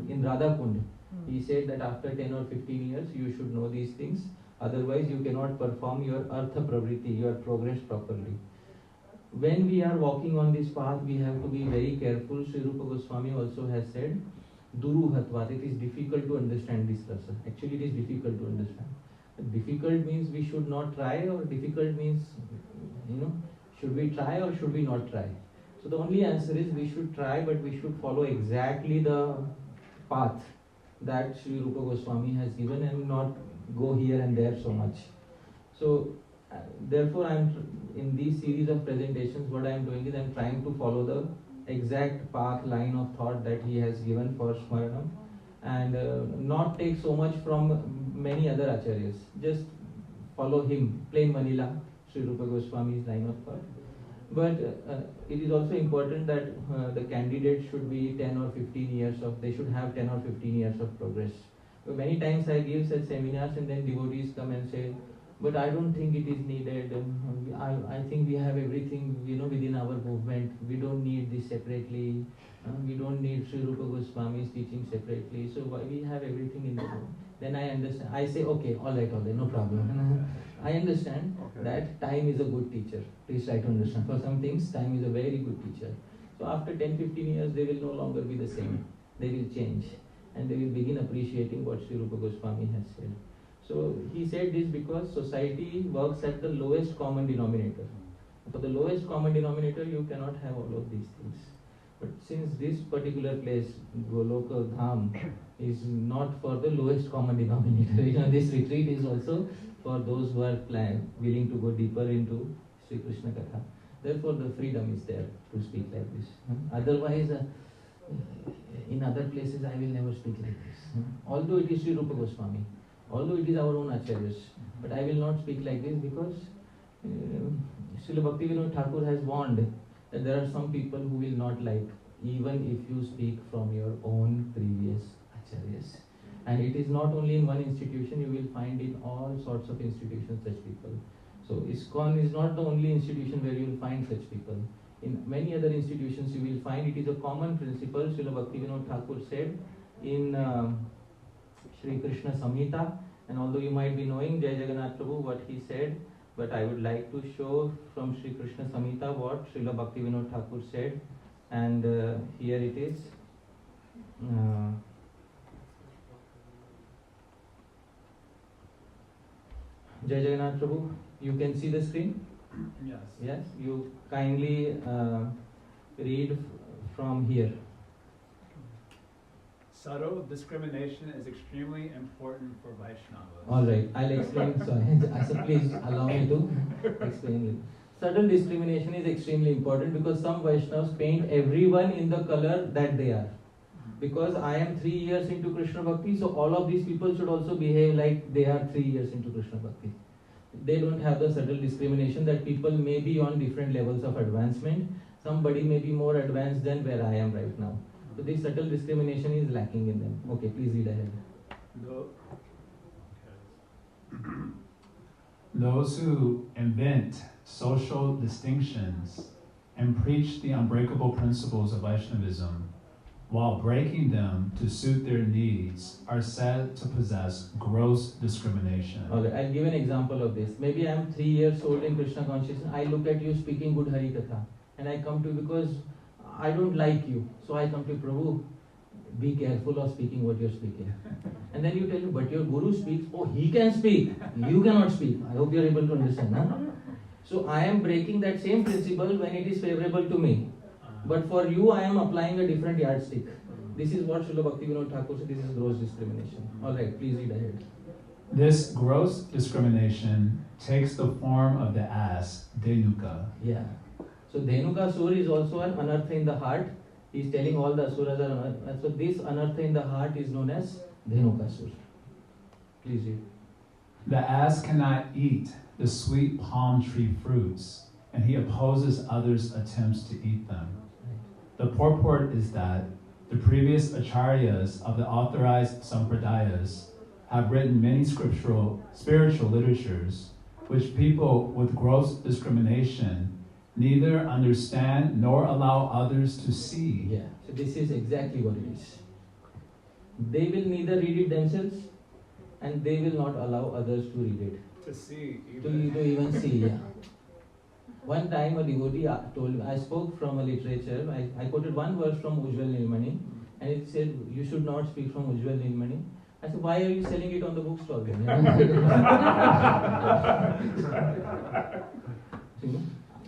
In Radhakund, he said that after 10 or 15 years you should know these things. Otherwise you cannot perform your artha pravriti, your progress properly. When we are walking on this path, we have to be very careful. Sri Rupa Goswami also has said, Duru Hatvat, it is difficult to understand this rasa. Actually, it is difficult to understand. But difficult means we should not try, or difficult means, should we try or should we not try? So the only answer is we should try, but we should follow exactly the path that Sri Rupa Goswami has given and not go here and there so much. So, therefore, in these series of presentations, what I am doing is I am trying to follow the exact path, line of thought that he has given for Smaranam, and not take so much from many other acharyas. Just follow him, plain vanilla, Sri Rupa Goswami's line of thought. But it is also important that the candidate should be 10 or 15 years they should have 10 or 15 years of progress. So many times I give such seminars and then devotees come and say, but I don't think it is needed. I think we have everything, within our movement. We don't need this separately. We don't need Sri Rupa Goswami's teaching separately. So we have everything in the room. Then I understand. I say, okay, all right, no problem. I understand that time is a good teacher. Please try to understand. For some things, time is a very good teacher. So after 10-15 years, they will no longer be the same. They will change. And they will begin appreciating what Sri Rupa Goswami has said. So he said this because society works at the lowest common denominator. For the lowest common denominator, you cannot have all of these things. But since this particular place, Goloka Dham, is not for the lowest common denominator, this retreat is also for those who are willing to go deeper into Sri Krishna Katha. Therefore, the freedom is there to speak like this. Otherwise, in other places, I will never speak like this. Although it is Sri Rupa Goswami, although it is our own acharyas, but I will not speak like this because Srila Bhaktivinoda Thakur has warned that there are some people who will not like, even if you speak from your own previous acharyas. And it is not only in one institution, you will find in all sorts of institutions such people. So ISKCON is not the only institution where you will find such people. In many other institutions you will find it is a common principle. Srila Bhaktivinoda Thakur said in Shri Krishna Samhita, and although you might be knowing Jai Jagannath Prabhu what he said, but I would like to show from Shri Krishna Samhita what Srila Bhaktivinoda Thakur said, and here it is. Jai Jagannath Prabhu, you can see the screen? Yes. Yes, you kindly read from here. Subtle discrimination is extremely important for Vaishnavas. Alright, I'll explain. Sorry, so please allow me to explain it. Subtle discrimination is extremely important because some Vaishnavas paint everyone in the color that they are. Because I am 3 years into Krishna Bhakti, so all of these people should also behave like they are 3 years into Krishna Bhakti. They don't have the subtle discrimination that people may be on different levels of advancement. Somebody may be more advanced than where I am right now. So this subtle discrimination is lacking in them. Okay, please read ahead. Those who invent social distinctions and preach the unbreakable principles of Vaishnavism while breaking them to suit their needs are said to possess gross discrimination. Okay, I'll give an example of this. Maybe I'm 3 years old in Krishna consciousness. I look at you speaking good Hari Katha, and I come to you because I don't like you. So I come to Prabhu, be careful of speaking what you're speaking. And then you tell me, but your Guru speaks. Oh, he can speak. You cannot speak. I hope you're able to understand. Huh? So I am breaking that same principle when it is favorable to me. But for you, I am applying a different yardstick. This is what Srila Bhaktivinoda Thakur said, this is gross discrimination. Alright, please read ahead. This gross discrimination takes the form of the ass, Denuka. Yeah. So Dhenuka Sur is also an anartha in the heart. He is telling all the asuras are anartha. So this anartha in the heart is known as Dhenuka Sur. Please read. The ass cannot eat the sweet palm tree fruits, and he opposes others' attempts to eat them. The purport is that the previous acharyas of the authorized sampradayas have written many spiritual literatures which people with gross discrimination neither understand nor allow others to see. Yeah, so this is exactly what it is. They will neither read it themselves and they will not allow others to read it. To see, To even see, yeah. One time a devotee told me, I spoke from a literature, I quoted one verse from Ujjwal Nilmani, and it said, you should not speak from Ujjwal Nilmani. I said, why are you selling it on the bookstall then?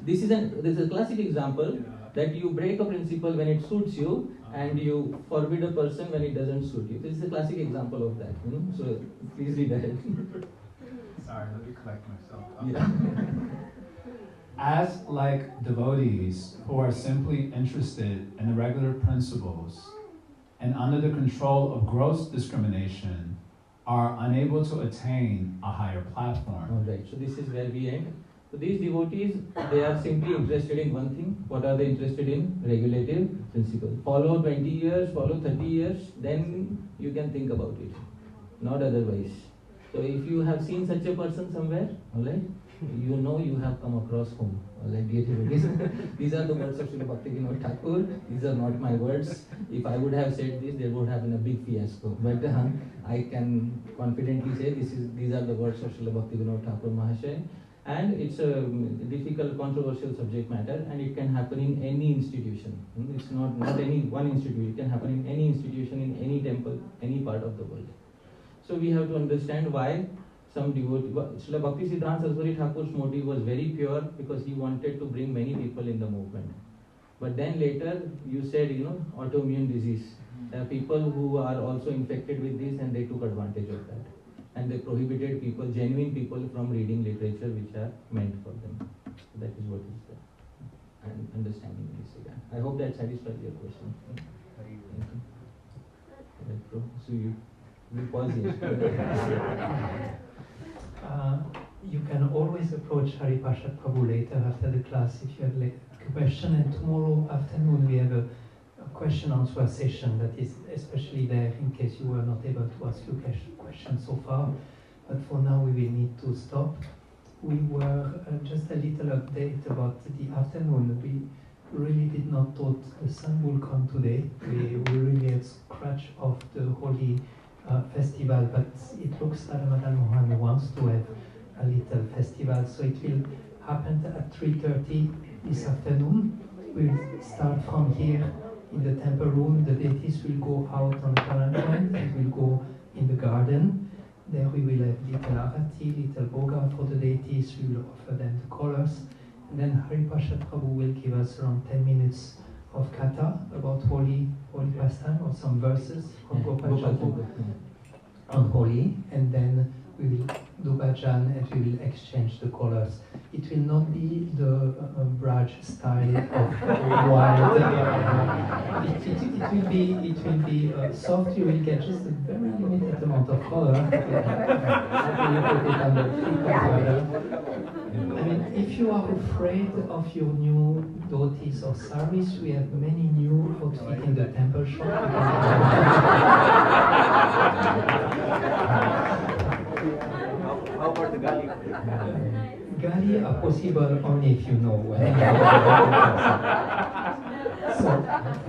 This is a classic example that you break a principle when it suits you and you forbid a person when it doesn't suit you. This is a classic example of that. So please read ahead. Sorry, let me collect myself. Yeah. As like devotees who are simply interested in the regular principles and under the control of gross discrimination are unable to attain a higher platform. Alright, so this is where we end. So these devotees, they are simply interested in one thing. What are they interested in? Regulative principle. Follow 20 years, follow 30 years, then you can think about it. Not otherwise. So if you have seen such a person somewhere, alright, you know you have come across whom. Alright, dear devotees. These are the words of Srila Bhaktivinoda Thakur. These are not my words. If I would have said this, there would have been a big fiasco. But I can confidently say these are the words of Srila Bhaktivinoda Thakur Mahasaya. And it's a difficult, controversial subject matter, and it can happen in any institution. It's not any one institution. It can happen in any institution, in any temple, any part of the world. So we have to understand why some devotee, Srila Bhakti Siddhanta Saraswati Thakur's motive was very pure because he wanted to bring many people in the movement. But then later you said, autoimmune disease. There are people who are also infected with this and they took advantage of that. And they prohibited people, genuine people, from reading literature which are meant for them. So that is what is there. understanding this again. I hope that satisfies your question. Thank you. Right, bro. So you pause here. You can always approach Hari Parshad Prabhu later after the class if you have a question. And tomorrow afternoon we have a question answer session that is especially there in case you were not able to ask your questions so far. But for now we will need to stop. We were just a little update about the afternoon. We really did not thought the sun will come today. We really had scratch of the holy festival, but it looks like Madan Mohan wants to have a little festival, so it will happen at 3:30 this afternoon. We'll start from here in the temple room. The deities will go out on the palanquin and will go in the garden. There we will have little arati, little boga for the deities. We will offer them the colors. And then Hari Parshad Prabhu will give us around 10 minutes of kata about holy pastime or some verses from Gopal Chatur on holy, and then we will do bhajan and we will exchange the colors. It will not be the Braj style of wild. It will be soft. You will get just a very limited amount of color. You put it on the feet of the other. I mean, if you are afraid of your new dhotis or saris, we have many new outfits in the temple shop. How about the gali? Gali are possible only if you know where. So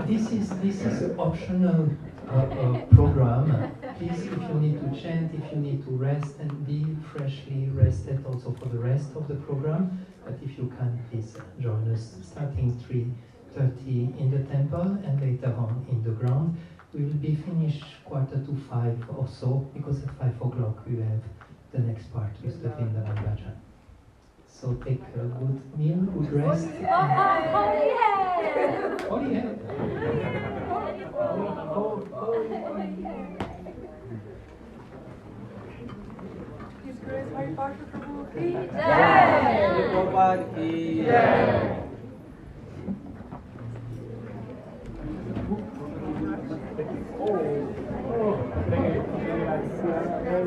this is an optional program. Please, if you need to chant, if you need to rest, and be freshly rested also for the rest of the program. But if you can, please join us starting 3:30 in the temple and later on in the ground. We will be finished 4:45 or so, because at 5 o'clock we will have the next part with the Vrindavan Bhajan. So take a good meal, good rest. Holy head! His Grace Hari Parshad Prabhu ki Jai! Prabhupada ki Jai!